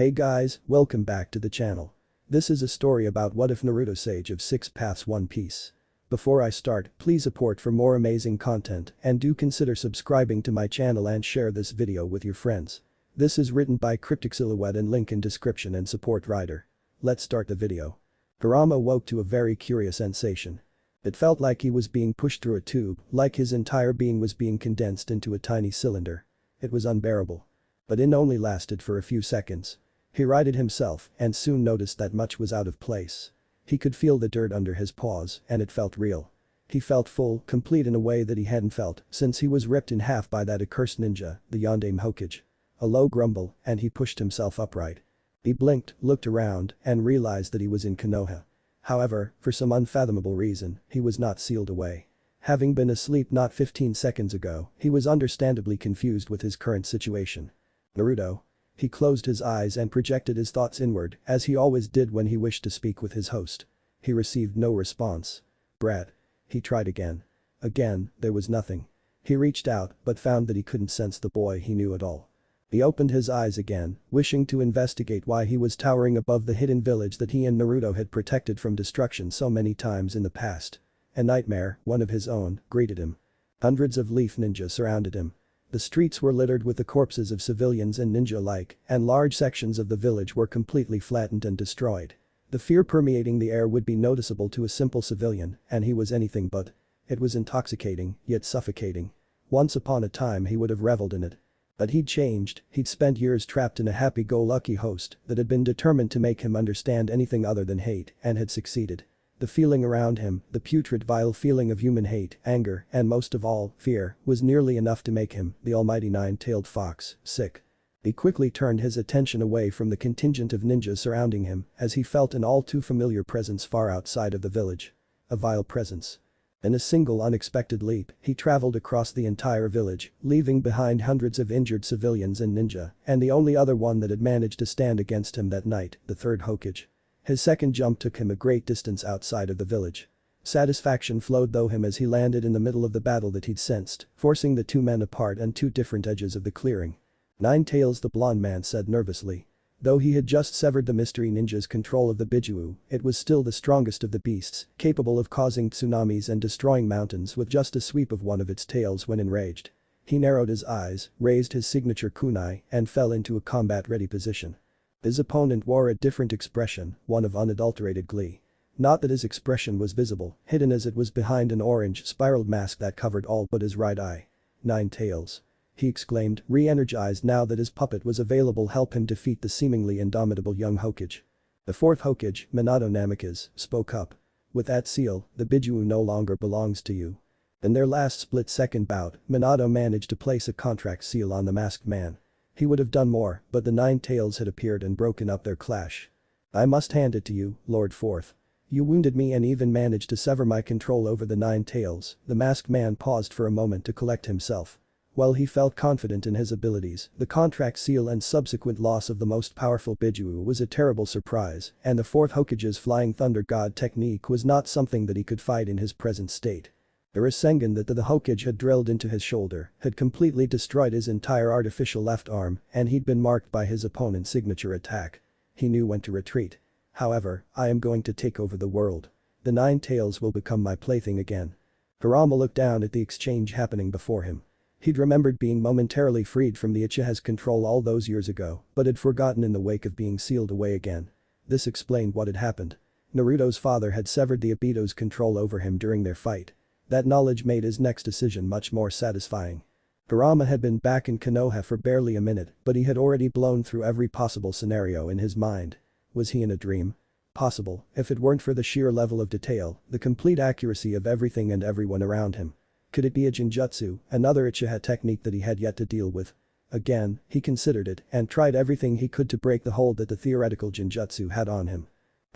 Hey guys, welcome back to the channel. This is a story about what if Naruto Sage of 6 Paths One Piece. Before I start, please support for more amazing content and do consider subscribing to my channel and share this video with your friends. This is written by CrypticSilhouette and link in description and support writer. Let's start the video. Kurama woke to a very curious sensation. It felt like he was being pushed through a tube, like his entire being was being condensed into a tiny cylinder. It was unbearable. But it only lasted for a few seconds. He righted himself and soon noticed that much was out of place. He could feel the dirt under his paws and it felt real. He felt full, complete in a way that he hadn't felt since he was ripped in half by that accursed ninja, the Yondaime Hokage. A low grumble and he pushed himself upright. He blinked, looked around and realized that he was in Konoha. However, for some unfathomable reason, he was not sealed away. Having been asleep not 15 seconds ago, he was understandably confused with his current situation. Naruto. He closed his eyes and projected his thoughts inward as he always did when he wished to speak with his host. He received no response. Brat. He tried again. Again, there was nothing. He reached out but found that he couldn't sense the boy he knew at all. He opened his eyes again, wishing to investigate why he was towering above the hidden village that he and Naruto had protected from destruction so many times in the past. A nightmare, one of his own, greeted him. Hundreds of leaf ninjas surrounded him. The streets were littered with the corpses of civilians and ninja alike, and large sections of the village were completely flattened and destroyed. The fear permeating the air would be noticeable to a simple civilian, and he was anything but. It was intoxicating, yet suffocating. Once upon a time he would have reveled in it. But he'd changed, he'd spent years trapped in a happy-go-lucky host that had been determined to make him understand anything other than hate and had succeeded. The feeling around him, the putrid vile feeling of human hate, anger, and most of all, fear, was nearly enough to make him, the almighty nine-tailed fox, sick. He quickly turned his attention away from the contingent of ninjas surrounding him as he felt an all too familiar presence far outside of the village. A vile presence. In a single unexpected leap, he traveled across the entire village, leaving behind hundreds of injured civilians and ninja, and the only other one that had managed to stand against him that night, the third Hokage. His second jump took him a great distance outside of the village. Satisfaction flowed through him as he landed in the middle of the battle that he'd sensed, forcing the two men apart on two different edges of the clearing. Nine Tails, the blonde man said nervously. Though he had just severed the mystery ninja's control of the Bijuu, it was still the strongest of the beasts, capable of causing tsunamis and destroying mountains with just a sweep of one of its tails when enraged. He narrowed his eyes, raised his signature kunai, and fell into a combat-ready position. His opponent wore a different expression, one of unadulterated glee. Not that his expression was visible, hidden as it was behind an orange spiraled mask that covered all but his right eye. Nine Tails. He exclaimed, re-energized now that his puppet was available to help him defeat the seemingly indomitable young Hokage. The fourth Hokage, Minato Namikaze, spoke up. With that seal, the Bijuu no longer belongs to you. In their last split-second bout, Minato managed to place a contract seal on the masked man. He would have done more, but the Nine Tails had appeared and broken up their clash. I must hand it to you, Lord Fourth. You wounded me and even managed to sever my control over the Nine Tails. The masked man paused for a moment to collect himself. While he felt confident in his abilities, the contract seal and subsequent loss of the most powerful Bijuu was a terrible surprise, and the fourth Hokage's Flying Thunder God technique was not something that he could fight in his present state. The Rasengan that the Hokage had drilled into his shoulder had completely destroyed his entire artificial left arm and he'd been marked by his opponent's signature attack. He knew when to retreat. However, I am going to take over the world. The Nine Tails will become my plaything again. Kurama looked down at the exchange happening before him. He'd remembered being momentarily freed from the Uchiha's control all those years ago, but had forgotten in the wake of being sealed away again. This explained what had happened. Naruto's father had severed the Obito's control over him during their fight. That knowledge made his next decision much more satisfying. Kurama had been back in Konoha for barely a minute, but he had already blown through every possible scenario in his mind. Was he in a dream? Possible, if it weren't for the sheer level of detail, the complete accuracy of everything and everyone around him. Could it be a Jinjutsu, another Uchiha technique that he had yet to deal with? Again, he considered it and tried everything he could to break the hold that the theoretical Jinjutsu had on him.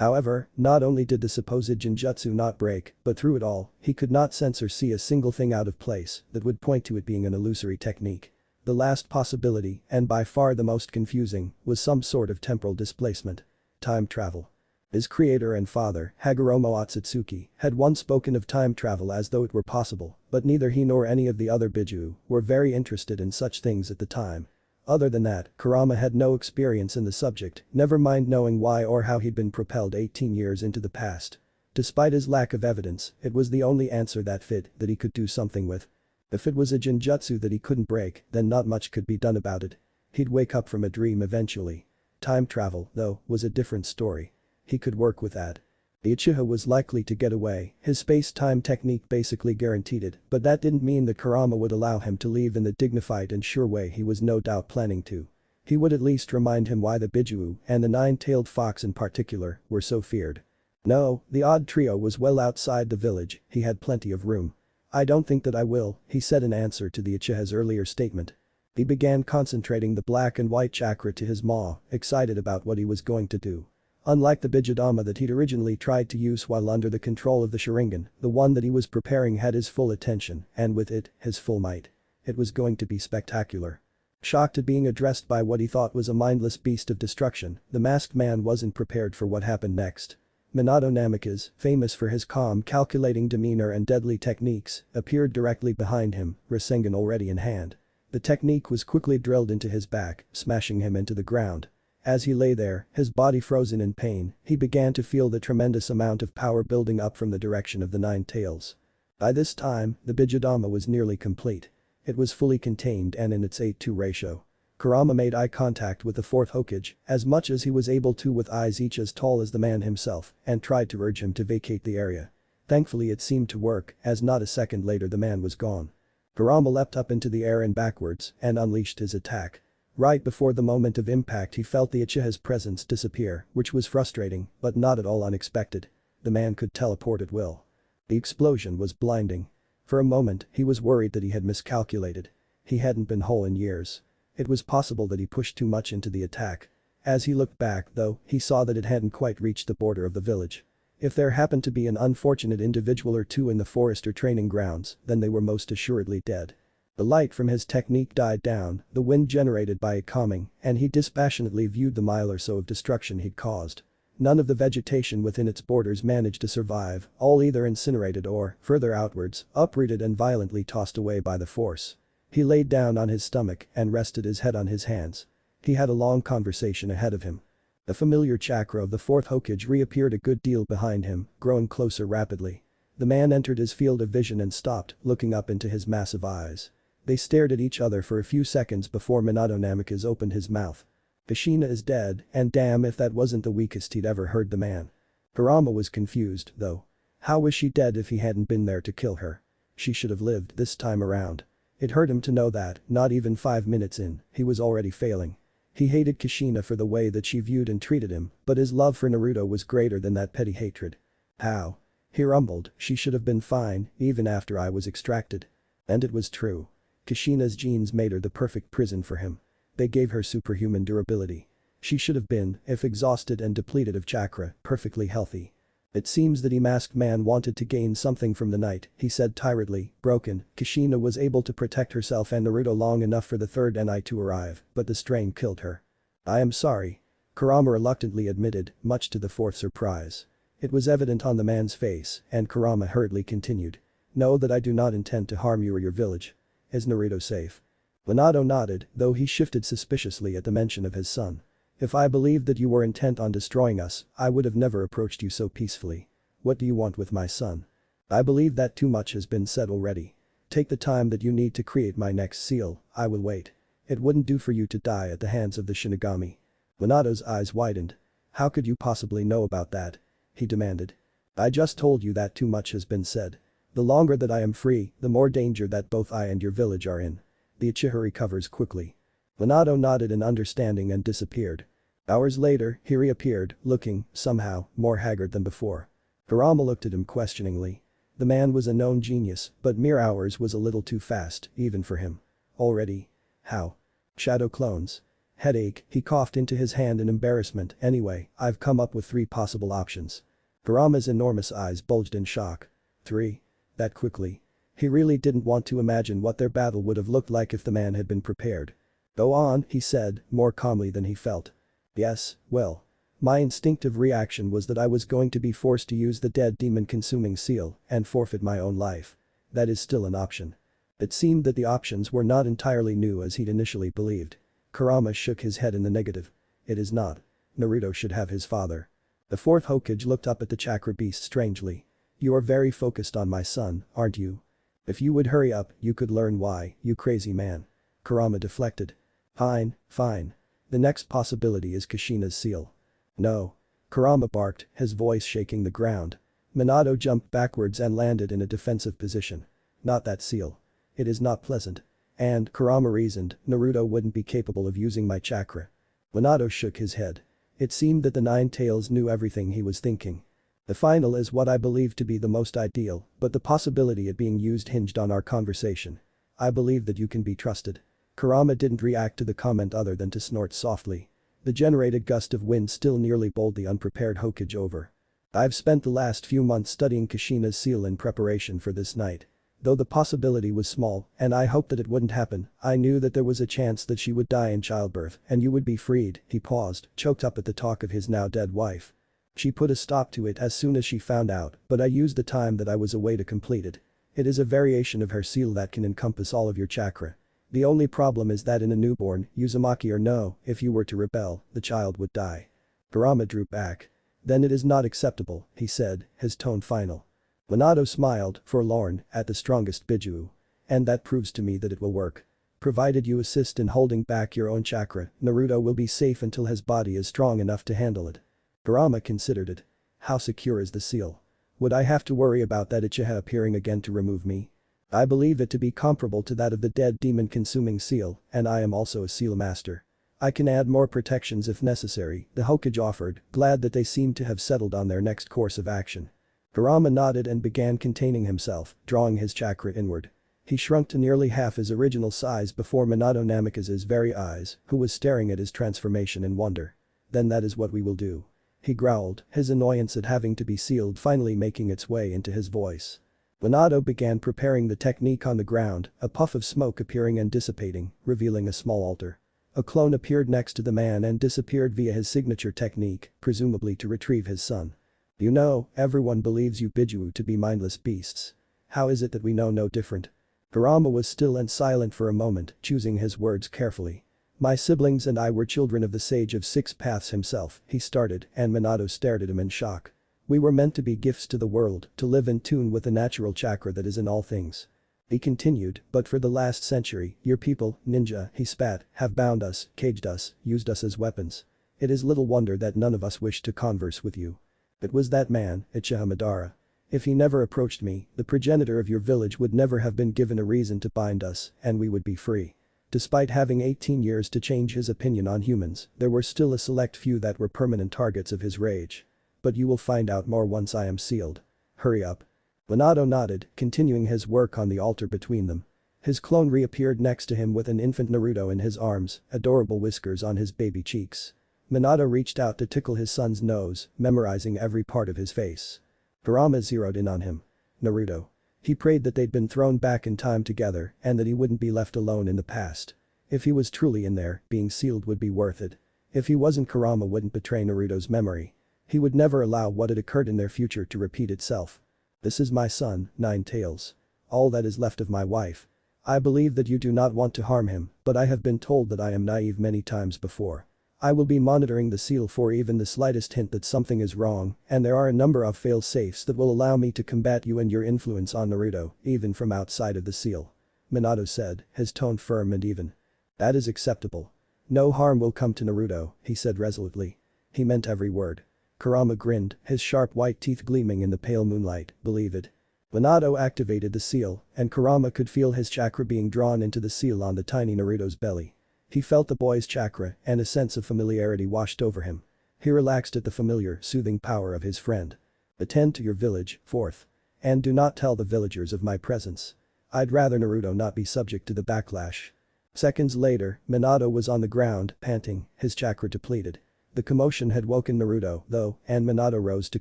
However, not only did the supposed Jinjutsu not break, but through it all, he could not sense or see a single thing out of place that would point to it being an illusory technique. The last possibility, and by far the most confusing, was some sort of temporal displacement. Time travel. His creator and father, Hagoromo Otsutsuki, had once spoken of time travel as though it were possible, but neither he nor any of the other Bijuu were very interested in such things at the time. Other than that, Kurama had no experience in the subject, never mind knowing why or how he'd been propelled 18 years into the past. Despite his lack of evidence, it was the only answer that fit that he could do something with. If it was a genjutsu that he couldn't break, then not much could be done about it. He'd wake up from a dream eventually. Time travel, though, was a different story. He could work with that. The Uchiha was likely to get away, his space-time technique basically guaranteed it, but that didn't mean that Kurama would allow him to leave in the dignified and sure way he was no doubt planning to. He would at least remind him why the Bijuu, and the nine-tailed fox in particular, were so feared. No, the odd trio was well outside the village, he had plenty of room. I don't think that I will, he said in answer to the Uchiha's earlier statement. He began concentrating the black and white chakra to his maw, excited about what he was going to do. Unlike the Bijudama that he'd originally tried to use while under the control of the Sharingan, the one that he was preparing had his full attention, and with it, his full might. It was going to be spectacular. Shocked at being addressed by what he thought was a mindless beast of destruction, the masked man wasn't prepared for what happened next. Minato Namikaze, famous for his calm calculating demeanor and deadly techniques, appeared directly behind him, Rasengan already in hand. The technique was quickly drilled into his back, smashing him into the ground. As he lay there, his body frozen in pain, he began to feel the tremendous amount of power building up from the direction of the nine tails. By this time, the Bijudama was nearly complete. It was fully contained and in its 8-2 ratio. Kurama made eye contact with the fourth Hokage, as much as he was able to with eyes each as tall as the man himself, and tried to urge him to vacate the area. Thankfully it seemed to work, as not a second later the man was gone. Kurama leapt up into the air and backwards, and unleashed his attack. Right before the moment of impact he felt the Uchiha's presence disappear, which was frustrating, but not at all unexpected. The man could teleport at will. The explosion was blinding. For a moment, he was worried that he had miscalculated. He hadn't been whole in years. It was possible that he pushed too much into the attack. As he looked back, though, he saw that it hadn't quite reached the border of the village. If there happened to be an unfortunate individual or two in the forest or training grounds, then they were most assuredly dead. The light from his technique died down, the wind generated by it calming, and he dispassionately viewed the mile or so of destruction he'd caused. None of the vegetation within its borders managed to survive, all either incinerated or, further outwards, uprooted and violently tossed away by the force. He laid down on his stomach and rested his head on his hands. He had a long conversation ahead of him. The familiar chakra of the fourth Hokage reappeared a good deal behind him, growing closer rapidly. The man entered his field of vision and stopped, looking up into his massive eyes. They stared at each other for a few seconds before Minato Namikaze opened his mouth. Kushina is dead, and damn if that wasn't the weakest he'd ever heard the man. Kurama was confused, though. How was she dead if he hadn't been there to kill her? She should have lived this time around. It hurt him to know that, not even 5 minutes in, he was already failing. He hated Kushina for the way that she viewed and treated him, but his love for Naruto was greater than that petty hatred. How? He rumbled, she should have been fine, even after I was extracted. And it was true. Kushina's genes made her the perfect prison for him. They gave her superhuman durability. She should have been, if exhausted and depleted of chakra, perfectly healthy. It seems that masked man wanted to gain something from the night, he said tiredly, broken. Kushina was able to protect herself and Naruto long enough for the third NI to arrive, but the strain killed her. I am sorry. Kurama reluctantly admitted, much to the fourth surprise. It was evident on the man's face, and Kurama hurriedly continued. Know that I do not intend to harm you or your village. Is Naruto safe? Minato nodded, though he shifted suspiciously at the mention of his son. If I believed that you were intent on destroying us, I would have never approached you so peacefully. What do you want with my son? I believe that too much has been said already. Take the time that you need to create my next seal, I will wait. It wouldn't do for you to die at the hands of the Shinigami. Minato's eyes widened. How could you possibly know about that? He demanded. I just told you that too much has been said. The longer that I am free, the more danger that both I and your village are in. The Uchiha recovers quickly. Minato nodded in understanding and disappeared. Hours later, he reappeared, looking, somehow, more haggard than before. Kurama looked at him questioningly. The man was a known genius, but mere hours was a little too fast, even for him. Already? How? Shadow clones. Headache, he coughed into his hand in embarrassment. Anyway, I've come up with 3 possible options. Kurama's enormous eyes bulged in shock. 3? That quickly. He really didn't want to imagine what their battle would have looked like if the man had been prepared. Go on, he said, more calmly than he felt. Yes, well. My instinctive reaction was that I was going to be forced to use the dead demon-consuming seal and forfeit my own life. That is still an option. It seemed that the options were not entirely new as he'd initially believed. Kurama shook his head in the negative. It is not. Naruto should have his father. The fourth Hokage looked up at the chakra beast strangely. You are very focused on my son, aren't you? If you would hurry up, you could learn why, you crazy man. Kurama deflected. Fine, fine. The next possibility is Kushina's seal. No. Kurama barked, his voice shaking the ground. Minato jumped backwards and landed in a defensive position. Not that seal. It is not pleasant. And, Kurama reasoned, Naruto wouldn't be capable of using my chakra. Minato shook his head. It seemed that the Nine Tails knew everything he was thinking. The final is what I believe to be the most ideal, but the possibility it being used hinged on our conversation. I believe that you can be trusted. Kurama didn't react to the comment other than to snort softly. The generated gust of wind still nearly bowled the unprepared Hokage over. I've spent the last few months studying Kushina's seal in preparation for this night. Though the possibility was small, and I hoped that it wouldn't happen, I knew that there was a chance that she would die in childbirth and you would be freed. He paused, choked up at the talk of his now dead wife. She put a stop to it as soon as she found out, but I used the time that I was away to complete it. It is a variation of her seal that can encompass all of your chakra. The only problem is that in a newborn, Uzumaki or no, if you were to rebel, the child would die. Kurama drew back. Then it is not acceptable, he said, his tone final. Minato smiled, forlorn, at the strongest Biju. And that proves to me that it will work. Provided you assist in holding back your own chakra, Naruto will be safe until his body is strong enough to handle it. Kurama considered it. How secure is the seal? Would I have to worry about that Uchiha appearing again to remove me? I believe it to be comparable to that of the dead demon-consuming seal, and I am also a seal master. I can add more protections if necessary, the Hokage offered, glad that they seemed to have settled on their next course of action. Kurama nodded and began containing himself, drawing his chakra inward. He shrunk to nearly half his original size before Minato Namikaze's very eyes, who was staring at his transformation in wonder. Then that is what we will do. He growled, his annoyance at having to be sealed finally making its way into his voice. Minato began preparing the technique on the ground, a puff of smoke appearing and dissipating, revealing a small altar. A clone appeared next to the man and disappeared via his signature technique, presumably to retrieve his son. You know, everyone believes you Biju to be mindless beasts. How is it that we know no different? Kurama was still and silent for a moment, choosing his words carefully. My siblings and I were children of the Sage of Six Paths himself, he started, and Minato stared at him in shock. We were meant to be gifts to the world, to live in tune with the natural chakra that is in all things. He continued, but for the last century, your people, ninja, he spat, have bound us, caged us, used us as weapons. It is little wonder that none of us wished to converse with you. It was that man, Uchiha Madara. If he never approached me, the progenitor of your village would never have been given a reason to bind us, and we would be free. Despite having 18 years to change his opinion on humans, there were still a select few that were permanent targets of his rage. But you will find out more once I am sealed. Hurry up. Minato nodded, continuing his work on the altar between them. His clone reappeared next to him with an infant Naruto in his arms, adorable whiskers on his baby cheeks. Minato reached out to tickle his son's nose, memorizing every part of his face. Kurama zeroed in on him. Naruto. He prayed that they'd been thrown back in time together and that he wouldn't be left alone in the past. If he was truly in there, being sealed would be worth it. If he wasn't, Kurama wouldn't betray Naruto's memory. He would never allow what had occurred in their future to repeat itself. This is my son, Nine Tails. All that is left of my wife. I believe that you do not want to harm him, but I have been told that I am naive many times before. I will be monitoring the seal for even the slightest hint that something is wrong, and there are a number of fail-safes that will allow me to combat you and your influence on Naruto, even from outside of the seal. Minato said, his tone firm and even. That is acceptable. No harm will come to Naruto, he said resolutely. He meant every word. Kurama grinned, his sharp white teeth gleaming in the pale moonlight, believe it. Minato activated the seal, and Kurama could feel his chakra being drawn into the seal on the tiny Naruto's belly. He felt the boy's chakra, and a sense of familiarity washed over him. He relaxed at the familiar, soothing power of his friend. Attend to your village, fourth. And do not tell the villagers of my presence. I'd rather Naruto not be subject to the backlash. Seconds later, Minato was on the ground, panting, his chakra depleted. The commotion had woken Naruto, though, and Minato rose to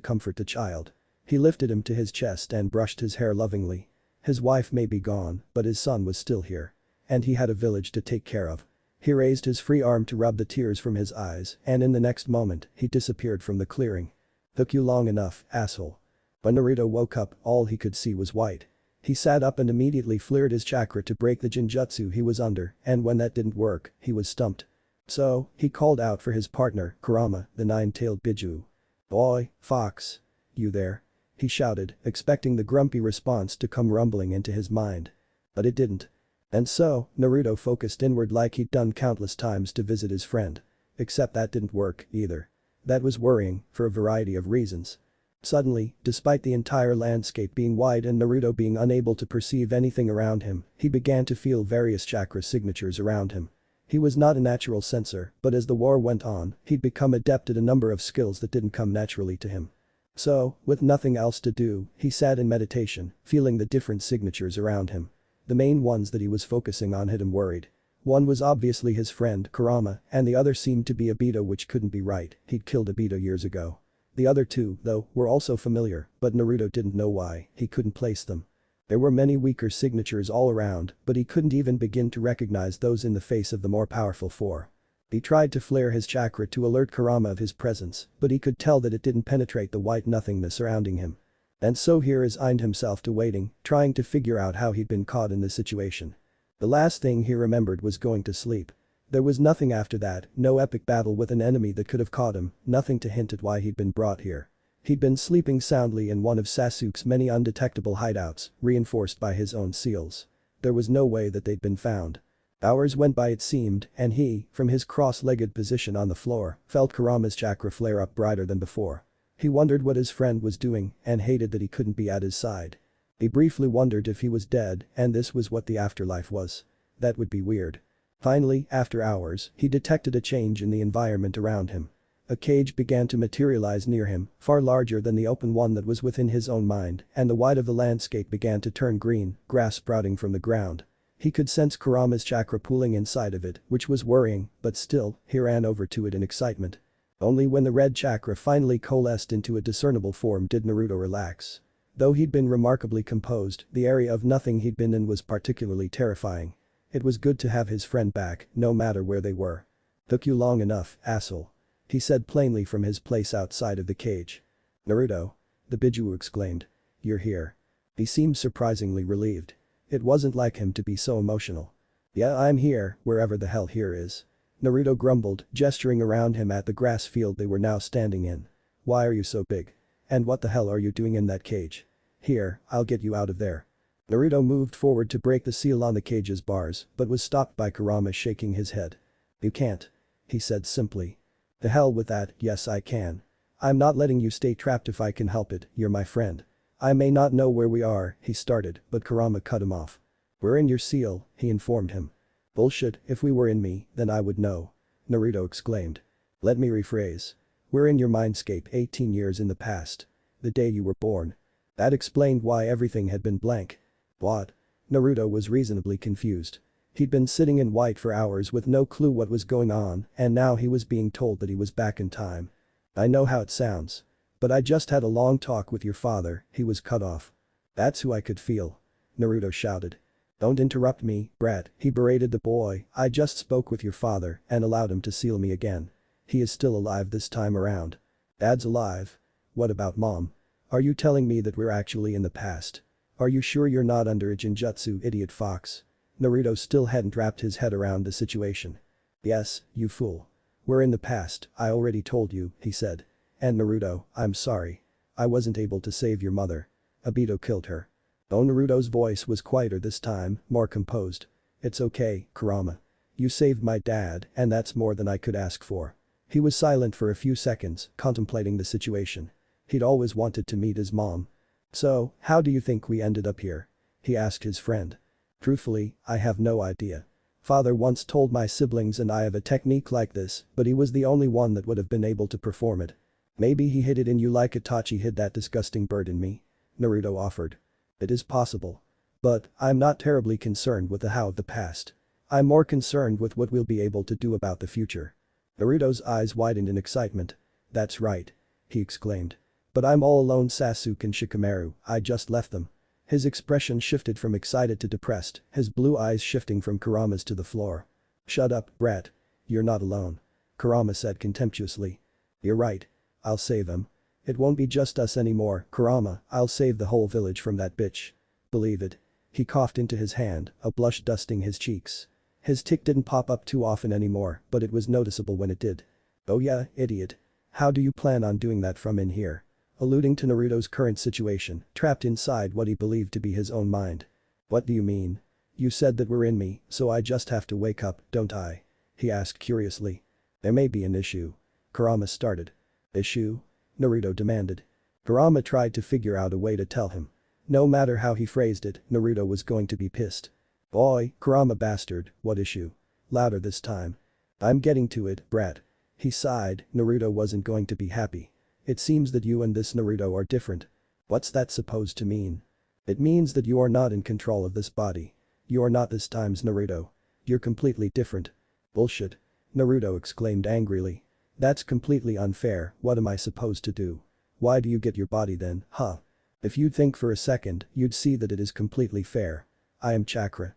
comfort the child. He lifted him to his chest and brushed his hair lovingly. His wife may be gone, but his son was still here. And he had a village to take care of. He raised his free arm to rub the tears from his eyes, and in the next moment, he disappeared from the clearing. Took you long enough, asshole. When Naruto woke up, all he could see was white. He sat up and immediately flared his chakra to break the genjutsu he was under, and when that didn't work, he was stumped. So, he called out for his partner, Kurama, the nine-tailed Biju. "Oi, Fox. You there?" he shouted, expecting the grumpy response to come rumbling into his mind. But it didn't. And so, Naruto focused inward like he'd done countless times to visit his friend. Except that didn't work, either. That was worrying, for a variety of reasons. Suddenly, despite the entire landscape being wide and Naruto being unable to perceive anything around him, he began to feel various chakra signatures around him. He was not a natural sensor, but as the war went on, he'd become adept at a number of skills that didn't come naturally to him. So, with nothing else to do, he sat in meditation, feeling the different signatures around him. The main ones that he was focusing on had him worried. One was obviously his friend, Kurama, and the other seemed to be Obito, which couldn't be right, he'd killed Obito years ago. The other two, though, were also familiar, but Naruto didn't know why, he couldn't place them. There were many weaker signatures all around, but he couldn't even begin to recognize those in the face of the more powerful four. He tried to flare his chakra to alert Kurama of his presence, but he could tell that it didn't penetrate the white nothingness surrounding him. And so he resigned himself to waiting, trying to figure out how he'd been caught in this situation. The last thing he remembered was going to sleep. There was nothing after that, no epic battle with an enemy that could have caught him, nothing to hint at why he'd been brought here. He'd been sleeping soundly in one of Sasuke's many undetectable hideouts, reinforced by his own seals. There was no way that they'd been found. Hours went by it seemed, and he, from his cross-legged position on the floor, felt Kurama's chakra flare up brighter than before. He wondered what his friend was doing and hated that he couldn't be at his side. He briefly wondered if he was dead and this was what the afterlife was. That would be weird. Finally, after hours, he detected a change in the environment around him. A cage began to materialize near him, far larger than the open one that was within his own mind, and the white of the landscape began to turn green, grass sprouting from the ground. He could sense Kurama's chakra pooling inside of it, which was worrying, but still, he ran over to it in excitement. Only when the red chakra finally coalesced into a discernible form did Naruto relax. Though he'd been remarkably composed, the area of nothing he'd been in was particularly terrifying. It was good to have his friend back, no matter where they were. "Took you long enough, asshole," he said plainly from his place outside of the cage. "Naruto," the Biju exclaimed. "You're here." He seemed surprisingly relieved. It wasn't like him to be so emotional. "Yeah, I'm here, wherever the hell here is," Naruto grumbled, gesturing around him at the grass field they were now standing in. "Why are you so big? And what the hell are you doing in that cage? Here, I'll get you out of there." Naruto moved forward to break the seal on the cage's bars, but was stopped by Kurama shaking his head. "You can't," he said simply. "The hell with that, yes I can. I'm not letting you stay trapped if I can help it, you're my friend. I may not know where we are," he started, but Kurama cut him off. "We're in your seal," he informed him. "Bullshit, if we were in me, then I would know," Naruto exclaimed. "Let me rephrase. We're in your mindscape 18 years in the past. The day you were born." That explained why everything had been blank. What? Naruto was reasonably confused. He'd been sitting in white for hours with no clue what was going on, and now he was being told that he was back in time. "I know how it sounds. But I just had a long talk with your father," he was cut off. "That's who I could feel," Naruto shouted. "Don't interrupt me, brat," he berated the boy. "I just spoke with your father and allowed him to seal me again. He is still alive this time around." "Dad's alive? What about mom? Are you telling me that we're actually in the past? Are you sure you're not under a genjutsu, idiot fox?" Naruto still hadn't wrapped his head around the situation. "Yes, you fool. We're in the past, I already told you," he said. "And Naruto, I'm sorry. I wasn't able to save your mother. Obito killed her." Oh, Naruto's voice was quieter this time, more composed. "It's okay, Kurama. You saved my dad and that's more than I could ask for." He was silent for a few seconds, contemplating the situation. He'd always wanted to meet his mom. "So, how do you think we ended up here?" he asked his friend. "Truthfully, I have no idea. Father once told my siblings and I of a technique like this, but he was the only one that would have been able to perform it. Maybe he hid it in you like Itachi hid that disgusting bird in me," Naruto offered. "It is possible. But, I'm not terribly concerned with the how of the past. I'm more concerned with what we'll be able to do about the future." Naruto's eyes widened in excitement. "That's right," he exclaimed. "But I'm all alone, Sasuke and Shikamaru, I just left them." His expression shifted from excited to depressed, his blue eyes shifting from Kurama's to the floor. "Shut up, brat. You're not alone," Kurama said contemptuously. "You're right. I'll save them. It won't be just us anymore, Kurama, I'll save the whole village from that bitch. Believe it." He coughed into his hand, a blush dusting his cheeks. His tick didn't pop up too often anymore, but it was noticeable when it did. "Oh yeah, idiot. How do you plan on doing that from in here?" Alluding to Naruto's current situation, trapped inside what he believed to be his own mind. "What do you mean? You said that we're in me, so I just have to wake up, don't I?" he asked curiously. "There may be an issue." Kurama started. "Issue?" Naruto demanded. Kurama tried to figure out a way to tell him. No matter how he phrased it, Naruto was going to be pissed. "Boy, Kurama bastard, what issue?" Louder this time. "I'm getting to it, brat." He sighed. Naruto wasn't going to be happy. "It seems that you and this Naruto are different." "What's that supposed to mean?" "It means that you are not in control of this body. You are not this time's Naruto. You're completely different." "Bullshit." Naruto exclaimed angrily. "That's completely unfair, what am I supposed to do? Why do you get your body then, huh? If you'd think for a second, you'd see that it is completely fair. I am chakra.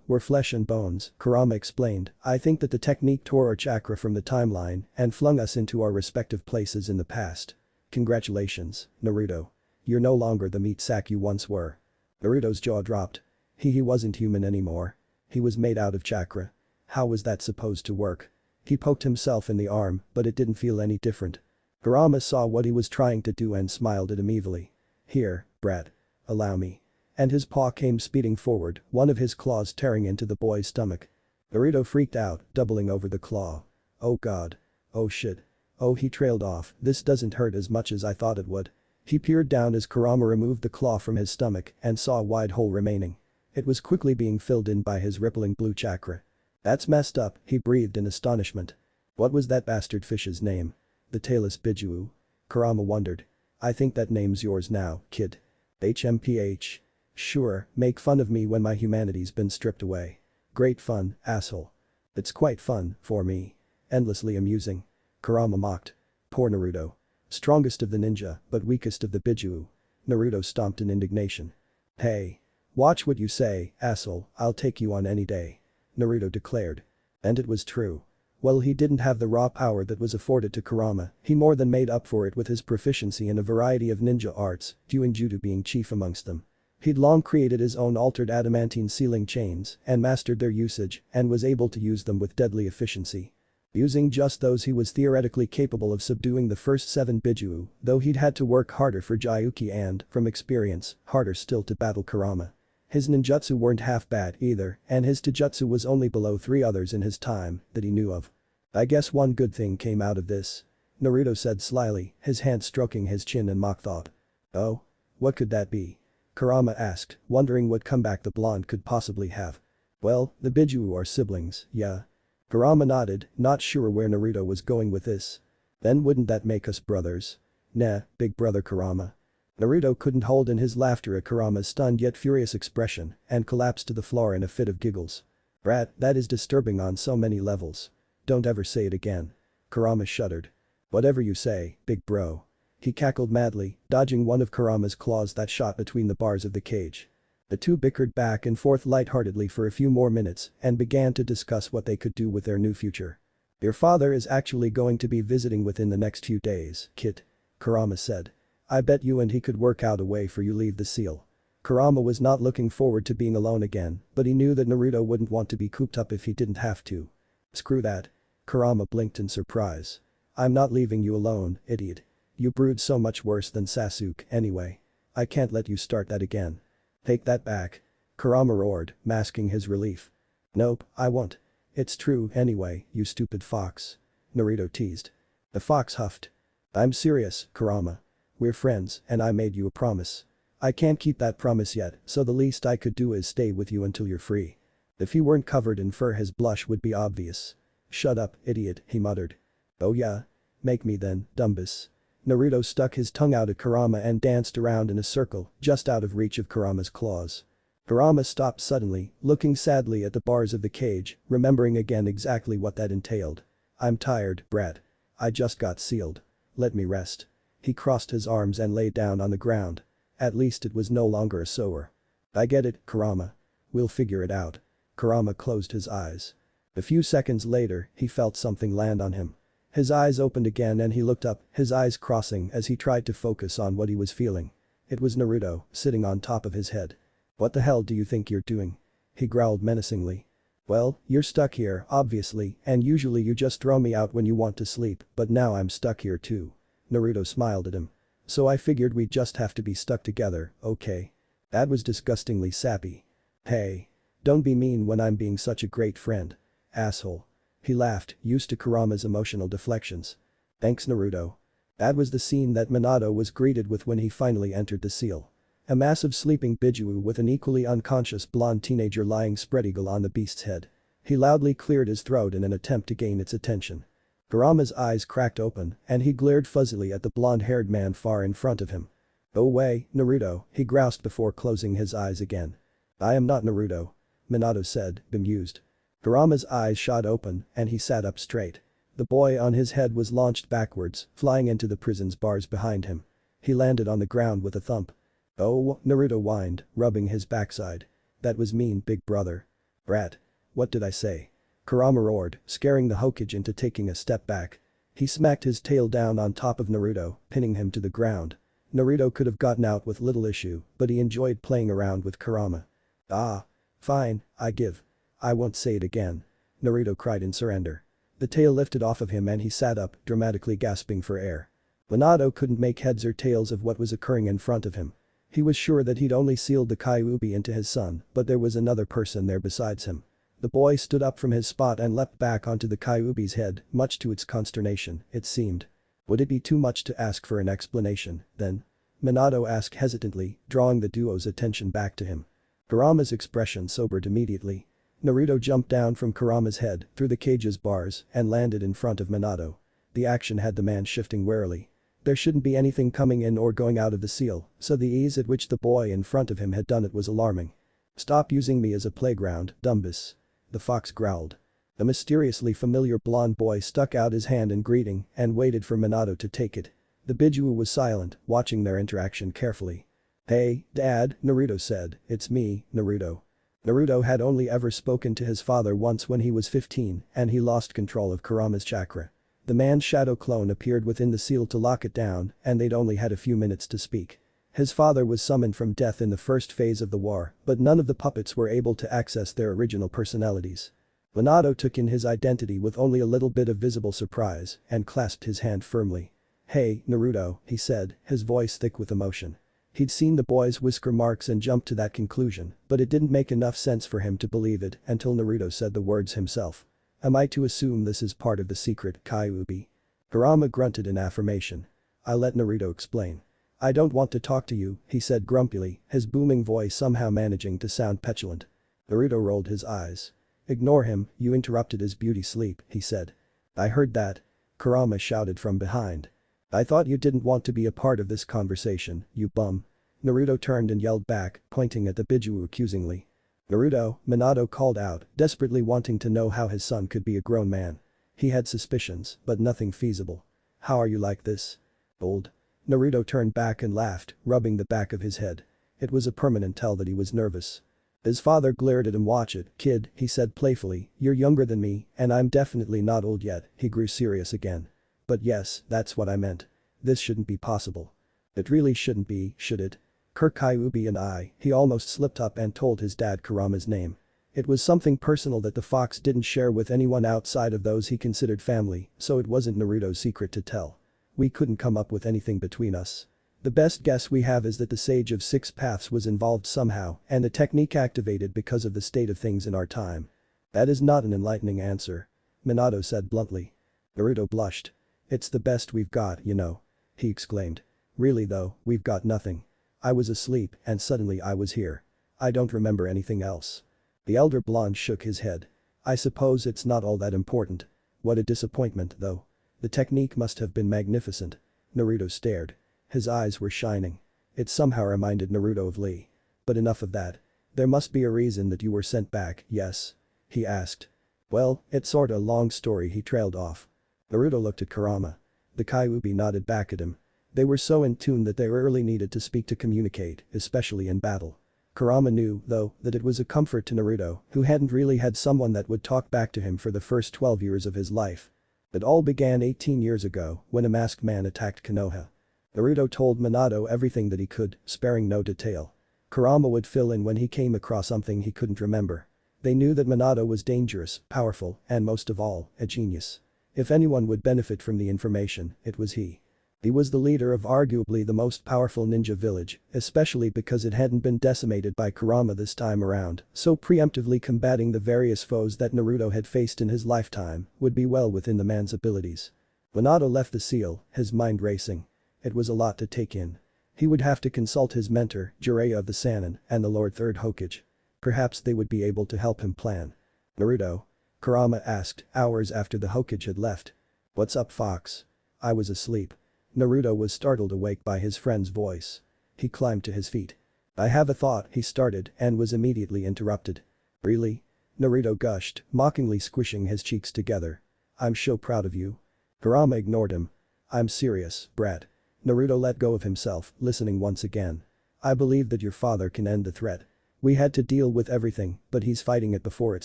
We're flesh and bones," Kurama explained. "I think that the technique tore our chakra from the timeline and flung us into our respective places in the past. Congratulations, Naruto. You're no longer the meat sack you once were." Naruto's jaw dropped. He wasn't human anymore. He was made out of chakra. How was that supposed to work? He poked himself in the arm, but it didn't feel any different. Kurama saw what he was trying to do and smiled at him evilly. "Here, brat. Allow me." And his paw came speeding forward, one of his claws tearing into the boy's stomach. Naruto freaked out, doubling over the claw. "Oh god. Oh shit. Oh," he trailed off, "this doesn't hurt as much as I thought it would." He peered down as Kurama removed the claw from his stomach and saw a wide hole remaining. It was quickly being filled in by his rippling blue chakra. "That's messed up," he breathed in astonishment. "What was that bastard fish's name?" "The tailless Bijuu?" Kurama wondered. "I think that name's yours now, kid." "HMPH. Sure, make fun of me when my humanity's been stripped away. Great fun, asshole." "It's quite fun, for me. Endlessly amusing." Kurama mocked. Poor Naruto. Strongest of the ninja, but weakest of the Bijuu. Naruto stomped in indignation. "Hey. Watch what you say, asshole, I'll take you on any day." Naruto declared. And it was true. While he didn't have the raw power that was afforded to Kurama, he more than made up for it with his proficiency in a variety of ninja arts, Judo being chief amongst them. He'd long created his own altered adamantine sealing chains and mastered their usage and was able to use them with deadly efficiency. Using just those he was theoretically capable of subduing the first 7 Bijuu, though he'd had to work harder for Gyuki and, from experience, harder still to battle Kurama. His ninjutsu weren't half bad either, and his taijutsu was only below 3 others in his time that he knew of. "I guess one good thing came out of this," Naruto said slyly, his hand stroking his chin in mock thought. "Oh? What could that be?" Kurama asked, wondering what comeback the blonde could possibly have. "Well, the Bijuu are siblings, yeah." Kurama nodded, not sure where Naruto was going with this. "Then wouldn't that make us brothers?" "Nah, big brother Kurama." Naruto couldn't hold in his laughter at Kurama's stunned yet furious expression and collapsed to the floor in a fit of giggles. "Brat, that is disturbing on so many levels. Don't ever say it again." Kurama shuddered. "Whatever you say, big bro." He cackled madly, dodging one of Kurama's claws that shot between the bars of the cage. The two bickered back and forth lightheartedly for a few more minutes and began to discuss what they could do with their new future. "Your father is actually going to be visiting within the next few days, kid," Kurama said. "I bet you and he could work out a way for you leave the seal." Kurama was not looking forward to being alone again, but he knew that Naruto wouldn't want to be cooped up if he didn't have to. "Screw that." Kurama blinked in surprise. "I'm not leaving you alone, idiot. You brewed so much worse than Sasuke anyway. I can't let you start that again." "Take that back." Kurama roared, masking his relief. "Nope, I won't. It's true anyway, you stupid fox." Naruto teased. The fox huffed. "I'm serious, Kurama. We're friends and I made you a promise. I can't keep that promise yet, so the least I could do is stay with you until you're free." If he weren't covered in fur his blush would be obvious. "Shut up, idiot," he muttered. "Oh yeah? Make me then, Dumbus." Naruto stuck his tongue out at Kurama and danced around in a circle, just out of reach of Kurama's claws. Kurama stopped suddenly, looking sadly at the bars of the cage, remembering again exactly what that entailed. "I'm tired, brat. I just got sealed. Let me rest." He crossed his arms and lay down on the ground. At least it was no longer a sore. "I get it, Kurama. We'll figure it out." Kurama closed his eyes. A few seconds later, he felt something land on him. His eyes opened again and he looked up, his eyes crossing as he tried to focus on what he was feeling. It was Naruto, sitting on top of his head. "What the hell do you think you're doing?" he growled menacingly. Well, you're stuck here, obviously, and usually you just throw me out when you want to sleep, but now I'm stuck here too. Naruto smiled at him. So I figured we'd just have to be stuck together, okay? That was disgustingly sappy. Hey. Don't be mean when I'm being such a great friend. Asshole. He laughed, used to Kurama's emotional deflections. Thanks Naruto. That was the scene that Minato was greeted with when he finally entered the seal. A massive sleeping Biju with an equally unconscious blonde teenager lying spread eagle on the beast's head. He loudly cleared his throat in an attempt to gain its attention. Kurama's eyes cracked open and he glared fuzzily at the blonde-haired man far in front of him. Go away, Naruto, he groused before closing his eyes again. I am not Naruto. Minato said, bemused. Kurama's eyes shot open and he sat up straight. The boy on his head was launched backwards, flying into the prison's bars behind him. He landed on the ground with a thump. Oh, Naruto whined, rubbing his backside. That was mean, big brother. Brat. What did I say? Kurama roared, scaring the Hokage into taking a step back. He smacked his tail down on top of Naruto, pinning him to the ground. Naruto could have gotten out with little issue, but he enjoyed playing around with Kurama. Ah. Fine, I give. I won't say it again. Naruto cried in surrender. The tail lifted off of him and he sat up, dramatically gasping for air. Minato couldn't make heads or tails of what was occurring in front of him. He was sure that he'd only sealed the Kyuubi into his son, but there was another person there besides him. The boy stood up from his spot and leapt back onto the Kyuubi's head, much to its consternation, it seemed. Would it be too much to ask for an explanation, then? Minato asked hesitantly, drawing the duo's attention back to him. Kurama's expression sobered immediately. Naruto jumped down from Kurama's head, through the cage's bars, and landed in front of Minato. The action had the man shifting warily. There shouldn't be anything coming in or going out of the seal, so the ease at which the boy in front of him had done it was alarming. Stop using me as a playground, Dumbus. The fox growled. The mysteriously familiar blonde boy stuck out his hand in greeting and waited for Minato to take it. The Biju was silent, watching their interaction carefully. Hey, Dad, Naruto said, it's me, Naruto. Naruto had only ever spoken to his father once when he was 15 and he lost control of Kurama's chakra. The man's shadow clone appeared within the seal to lock it down and they'd only had a few minutes to speak. His father was summoned from death in the first phase of the war, but none of the puppets were able to access their original personalities. Minato took in his identity with only a little bit of visible surprise and clasped his hand firmly. Hey, Naruto, he said, his voice thick with emotion. He'd seen the boy's whisker marks and jumped to that conclusion, but it didn't make enough sense for him to believe it until Naruto said the words himself. Am I to assume this is part of the secret, Kyuubi? Kurama grunted in affirmation. I'll let Naruto explain. I don't want to talk to you, he said grumpily, his booming voice somehow managing to sound petulant. Naruto rolled his eyes. Ignore him, you interrupted his beauty sleep, he said. I heard that. Kurama shouted from behind. I thought you didn't want to be a part of this conversation, you bum. Naruto turned and yelled back, pointing at the Biju accusingly. Naruto, Minato called out, desperately wanting to know how his son could be a grown man. He had suspicions, but nothing feasible. How are you like this? Old. Naruto turned back and laughed, rubbing the back of his head. It was a permanent tell that he was nervous. His father glared at him. Watch it, kid, he said playfully, you're younger than me, and I'm definitely not old yet, he grew serious again. But yes, that's what I meant. This shouldn't be possible. It really shouldn't be, should it? Kyuubi and I, he almost slipped up and told his dad Kurama's name. It was something personal that the fox didn't share with anyone outside of those he considered family, so it wasn't Naruto's secret to tell. We couldn't come up with anything between us. The best guess we have is that the Sage of Six Paths was involved somehow and the technique activated because of the state of things in our time. That is not an enlightening answer. Minato said bluntly. Naruto blushed. It's the best we've got, you know. He exclaimed. Really though, we've got nothing. I was asleep and suddenly I was here. I don't remember anything else. The elder blonde shook his head. I suppose it's not all that important. What a disappointment though. The technique must have been magnificent. Naruto stared. His eyes were shining. It somehow reminded Naruto of Lee. But enough of that. There must be a reason that you were sent back, yes? He asked. Well, it's sorta a long story, he trailed off. Naruto looked at Kurama. The Kyuubi nodded back at him. They were so in tune that they rarely needed to speak to communicate, especially in battle. Kurama knew, though, that it was a comfort to Naruto, who hadn't really had someone that would talk back to him for the first 12 years of his life. It all began 18 years ago, when a masked man attacked Konoha. Naruto told Minato everything that he could, sparing no detail. Kurama would fill in when he came across something he couldn't remember. They knew that Minato was dangerous, powerful, and most of all, a genius. If anyone would benefit from the information, it was he. He was the leader of arguably the most powerful ninja village, especially because it hadn't been decimated by Kurama this time around, so preemptively combating the various foes that Naruto had faced in his lifetime would be well within the man's abilities. Minato left the seal, his mind racing. It was a lot to take in. He would have to consult his mentor, Jiraiya of the Sannin, and the Lord Third Hokage. Perhaps they would be able to help him plan. "Naruto?" Kurama asked, hours after the Hokage had left. "What's up, Fox?" "I was asleep." Naruto was startled awake by his friend's voice. He climbed to his feet. "I have a thought," he started and was immediately interrupted. "Really?" Naruto gushed, mockingly squishing his cheeks together. "I'm so proud of you." Kurama ignored him. "I'm serious, brat." Naruto let go of himself, listening once again. "I believe that your father can end the threat. We had to deal with everything, but he's fighting it before it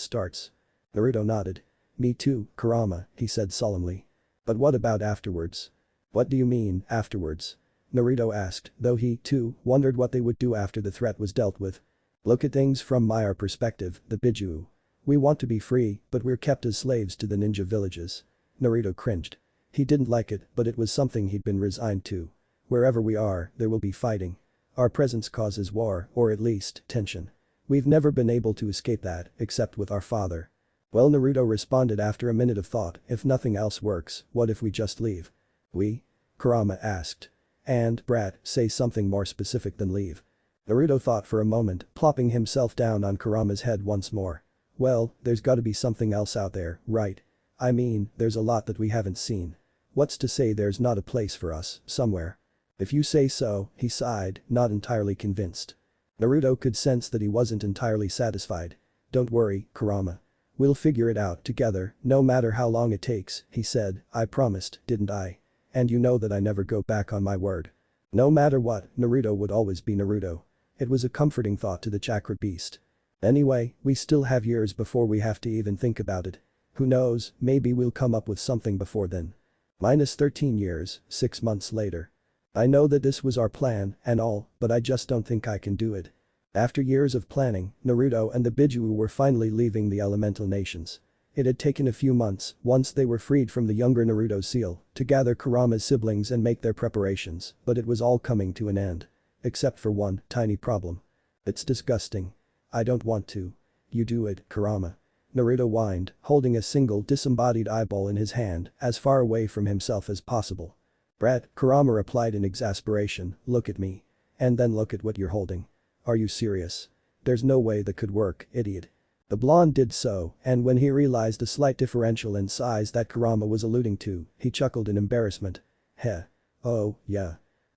starts." Naruto nodded. "Me too, Kurama," he said solemnly. "But what about afterwards?" "What do you mean, afterwards?" Naruto asked, though he, too, wondered what they would do after the threat was dealt with. "Look at things from our perspective, the Biju. We want to be free, but we're kept as slaves to the ninja villages." Naruto cringed. He didn't like it, but it was something he'd been resigned to. "Wherever we are, there will be fighting. Our presence causes war, or at least, tension. We've never been able to escape that, except with our father." "Well," Naruto responded after a minute of thought, "if nothing else works, what if we just leave?" "We?" Kurama asked. "And, brat, say something more specific than leave." Naruto thought for a moment, plopping himself down on Kurama's head once more. "Well, there's gotta be something else out there, right? I mean, there's a lot that we haven't seen. What's to say there's not a place for us, somewhere?" "If you say so," he sighed, not entirely convinced. Naruto could sense that he wasn't entirely satisfied. "Don't worry, Kurama. We'll figure it out together, no matter how long it takes," he said. "I promised, didn't I? And you know that I never go back on my word." No matter what, Naruto would always be Naruto. It was a comforting thought to the chakra beast. "Anyway, we still have years before we have to even think about it. Who knows, maybe we'll come up with something before then." Minus 13 years, 6 months later. "I know that this was our plan and all, but I just don't think I can do it." After years of planning, Naruto and the Biju were finally leaving the elemental nations. It had taken a few months, once they were freed from the younger Naruto's seal, to gather Kurama's siblings and make their preparations, but it was all coming to an end. Except for one tiny problem. "It's disgusting. I don't want to." "You do it, Kurama." Naruto whined, holding a single disembodied eyeball in his hand, as far away from himself as possible. "Brat," Kurama replied in exasperation, "look at me. And then look at what you're holding. Are you serious? There's no way that could work, idiot." The blonde did so, and when he realized the slight differential in size that Kurama was alluding to, he chuckled in embarrassment. "Heh. Oh, yeah.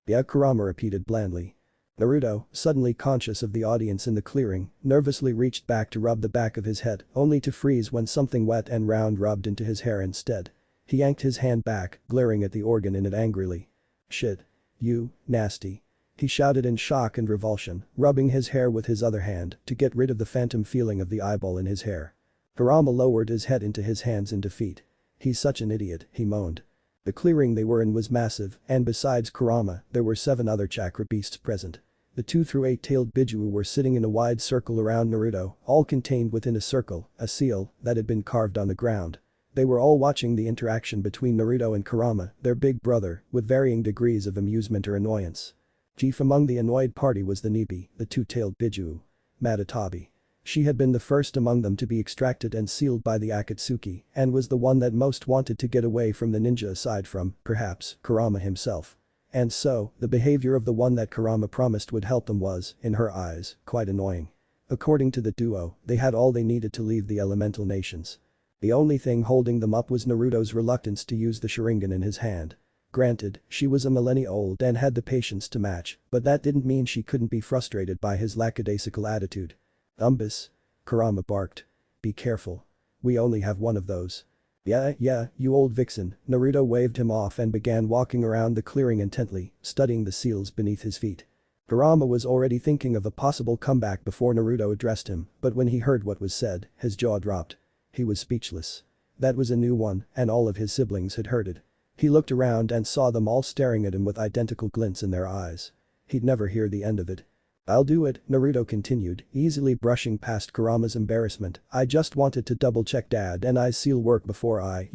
Yeah," Kurama repeated blandly. Naruto, suddenly conscious of the audience in the clearing, nervously reached back to rub the back of his head, only to freeze when something wet and round rubbed into his hair instead. He yanked his hand back, glaring at the organ in it angrily. "Shit. You, nasty." He shouted in shock and revulsion, rubbing his hair with his other hand to get rid of the phantom feeling of the eyeball in his hair. Kurama lowered his head into his hands in defeat. "He's such an idiot," he moaned. The clearing they were in was massive, and besides Kurama, there were 7 other chakra beasts present. The 2 through 8-tailed Biju were sitting in a wide circle around Naruto, all contained within a circle, a seal, that had been carved on the ground. They were all watching the interaction between Naruto and Kurama, their big brother, with varying degrees of amusement or annoyance. Chief among the annoyed party was the Nibi, the 2-tailed Biju. Matatabi. She had been the first among them to be extracted and sealed by the Akatsuki and was the one that most wanted to get away from the ninja aside from, perhaps, Kurama himself. And so, the behavior of the one that Kurama promised would help them was, in her eyes, quite annoying. According to the duo, they had all they needed to leave the elemental nations. The only thing holding them up was Naruto's reluctance to use the Sharingan in his hand. Granted, she was a millennia old and had the patience to match, but that didn't mean she couldn't be frustrated by his lackadaisical attitude. "Umbus." Kurama barked. "Be careful. We only have one of those." Yeah, you old vixen." Naruto waved him off and began walking around the clearing intently, studying the seals beneath his feet. Kurama was already thinking of a possible comeback before Naruto addressed him, but when he heard what was said, his jaw dropped. He was speechless. That was a new one, and all of his siblings had heard it. He looked around and saw them all staring at him with identical glints in their eyes. He'd never hear the end of it. I'll do it, Naruto continued, easily brushing past Kurama's embarrassment. I just wanted to double check Dad and I's seal work before I,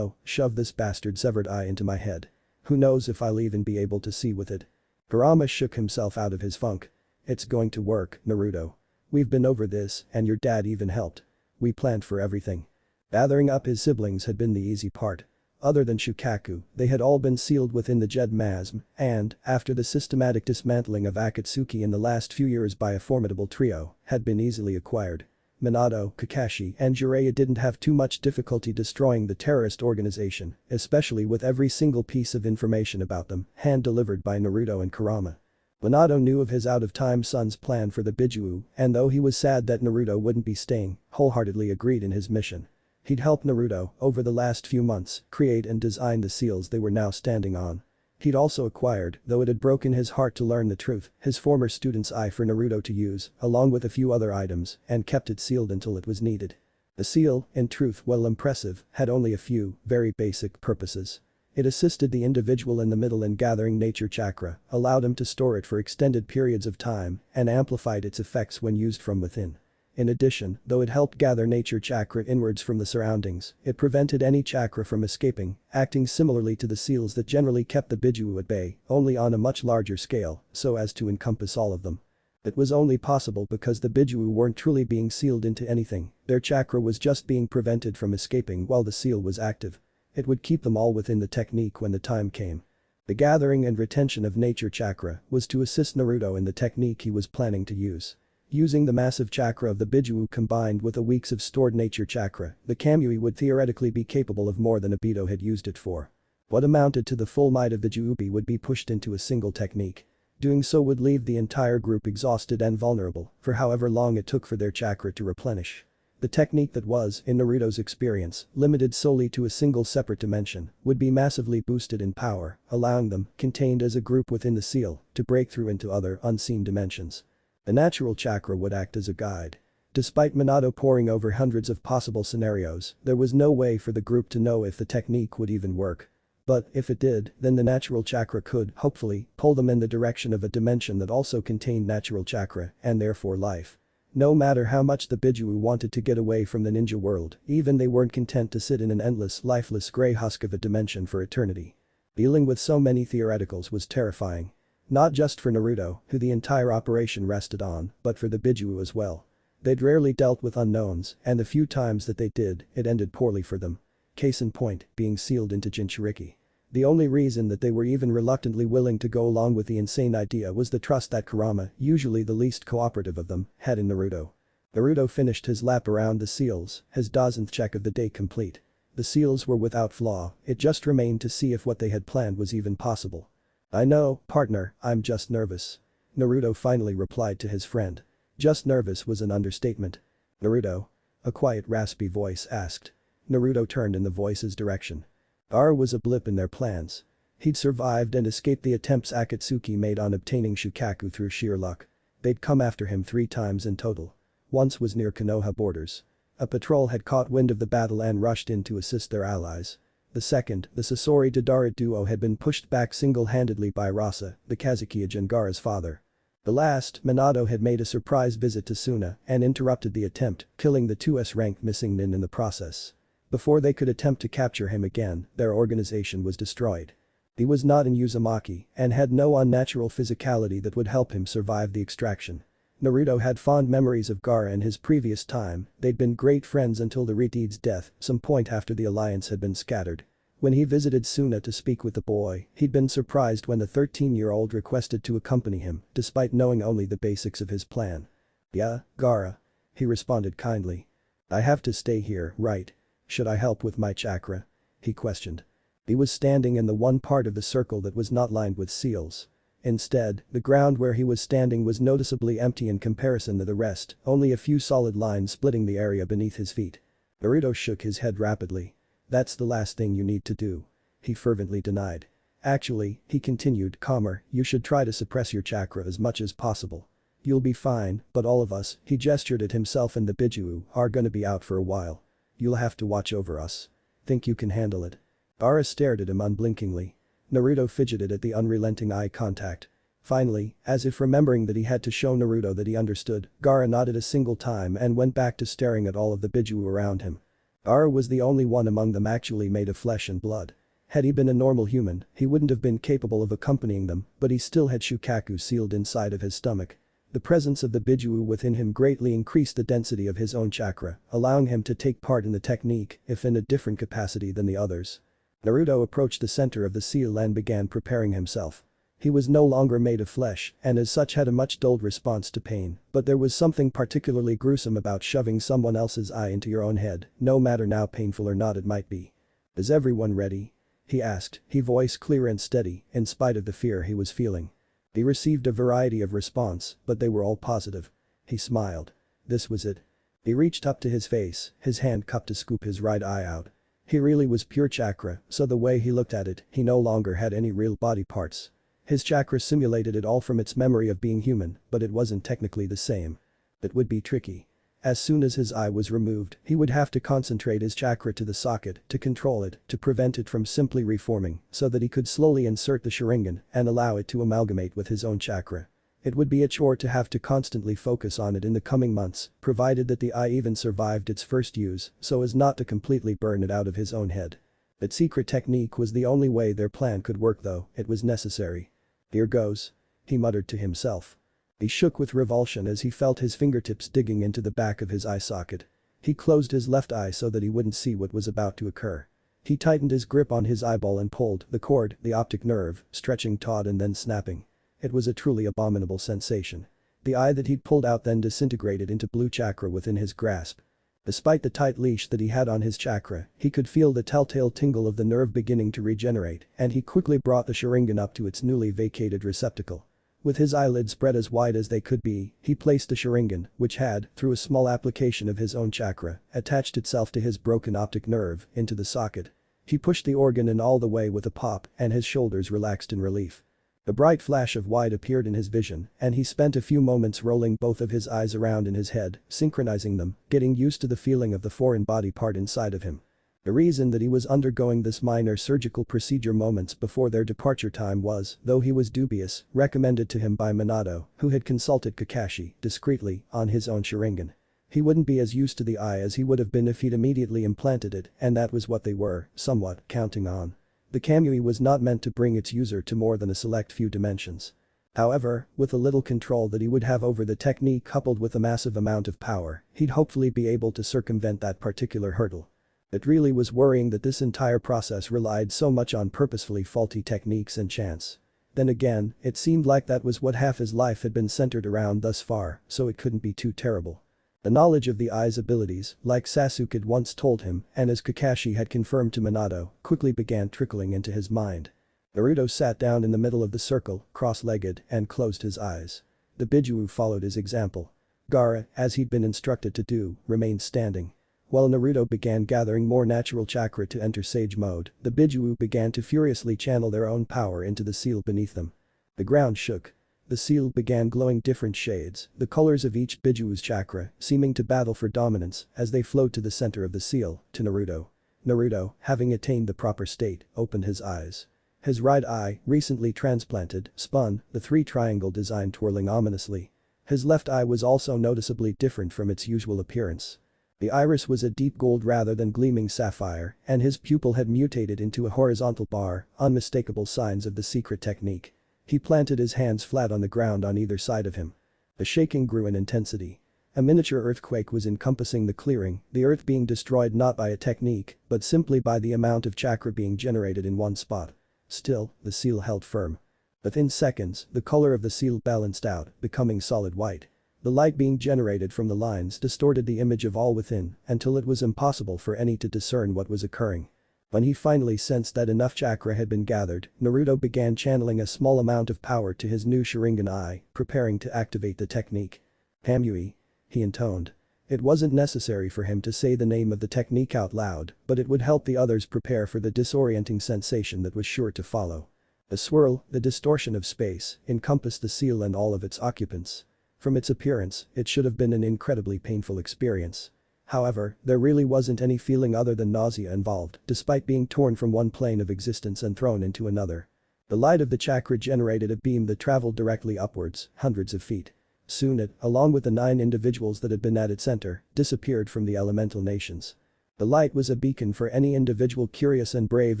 shove this bastard severed eye into my head. Who knows if I'll even be able to see with it. Kurama shook himself out of his funk. It's going to work, Naruto. We've been over this and your dad even helped. We planned for everything. Gathering up his siblings had been the easy part. Other than Shukaku, they had all been sealed within the Jed Masm, and, after the systematic dismantling of Akatsuki in the last few years by a formidable trio, had been easily acquired. Minato, Kakashi and Jiraiya didn't have too much difficulty destroying the terrorist organization, especially with every single piece of information about them hand-delivered by Naruto and Kurama. Minato knew of his out-of-time son's plan for the Bijuu, and though he was sad that Naruto wouldn't be staying, wholeheartedly agreed in his mission. He'd helped Naruto, over the last few months, create and design the seals they were now standing on. He'd also acquired, though it had broken his heart to learn the truth, his former student's eye for Naruto to use, along with a few other items, and kept it sealed until it was needed. The seal, in truth while impressive, had only a few, very basic purposes. It assisted the individual in the middle in gathering nature chakra, allowed him to store it for extended periods of time, and amplified its effects when used from within. In addition, though it helped gather nature chakra inwards from the surroundings, it prevented any chakra from escaping, acting similarly to the seals that generally kept the Bijuu at bay, only on a much larger scale, so as to encompass all of them. It was only possible because the Bijuu weren't truly being sealed into anything, their chakra was just being prevented from escaping while the seal was active. It would keep them all within the technique when the time came. The gathering and retention of nature chakra was to assist Naruto in the technique he was planning to use. Using the massive chakra of the Bijuu combined with the weeks of stored nature chakra, the Kamui would theoretically be capable of more than Obito had used it for. What amounted to the full might of the Juubi would be pushed into a single technique. Doing so would leave the entire group exhausted and vulnerable for however long it took for their chakra to replenish. The technique that was, in Naruto's experience, limited solely to a single separate dimension, would be massively boosted in power, allowing them, contained as a group within the seal, to break through into other unseen dimensions. The natural chakra would act as a guide. Despite Minato poring over hundreds of possible scenarios, there was no way for the group to know if the technique would even work. But, if it did, then the natural chakra could, hopefully, pull them in the direction of a dimension that also contained natural chakra, and therefore life. No matter how much the Bijuu wanted to get away from the ninja world, even they weren't content to sit in an endless, lifeless grey husk of a dimension for eternity. Dealing with so many theoreticals was terrifying. Not just for Naruto, who the entire operation rested on, but for the Bijuu as well. They'd rarely dealt with unknowns, and the few times that they did, it ended poorly for them. Case in point, being sealed into Jinchuriki. The only reason that they were even reluctantly willing to go along with the insane idea was the trust that Kurama, usually the least cooperative of them, had in Naruto. Naruto finished his lap around the seals, his dozenth check of the day complete. The seals were without flaw, it just remained to see if what they had planned was even possible. I know, partner, I'm just nervous. Naruto finally replied to his friend. Just nervous was an understatement. Naruto? A quiet raspy voice asked. Naruto turned in the voice's direction. Gaara was a blip in their plans. He'd survived and escaped the attempts Akatsuki made on obtaining Shukaku through sheer luck. They'd come after him 3 times in total. Once was near Konoha borders. A patrol had caught wind of the battle and rushed in to assist their allies. The second, the Sasori Deidara duo had been pushed back single-handedly by Rasa, the Kazukiage and Gaara's father. The last, Minato had made a surprise visit to Suna and interrupted the attempt, killing the 2S-rank missing nin in the process. Before they could attempt to capture him again, their organization was destroyed. He was not in Uzumaki and had no unnatural physicality that would help him survive the extraction. Naruto had fond memories of Gaara and his previous time, they'd been great friends until the Ritide's death, some point after the alliance had been scattered. When he visited Suna to speak with the boy, he'd been surprised when the 13-year-old requested to accompany him, despite knowing only the basics of his plan. Yeah, Gaara. He responded kindly. I have to stay here, right? Should I help with my chakra? He questioned. He was standing in the one part of the circle that was not lined with seals. Instead, the ground where he was standing was noticeably empty in comparison to the rest, only a few solid lines splitting the area beneath his feet. Naruto shook his head rapidly. That's the last thing you need to do. He fervently denied. Actually, he continued calmer, you should try to suppress your chakra as much as possible. You'll be fine, but all of us, he gestured at himself and the Bijuu, are gonna be out for a while. You'll have to watch over us. Think you can handle it? Gaara stared at him unblinkingly. Naruto fidgeted at the unrelenting eye contact. Finally, as if remembering that he had to show Naruto that he understood, Gaara nodded a single time and went back to staring at all of the Biju around him. Gaara was the only one among them actually made of flesh and blood. Had he been a normal human, he wouldn't have been capable of accompanying them, but he still had Shukaku sealed inside of his stomach. The presence of the Biju within him greatly increased the density of his own chakra, allowing him to take part in the technique, if in a different capacity than the others. Naruto approached the center of the seal and began preparing himself. He was no longer made of flesh and as such had a much dulled response to pain, but there was something particularly gruesome about shoving someone else's eye into your own head, no matter how painful or not it might be. "Is everyone ready?" he asked, his voice clear and steady, in spite of the fear he was feeling. He received a variety of response, but they were all positive. He smiled. This was it. He reached up to his face, his hand cupped to scoop his right eye out. He really was pure chakra, so the way he looked at it, he no longer had any real body parts. His chakra simulated it all from its memory of being human, but it wasn't technically the same. It would be tricky. As soon as his eye was removed, he would have to concentrate his chakra to the socket to control it, to prevent it from simply reforming, so that he could slowly insert the Sharingan and allow it to amalgamate with his own chakra. It would be a chore to have to constantly focus on it in the coming months, provided that the eye even survived its first use, so as not to completely burn it out of his own head. That secret technique was the only way their plan could work though, it was necessary. "Here goes," he muttered to himself. He shook with revulsion as he felt his fingertips digging into the back of his eye socket. He closed his left eye so that he wouldn't see what was about to occur. He tightened his grip on his eyeball and pulled the cord, the optic nerve, stretching taut and then snapping. It was a truly abominable sensation. The eye that he'd pulled out then disintegrated into blue chakra within his grasp. Despite the tight leash that he had on his chakra, he could feel the telltale tingle of the nerve beginning to regenerate, and he quickly brought the Sharingan up to its newly vacated receptacle. With his eyelids spread as wide as they could be, he placed the Sharingan, which had, through a small application of his own chakra, attached itself to his broken optic nerve, into the socket. He pushed the organ in all the way with a pop and his shoulders relaxed in relief. A bright flash of white appeared in his vision, and he spent a few moments rolling both of his eyes around in his head, synchronizing them, getting used to the feeling of the foreign body part inside of him. The reason that he was undergoing this minor surgical procedure moments before their departure time was, though he was dubious, recommended to him by Minato, who had consulted Kakashi, discreetly, on his own Sharingan. He wouldn't be as used to the eye as he would have been if he'd immediately implanted it, and that was what they were, somewhat, counting on. The Kamui was not meant to bring its user to more than a select few dimensions. However, with a little control that he would have over the technique coupled with a massive amount of power, he'd hopefully be able to circumvent that particular hurdle. It really was worrying that this entire process relied so much on purposefully faulty techniques and chance. Then again, it seemed like that was what half his life had been centered around thus far, so it couldn't be too terrible. The knowledge of the eye's abilities, like Sasuke had once told him and as Kakashi had confirmed to Minato, quickly began trickling into his mind. Naruto sat down in the middle of the circle, cross-legged, and closed his eyes. The Biju followed his example. Gaara, as he'd been instructed to do, remained standing. While Naruto began gathering more natural chakra to enter Sage mode, the Biju began to furiously channel their own power into the seal beneath them. The ground shook. The seal began glowing different shades, the colors of each Biju's chakra seeming to battle for dominance as they flowed to the center of the seal, to Naruto. Naruto, having attained the proper state, opened his eyes. His right eye, recently transplanted, spun, the three-triangle design twirling ominously. His left eye was also noticeably different from its usual appearance. The iris was a deep gold rather than gleaming sapphire, and his pupil had mutated into a horizontal bar, unmistakable signs of the secret technique. He planted his hands flat on the ground on either side of him. The shaking grew in intensity. A miniature earthquake was encompassing the clearing, the earth being destroyed not by a technique, but simply by the amount of chakra being generated in one spot. Still, the seal held firm. Within seconds, the color of the seal balanced out, becoming solid white. The light being generated from the lines distorted the image of all within until it was impossible for any to discern what was occurring. When he finally sensed that enough chakra had been gathered, Naruto began channeling a small amount of power to his new Sharingan eye, preparing to activate the technique. "Kamui," he intoned. It wasn't necessary for him to say the name of the technique out loud, but it would help the others prepare for the disorienting sensation that was sure to follow. The swirl, the distortion of space, encompassed the seal and all of its occupants. From its appearance, it should have been an incredibly painful experience. However, there really wasn't any feeling other than nausea involved, despite being torn from one plane of existence and thrown into another. The light of the chakra generated a beam that traveled directly upwards, hundreds of feet. Soon it, along with the 9 individuals that had been at its center, disappeared from the elemental nations. The light was a beacon for any individual curious and brave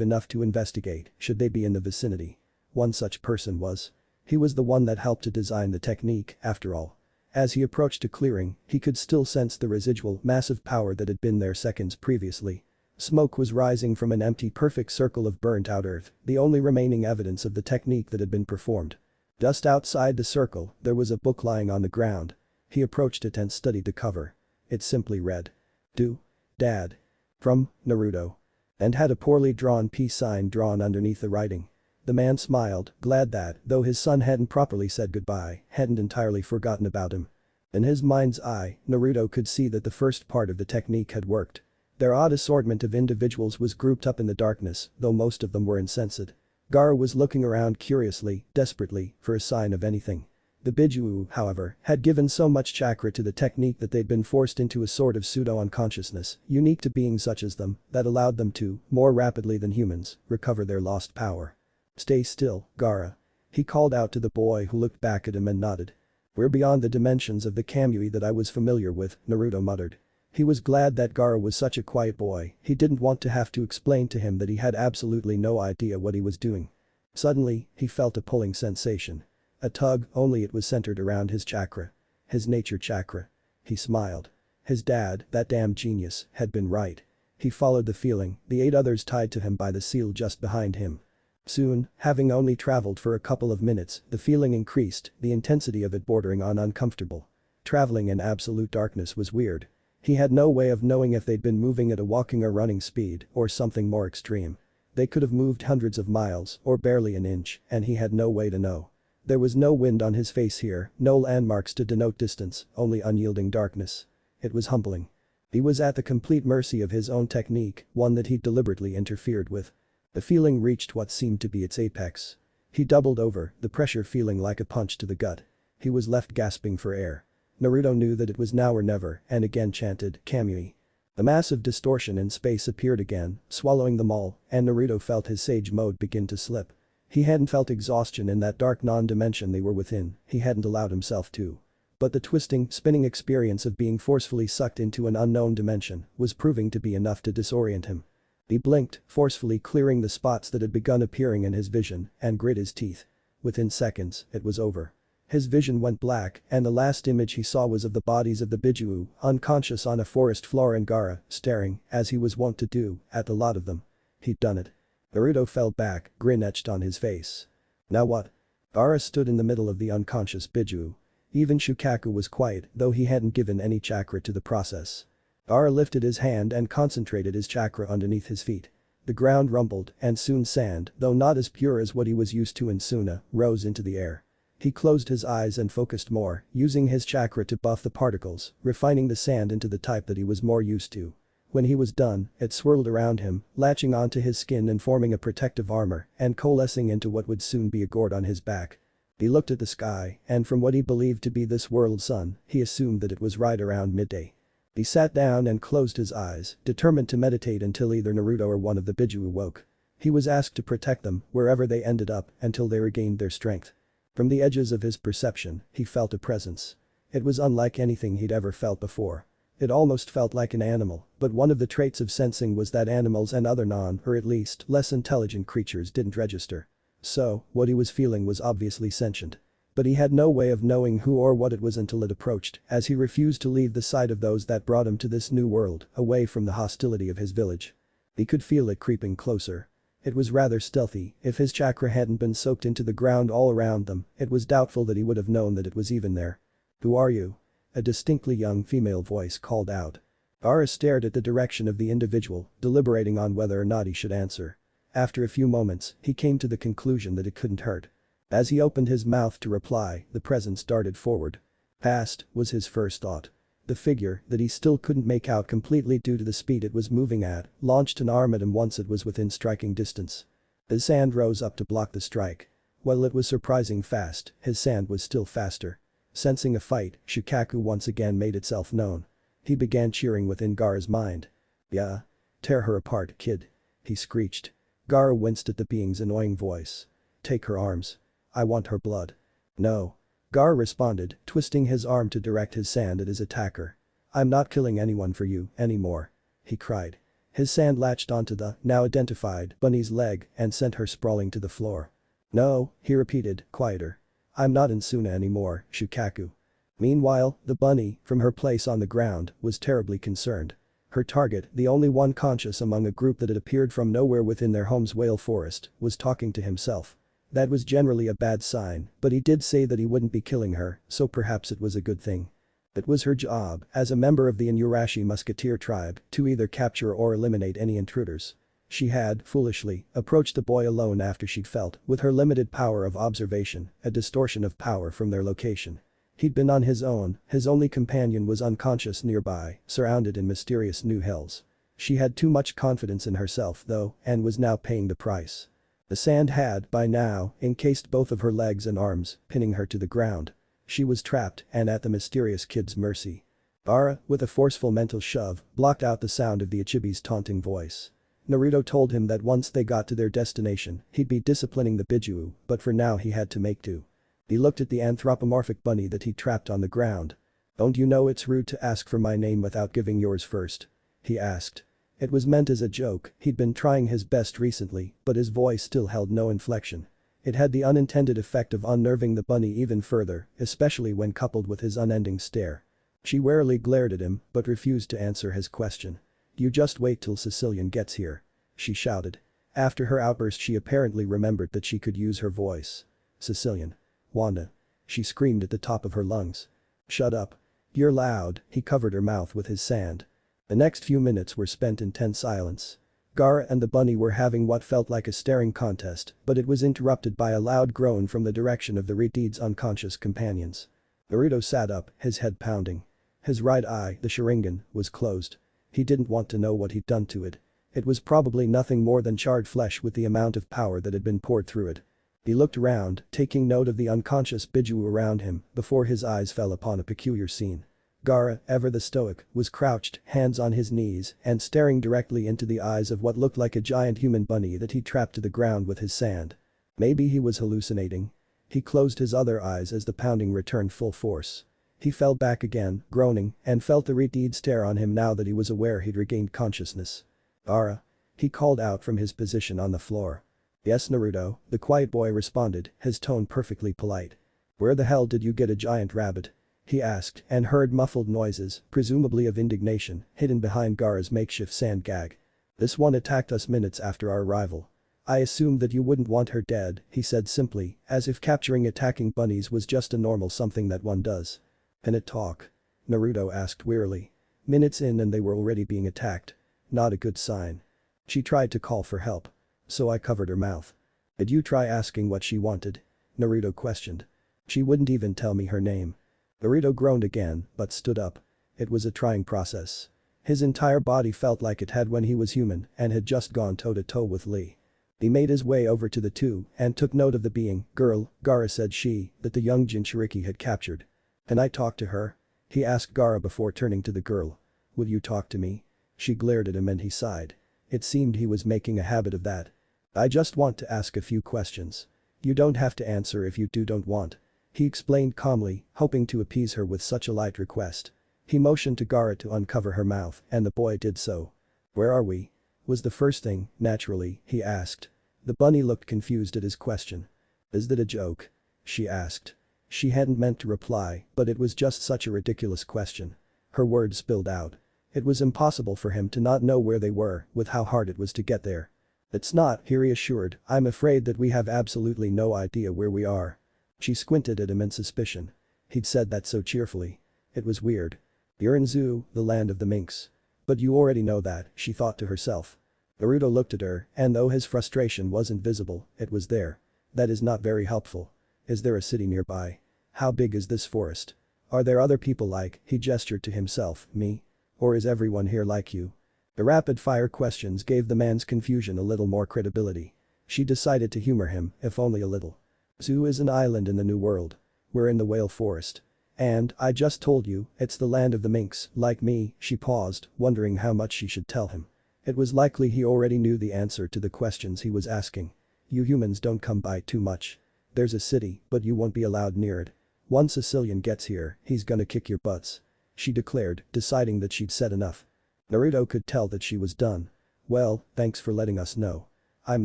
enough to investigate, should they be in the vicinity. One such person was. He was the one that helped to design the technique, after all. As he approached a clearing, he could still sense the residual, massive power that had been there seconds previously. Smoke was rising from an empty perfect circle of burnt-out earth, the only remaining evidence of the technique that had been performed. Just outside the circle, there was a book lying on the ground. He approached it and studied the cover. It simply read. "Do. Dad. From, Naruto." And had a poorly drawn peace sign drawn underneath the writing. The man smiled, glad that, though his son hadn't properly said goodbye, hadn't entirely forgotten about him. In his mind's eye, Naruto could see that the first part of the technique had worked. Their odd assortment of individuals was grouped up in the darkness, though most of them were insensate. Gaara was looking around curiously, desperately, for a sign of anything. The Biju, however, had given so much chakra to the technique that they'd been forced into a sort of pseudo-unconsciousness, unique to beings such as them, that allowed them to, more rapidly than humans, recover their lost power. "Stay still, Gaara." He called out to the boy who looked back at him and nodded. "We're beyond the dimensions of the Kamui that I was familiar with," Naruto muttered. He was glad that Gaara was such a quiet boy, he didn't want to have to explain to him that he had absolutely no idea what he was doing. Suddenly, he felt a pulling sensation. A tug, only it was centered around his chakra. His nature chakra. He smiled. His dad, that damn genius, had been right. He followed the feeling, the 8 others tied to him by the seal just behind him. Soon, having only traveled for a couple of minutes, the feeling increased, the intensity of it bordering on uncomfortable. Traveling in absolute darkness was weird. He had no way of knowing if they'd been moving at a walking or running speed, or something more extreme. They could have moved hundreds of miles, or barely an inch, and he had no way to know. There was no wind on his face here, no landmarks to denote distance, only unyielding darkness. It was humbling. He was at the complete mercy of his own technique, one that he'd deliberately interfered with. The feeling reached what seemed to be its apex. He doubled over, the pressure feeling like a punch to the gut. He was left gasping for air. Naruto knew that it was now or never and again chanted, "Kamui." The massive distortion in space appeared again, swallowing them all, and Naruto felt his sage mode begin to slip. He hadn't felt exhaustion in that dark non-dimension they were within, he hadn't allowed himself to. But the twisting, spinning experience of being forcefully sucked into an unknown dimension was proving to be enough to disorient him. He blinked, forcefully clearing the spots that had begun appearing in his vision, and grit his teeth. Within seconds, it was over. His vision went black, and the last image he saw was of the bodies of the Biju, unconscious on a forest floor, and Gaara, staring, as he was wont to do, at the lot of them. He'd done it. Naruto fell back, grin etched on his face. Now what? Gaara stood in the middle of the unconscious Biju. Even Shukaku was quiet, though he hadn't given any chakra to the process. Gaara lifted his hand and concentrated his chakra underneath his feet. The ground rumbled, and soon sand, though not as pure as what he was used to in Suna, rose into the air. He closed his eyes and focused more, using his chakra to buff the particles, refining the sand into the type that he was more used to. When he was done, it swirled around him, latching onto his skin and forming a protective armor, and coalescing into what would soon be a gourd on his back. He looked at the sky, and from what he believed to be this world's sun, he assumed that it was right around midday. He sat down and closed his eyes, determined to meditate until either Naruto or one of the Biju awoke. He was asked to protect them, wherever they ended up, until they regained their strength. From the edges of his perception, he felt a presence. It was unlike anything he'd ever felt before. It almost felt like an animal, but one of the traits of sensing was that animals and other or at least less intelligent creatures didn't register. So, what he was feeling was obviously sentient. But he had no way of knowing who or what it was until it approached, as he refused to leave the side of those that brought him to this new world, away from the hostility of his village. He could feel it creeping closer. It was rather stealthy, if his chakra hadn't been soaked into the ground all around them, it was doubtful that he would have known that it was even there. "Who are you?" A distinctly young female voice called out. Gaara stared at the direction of the individual, deliberating on whether or not he should answer. After a few moments, he came to the conclusion that it couldn't hurt. As he opened his mouth to reply, the presence darted forward. "Past," was his first thought. The figure, that he still couldn't make out completely due to the speed it was moving at, launched an arm at him once it was within striking distance. His sand rose up to block the strike. While it was surprising fast, his sand was still faster. Sensing a fight, Shukaku once again made itself known. He began cheering within Gaara's mind. "Yeah? Tear her apart, kid," he screeched. Gaara winced at the being's annoying voice. Take her arms. I want her blood. No. Gaara responded, twisting his arm to direct his sand at his attacker. I'm not killing anyone for you anymore. He cried. His sand latched onto the, now identified, bunny's leg and sent her sprawling to the floor. No, he repeated, quieter. I'm not in Suna anymore, Shukaku. Meanwhile, the bunny, from her place on the ground, was terribly concerned. Her target, the only one conscious among a group that had appeared from nowhere within their home's whale forest, was talking to himself. That was generally a bad sign, but he did say that he wouldn't be killing her, so perhaps it was a good thing. It was her job, as a member of the Inurashi musketeer tribe, to either capture or eliminate any intruders. She had, foolishly, approached the boy alone after she'd felt, with her limited power of observation, a distortion of power from their location. He'd been on his own, his only companion was unconscious nearby, surrounded in mysterious new hells. She had too much confidence in herself though, and was now paying the price. The sand had, by now, encased both of her legs and arms, pinning her to the ground. She was trapped and at the mysterious kid's mercy. Gaara, with a forceful mental shove, blocked out the sound of the Ichibi's taunting voice. Naruto told him that once they got to their destination, he'd be disciplining the Bijuu, but for now he had to make do. He looked at the anthropomorphic bunny that he'd trapped on the ground. Don't you know it's rude to ask for my name without giving yours first? He asked. It was meant as a joke, he'd been trying his best recently, but his voice still held no inflection. It had the unintended effect of unnerving the bunny even further, especially when coupled with his unending stare. She warily glared at him, but refused to answer his question. You just wait till Sicilian gets here. She shouted. After her outburst she apparently remembered that she could use her voice. Sicilian. Wanda. She screamed at the top of her lungs. Shut up. You're loud, he covered her mouth with his sand. The next few minutes were spent in tense silence. Gaara and the bunny were having what felt like a staring contest, but it was interrupted by a loud groan from the direction of the Redeed's unconscious companions. Naruto sat up, his head pounding. His right eye, the Sharingan, was closed. He didn't want to know what he'd done to it. It was probably nothing more than charred flesh with the amount of power that had been poured through it. He looked around, taking note of the unconscious Bijuu around him, before his eyes fell upon a peculiar scene. Gaara, ever the stoic, was crouched, hands on his knees, and staring directly into the eyes of what looked like a giant human bunny that he trapped to the ground with his sand. Maybe he was hallucinating. He closed his other eyes as the pounding returned full force. He fell back again, groaning, and felt the Redeed stare on him now that he was aware he'd regained consciousness. Gaara. He called out from his position on the floor. Yes, Naruto, the quiet boy responded, his tone perfectly polite. Where the hell did you get a giant rabbit? He asked and heard muffled noises, presumably of indignation, hidden behind Gaara's makeshift sand gag. This one attacked us minutes after our arrival. I assumed that you wouldn't want her dead, he said simply, as if capturing attacking bunnies was just a normal something that one does. Can it talk? Naruto asked wearily. Minutes in and they were already being attacked. Not a good sign. She tried to call for help. So I covered her mouth. Did you try asking what she wanted? Naruto questioned. She wouldn't even tell me her name. Naruto groaned again, but stood up. It was a trying process. His entire body felt like it had when he was human and had just gone toe-to-toe with Lee. He made his way over to the two and took note of the being, girl, Gaara said she, that the young Jinchuriki had captured. Can I talk to her? He asked Gaara before turning to the girl. Will you talk to me? She glared at him and he sighed. It seemed he was making a habit of that. I just want to ask a few questions. You don't have to answer if you don't want. He explained calmly, hoping to appease her with such a light request. He motioned to Gaara to uncover her mouth and the boy did so. Where are we? Was the first thing, naturally, he asked. The bunny looked confused at his question. Is that a joke? She asked. She hadn't meant to reply, but it was just such a ridiculous question. Her words spilled out. It was impossible for him to not know where they were, with how hard it was to get there. It's not, he reassured, I'm afraid that we have absolutely no idea where we are. She squinted at him in suspicion. He'd said that so cheerfully. It was weird. You're in Zoo, the land of the Minks. But you already know that, she thought to herself. Naruto looked at her, and though his frustration wasn't visible, it was there. That is not very helpful. Is there a city nearby? How big is this forest? Are there other people like, he gestured to himself, me? Or is everyone here like you? The rapid-fire questions gave the man's confusion a little more credibility. She decided to humor him, if only a little. Zoo is an island in the New World. We're in the whale forest. And, I just told you, it's the land of the Minks, like me, she paused, wondering how much she should tell him. It was likely he already knew the answer to the questions he was asking. you humans don't come by too much. There's a city, but you won't be allowed near it. Once Sicilian gets here, he's gonna kick your butts," she declared, deciding that she'd said enough. Naruto could tell that she was done. "Well, thanks for letting us know. I'm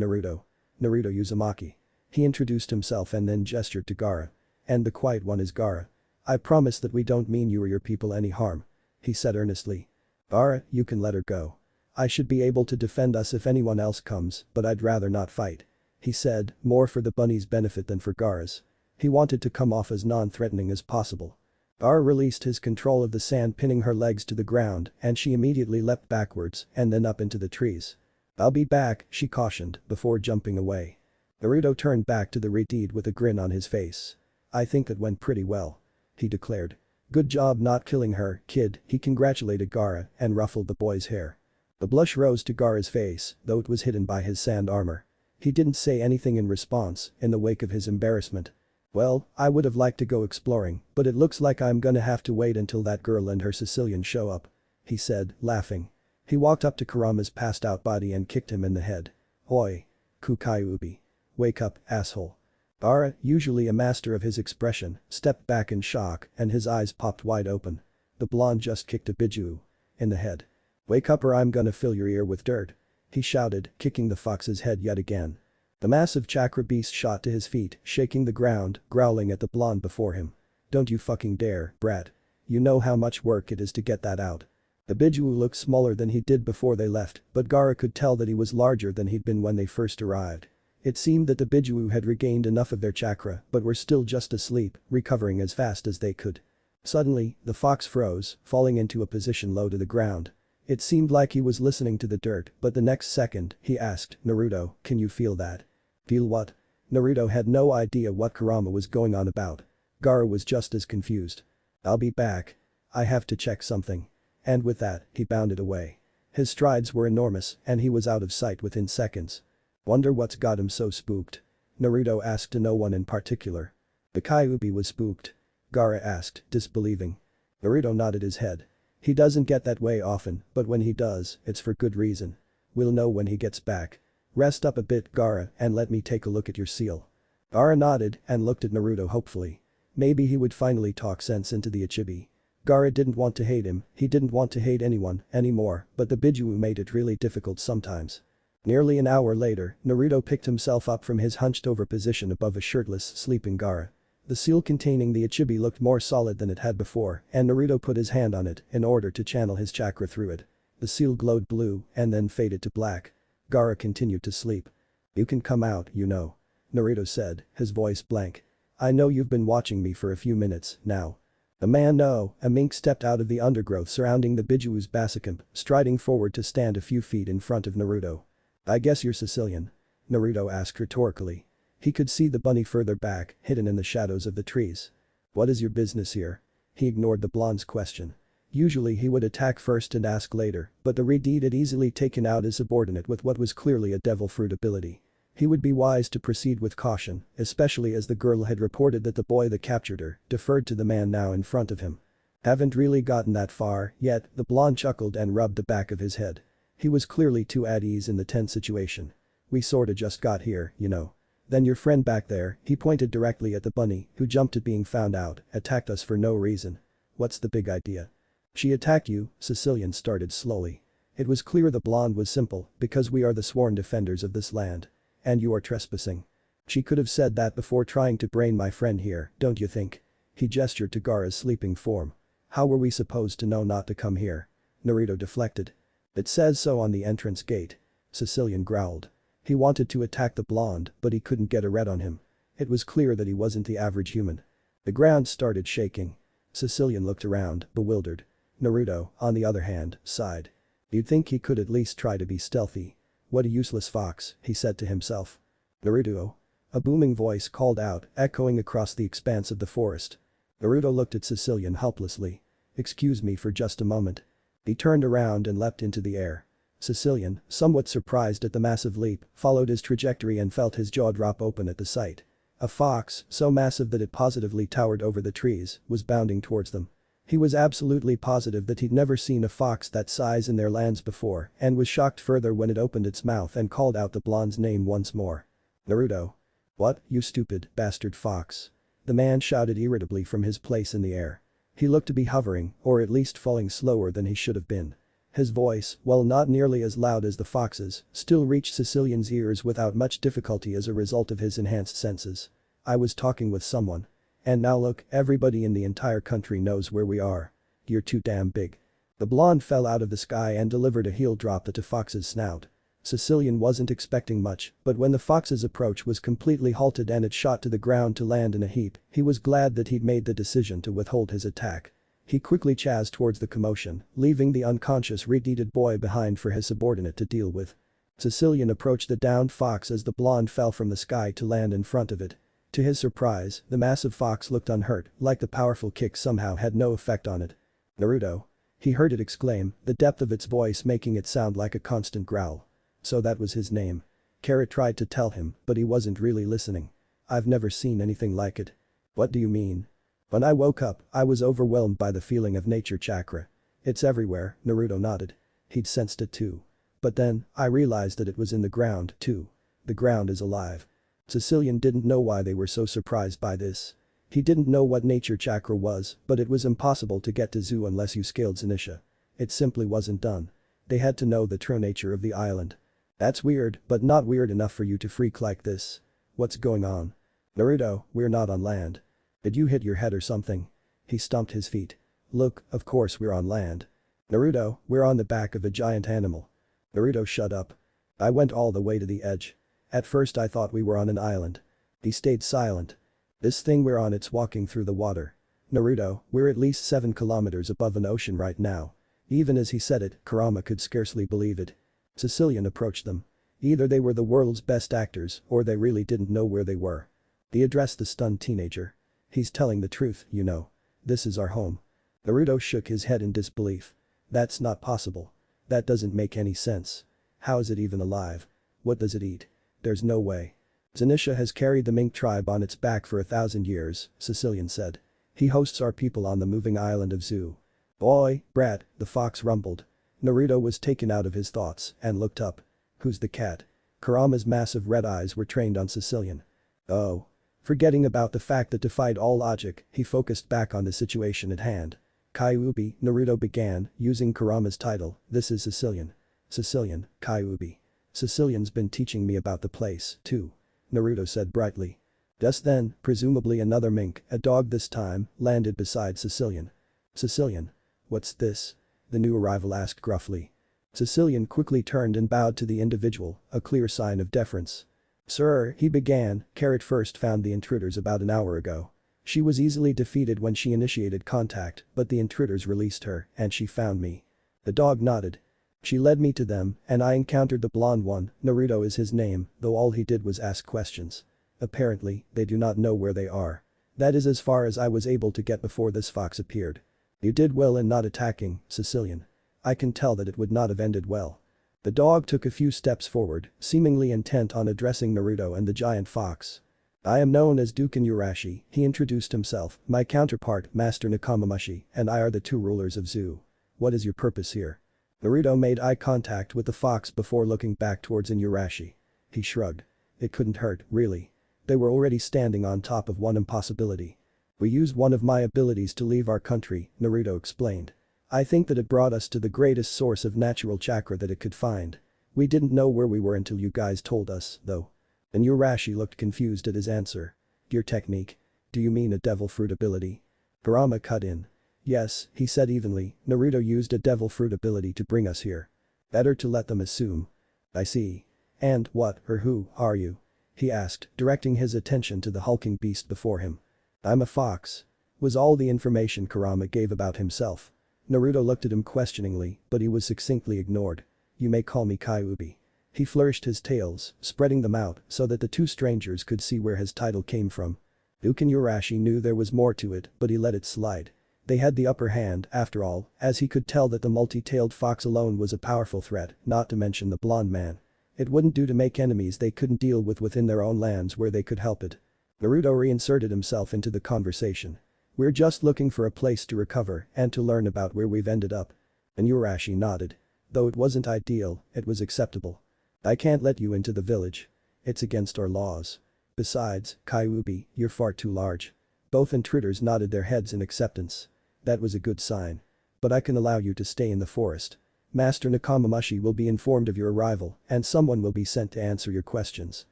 Naruto. Naruto Uzumaki." He introduced himself and then gestured to Gaara. "And the quiet one is Gaara. I promise that we don't mean you or your people any harm," he said earnestly. "Gaara, you can let her go. I should be able to defend us if anyone else comes, but I'd rather not fight," he said, more for the bunny's benefit than for Gaara's. He wanted to come off as non-threatening as possible. Gaara released his control of the sand, pinning her legs to the ground, and she immediately leapt backwards and then up into the trees. "I'll be back," she cautioned, before jumping away. Naruto turned back to the redeed with a grin on his face. "I think it went pretty well," he declared. "Good job not killing her, kid," he congratulated Gaara and ruffled the boy's hair. The blush rose to Gaara's face, though it was hidden by his sand armor. He didn't say anything in response, in the wake of his embarrassment. "Well, I would have liked to go exploring, but it looks like I'm gonna have to wait until that girl and her Sicilian show up," he said, laughing. He walked up to Kurama's passed out body and kicked him in the head. "Oi. Kukaiubi. Wake up, asshole." Gaara, usually a master of his expression, stepped back in shock and his eyes popped wide open. The blonde just kicked a Biju in the head. "Wake up or I'm gonna fill your ear with dirt," he shouted, kicking the fox's head yet again. The massive chakra beast shot to his feet, shaking the ground, growling at the blonde before him. "Don't you fucking dare, brat. You know how much work it is to get that out." The Biju looked smaller than he did before they left, but Gaara could tell that he was larger than he'd been when they first arrived. It seemed that the Biju had regained enough of their chakra but were still just asleep, recovering as fast as they could. Suddenly, the fox froze, falling into a position low to the ground. It seemed like he was listening to the dirt, but the next second, he asked, "Naruto, can you feel that?" "Feel what?" Naruto had no idea what Kurama was going on about. Gaara was just as confused. "I'll be back. I have to check something." And with that, he bounded away. His strides were enormous and he was out of sight within seconds. "Wonder what's got him so spooked?" Naruto asked to no one in particular. "The Kyuubi was spooked?" Gaara asked, disbelieving. Naruto nodded his head. "He doesn't get that way often, but when he does, it's for good reason. We'll know when he gets back. Rest up a bit, Gaara, and let me take a look at your seal." Gaara nodded and looked at Naruto hopefully. Maybe he would finally talk sense into the Ichibi. Gaara didn't want to hate him, he didn't want to hate anyone anymore, but the Biju made it really difficult sometimes. Nearly an hour later, Naruto picked himself up from his hunched-over position above a shirtless, sleeping Gaara. The seal containing the Ichibi looked more solid than it had before, and Naruto put his hand on it in order to channel his chakra through it. The seal glowed blue and then faded to black. Gaara continued to sleep. "You can come out, you know," Naruto said, his voice blank. "I know you've been watching me for a few minutes, now." The man no, a mink stepped out of the undergrowth surrounding the Bijuu's basicamp, striding forward to stand a few feet in front of Naruto. "I guess you're Sicilian?" Naruto asked rhetorically. He could see the bunny further back, hidden in the shadows of the trees. "What is your business here?" He ignored the blonde's question. Usually he would attack first and ask later, but the redeed had easily taken out his subordinate with what was clearly a devil fruit ability. He would be wise to proceed with caution, especially as the girl had reported that the boy that captured her deferred to the man now in front of him. "Haven't really gotten that far yet," the blonde chuckled and rubbed the back of his head. He was clearly too at ease in the tense situation. "We sorta just got here, you know. Then your friend back there," he pointed directly at the bunny, who jumped at being found out, "attacked us for no reason. What's the big idea?" "She attacked you," Sicilian started slowly. "It was clear the blonde was simple, because we are the sworn defenders of this land. And you are trespassing. She could have said that before trying to brain my friend here, don't you think?" He gestured to Gaara's sleeping form. "How were we supposed to know not to come here?" Naruto deflected. "It says so on the entrance gate," Sicilian growled. He wanted to attack the blonde, but he couldn't get a read on him. It was clear that he wasn't the average human. The ground started shaking. Sicilian looked around, bewildered. Naruto, on the other hand, sighed. You'd think he could at least try to be stealthy. "What a useless fox," he said to himself. "Naruto?" A booming voice called out, echoing across the expanse of the forest. Naruto looked at Sicilian helplessly. "Excuse me for just a moment." He turned around and leapt into the air. Sicilian, somewhat surprised at the massive leap, followed his trajectory and felt his jaw drop open at the sight. A fox, so massive that it positively towered over the trees, was bounding towards them. He was absolutely positive that he'd never seen a fox that size in their lands before and was shocked further when it opened its mouth and called out the blonde's name once more. Naruto. What, you stupid bastard fox? The man shouted irritably from his place in the air. He looked to be hovering, or at least falling slower than he should have been. His voice, while not nearly as loud as the fox's, still reached Sicilian's ears without much difficulty as a result of his enhanced senses. I was talking with someone. And now look, everybody in the entire country knows where we are. You're too damn big. The blonde fell out of the sky and delivered a heel drop to Fox's snout. Sicilian wasn't expecting much, but when the fox's approach was completely halted and it shot to the ground to land in a heap, he was glad that he'd made the decision to withhold his attack. He quickly chased towards the commotion, leaving the unconscious red-headed boy behind for his subordinate to deal with. Sicilian approached the downed fox as the blonde fell from the sky to land in front of it. To his surprise, the massive fox looked unhurt, like the powerful kick somehow had no effect on it. Naruto. He heard it exclaim, the depth of its voice making it sound like a constant growl. So that was his name. Carrot tried to tell him, but he wasn't really listening. I've never seen anything like it. What do you mean? When I woke up, I was overwhelmed by the feeling of nature chakra. It's everywhere, Naruto nodded. He'd sensed it too. But then, I realized that it was in the ground, too. The ground is alive. Sicilian didn't know why they were so surprised by this. He didn't know what nature chakra was, but it was impossible to get to Zoo unless you scaled Zanisha. It simply wasn't done. They had to know the true nature of the island. That's weird, but not weird enough for you to freak like this. What's going on? Naruto, we're not on land. Did you hit your head or something? He stomped his feet. Look, of course we're on land. Naruto, we're on the back of a giant animal. Naruto, shut up. I went all the way to the edge. At first I thought we were on an island. He stayed silent. This thing we're on, it's walking through the water. Naruto, we're at least 7 kilometers above an ocean right now. Even as he said it, Kurama could scarcely believe it. Sicilian approached them. Either they were the world's best actors or they really didn't know where they were. He addressed the stunned teenager. He's telling the truth, you know. This is our home. Naruto shook his head in disbelief. That's not possible. That doesn't make any sense. How is it even alive? What does it eat? There's no way. Zanisha has carried the Mink tribe on its back for 1,000 years, Sicilian said. He hosts our people on the moving island of Zoo. Boy, brat, the fox rumbled. Naruto was taken out of his thoughts and looked up. Who's the cat? Kurama's massive red eyes were trained on Sicilian. Oh. Forgetting about the fact that defied all logic, he focused back on the situation at hand. Kyuubi, Naruto began, using Kurama's title, this is Sicilian. Sicilian, Kyuubi. Sicilian's been teaching me about the place, too. Naruto said brightly. Just then, presumably another mink, a dog this time, landed beside Sicilian. Sicilian. What's this? The new arrival asked gruffly. Sicilian quickly turned and bowed to the individual, a clear sign of deference. Sir, he began, Carrot first found the intruders about an hour ago. She was easily defeated when she initiated contact, but the intruders released her, and she found me. The dog nodded. She led me to them, and I encountered the blonde one, Naruto is his name, though all he did was ask questions. Apparently, they do not know where they are. That is as far as I was able to get before this fox appeared. You did well in not attacking, Sicilian. I can tell that it would not have ended well. The dog took a few steps forward, seemingly intent on addressing Naruto and the giant fox. I am known as Duken Urashi, he introduced himself, my counterpart, Master Nekomamushi, and I are the 2 rulers of Zoo. What is your purpose here? Naruto made eye contact with the fox before looking back towards Urashi. He shrugged. It couldn't hurt, really. They were already standing on top of one impossibility. We used one of my abilities to leave our country, Naruto explained. I think that it brought us to the greatest source of natural chakra that it could find. We didn't know where we were until you guys told us, though. And Urashi looked confused at his answer. Your technique? Do you mean a devil fruit ability? Kurama cut in. Yes, he said evenly, Naruto used a devil fruit ability to bring us here. Better to let them assume. I see. And what, or who, are you? He asked, directing his attention to the hulking beast before him. I'm a fox. Was all the information Kurama gave about himself. Naruto looked at him questioningly, but he was succinctly ignored. You may call me Kyuubi. He flourished his tails, spreading them out so that the 2 strangers could see where his title came from. Duken Urashi knew there was more to it, but he let it slide. They had the upper hand, after all, as he could tell that the multi-tailed fox alone was a powerful threat, not to mention the blonde man. It wouldn't do to make enemies they couldn't deal with within their own lands where they could help it. Naruto reinserted himself into the conversation. We're just looking for a place to recover and to learn about where we've ended up. And Urashi nodded. Though it wasn't ideal, it was acceptable. I can't let you into the village. It's against our laws. Besides, Kyuubi, you're far too large. Both intruders nodded their heads in acceptance. That was a good sign. But I can allow you to stay in the forest. Master Nekomamushi will be informed of your arrival and someone will be sent to answer your questions.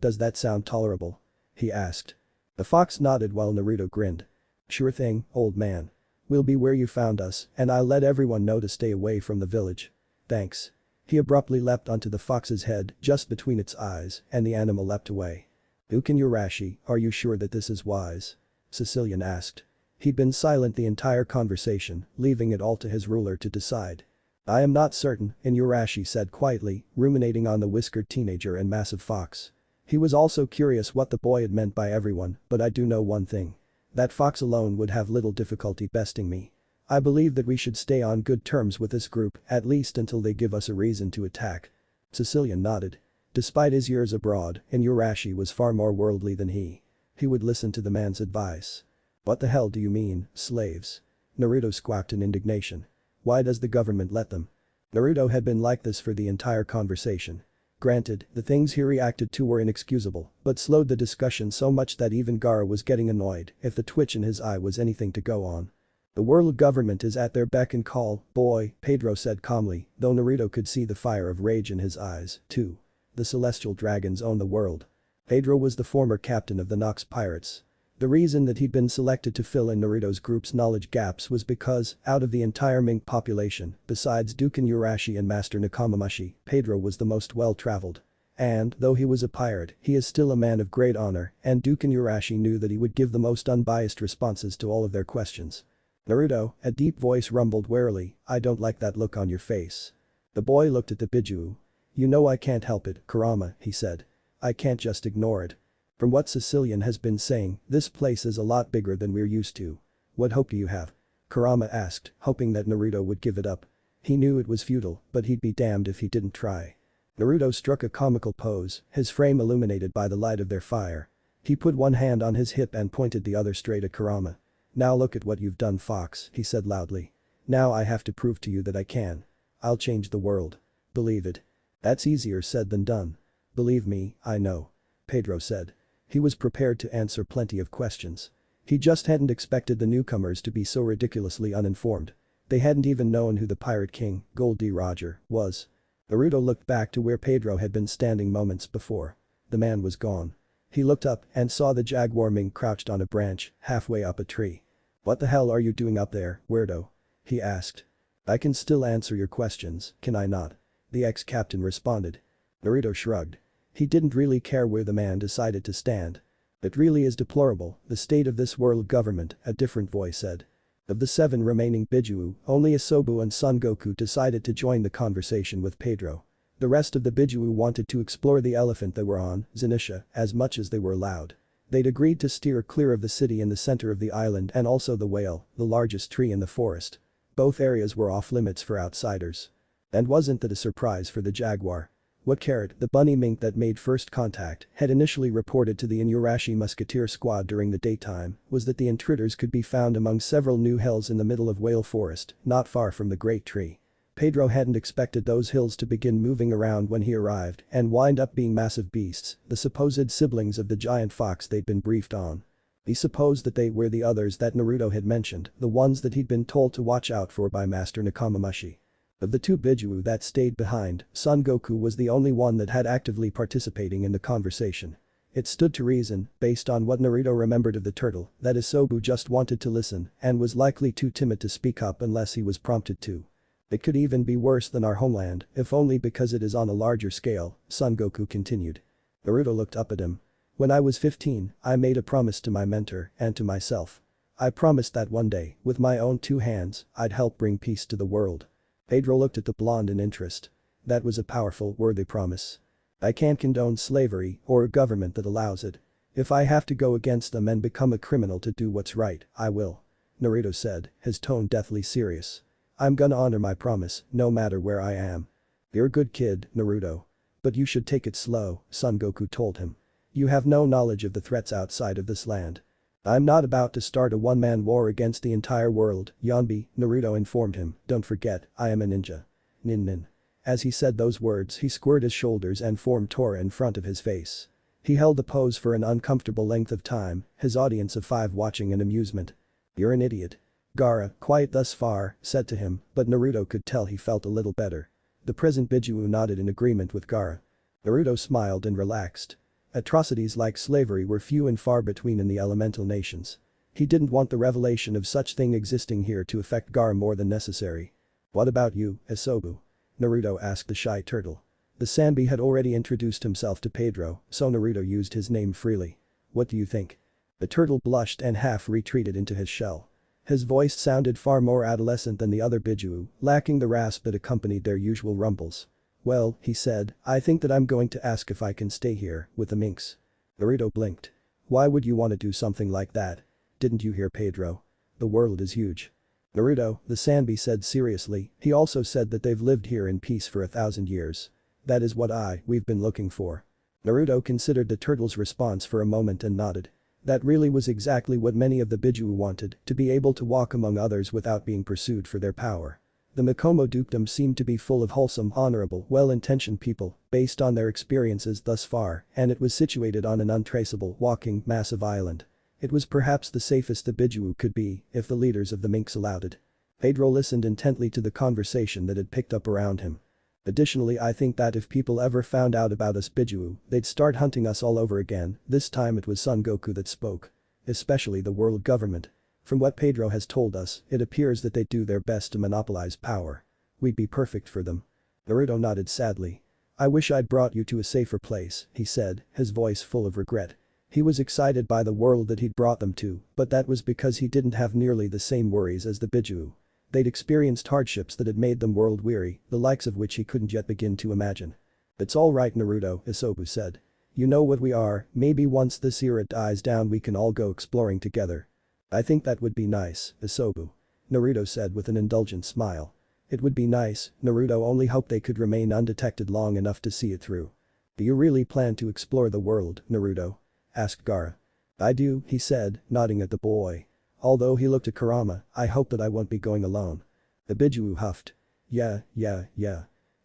Does that sound tolerable? He asked. The fox nodded while Naruto grinned. Sure thing, old man. We'll be where you found us and I'll let everyone know to stay away from the village. Thanks. He abruptly leapt onto the fox's head just between its eyes and the animal leapt away. Ukin Urashi, are you sure that this is wise? Sicilian asked. He'd been silent the entire conversation, leaving it all to his ruler to decide. I am not certain, Inurashi said quietly, ruminating on the whiskered teenager and massive fox. He was also curious what the boy had meant by everyone, but I do know one thing. That fox alone would have little difficulty besting me. I believe that we should stay on good terms with this group, at least until they give us a reason to attack. Sicilian nodded. Despite his years abroad, Inurashi was far more worldly than he. He would listen to the man's advice. What the hell do you mean, slaves? Naruto squawked in indignation. Why does the government let them? Naruto had been like this for the entire conversation. Granted, the things he reacted to were inexcusable, but slowed the discussion so much that even Gaara was getting annoyed if the twitch in his eye was anything to go on. The world government is at their beck and call, boy, Pedro said calmly, though Naruto could see the fire of rage in his eyes, too. The celestial dragons own the world. Pedro was the former captain of the Nox pirates. The reason that he'd been selected to fill in Naruto's group's knowledge gaps was because, out of the entire Mink population, besides Dukin Urashi and Master Nekomamushi, Pedro was the most well-traveled. And, though he was a pirate, he is still a man of great honor, and Dukin Urashi knew that he would give the most unbiased responses to all of their questions. Naruto, a deep voice rumbled warily, I don't like that look on your face. The boy looked at the Biju. You know I can't help it, Kurama, he said. I can't just ignore it. From what Sicilian has been saying, this place is a lot bigger than we're used to. What hope do you have? Kurama asked, hoping that Naruto would give it up. He knew it was futile, but he'd be damned if he didn't try. Naruto struck a comical pose, his frame illuminated by the light of their fire. He put one hand on his hip and pointed the other straight at Kurama. Now look at what you've done, Fox, he said loudly. Now I have to prove to you that I can. I'll change the world. Believe it. That's easier said than done. Believe me, I know. Pedro said. He was prepared to answer plenty of questions. He just hadn't expected the newcomers to be so ridiculously uninformed. They hadn't even known who the Pirate King, Gold D. Roger, was. Naruto looked back to where Pedro had been standing moments before. The man was gone. He looked up and saw the jaguar Mink crouched on a branch, halfway up a tree. What the hell are you doing up there, weirdo? He asked. I can still answer your questions, can I not? The ex-captain responded. Naruto shrugged. He didn't really care where the man decided to stand. It really is deplorable, the state of this world government, a different voice said. Of the 7 remaining Biju, only Asobu and Son Goku decided to join the conversation with Pedro. The rest of the Biju wanted to explore the elephant they were on, Zenisha, as much as they were allowed. They'd agreed to steer clear of the city in the center of the island and also the whale, the largest tree in the forest. Both areas were off limits for outsiders. And wasn't that a surprise for the jaguar? What Carrot, the bunny mink that made first contact, had initially reported to the Inurashi musketeer squad during the daytime was that the intruders could be found among several new hills in the middle of Whale Forest, not far from the Great Tree. Pedro hadn't expected those hills to begin moving around when he arrived and wind up being massive beasts, the supposed siblings of the giant fox they'd been briefed on. He supposed that they were the others that Naruto had mentioned, the ones that he'd been told to watch out for by Master Nekomamushi. Of the 2 Biju that stayed behind, Son Goku was the only one that had actively participating in the conversation. It stood to reason, based on what Naruto remembered of the turtle, that Asobu just wanted to listen and was likely too timid to speak up unless he was prompted to. It could even be worse than our homeland, if only because it is on a larger scale, Son Goku continued. Naruto looked up at him. When I was 15, I made a promise to my mentor and to myself. I promised that one day, with my own 2 hands, I'd help bring peace to the world. Pedro looked at the blonde in interest. That was a powerful, worthy promise. I can't condone slavery or a government that allows it. If I have to go against them and become a criminal to do what's right, I will. Naruto said, his tone deathly serious. I'm gonna honor my promise, no matter where I am. You're a good kid, Naruto. But you should take it slow, Son Goku told him. You have no knowledge of the threats outside of this land. I'm not about to start a one-man war against the entire world, Yonbi, Naruto informed him, don't forget, I am a ninja. Nin. As he said those words he squared his shoulders and formed Tora in front of his face. He held the pose for an uncomfortable length of time, his audience of 5 watching in amusement. "You're an idiot." Gaara, quiet thus far, said to him, but Naruto could tell he felt a little better. The present Biju nodded in agreement with Gaara. Naruto smiled and relaxed. Atrocities like slavery were few and far between in the elemental nations. He didn't want the revelation of such thing existing here to affect Gaara more than necessary. "What about you, Isobu?" Naruto asked the shy turtle. The Sanbi had already introduced himself to Pedro, so Naruto used his name freely. "What do you think?" The turtle blushed and half retreated into his shell. His voice sounded far more adolescent than the other Biju, lacking the rasp that accompanied their usual rumbles. "Well," he said, "I think that I'm going to ask if I can stay here with the Minks." Naruto blinked. "Why would you want to do something like that? Didn't you hear Pedro? The world is huge." "Naruto," the Sanbi said seriously, "he also said that they've lived here in peace for 1,000 years. That is what we've been looking for." Naruto considered the turtle's response for a moment and nodded. That really was exactly what many of the Biju wanted, to be able to walk among others without being pursued for their power. The Mikomo dukedom seemed to be full of wholesome, honorable, well-intentioned people, based on their experiences thus far, and it was situated on an untraceable, walking, massive island. It was perhaps the safest the Biju could be, if the leaders of the Minks allowed it. Pedro listened intently to the conversation that had picked up around him. "Additionally, I think that if people ever found out about us Biju, they'd start hunting us all over again." This time it was Son Goku that spoke. "Especially the world government. From what Pedro has told us, it appears that they do their best to monopolize power. We'd be perfect for them." Naruto nodded sadly. "I wish I'd brought you to a safer place," he said, his voice full of regret. He was excited by the world that he'd brought them to, but that was because he didn't have nearly the same worries as the Biju. They'd experienced hardships that had made them world-weary, the likes of which he couldn't yet begin to imagine. "It's all right, Naruto," Isobu said. "You know what we are, maybe once this era dies down we can all go exploring together." "I think that would be nice, Isobu," Naruto said with an indulgent smile. It would be nice, Naruto only hoped they could remain undetected long enough to see it through. "Do you really plan to explore the world, Naruto?" asked Gaara. "I do," he said, nodding at the boy. Although he looked at Kurama, "I hope that I won't be going alone." The Biju huffed. Yeah,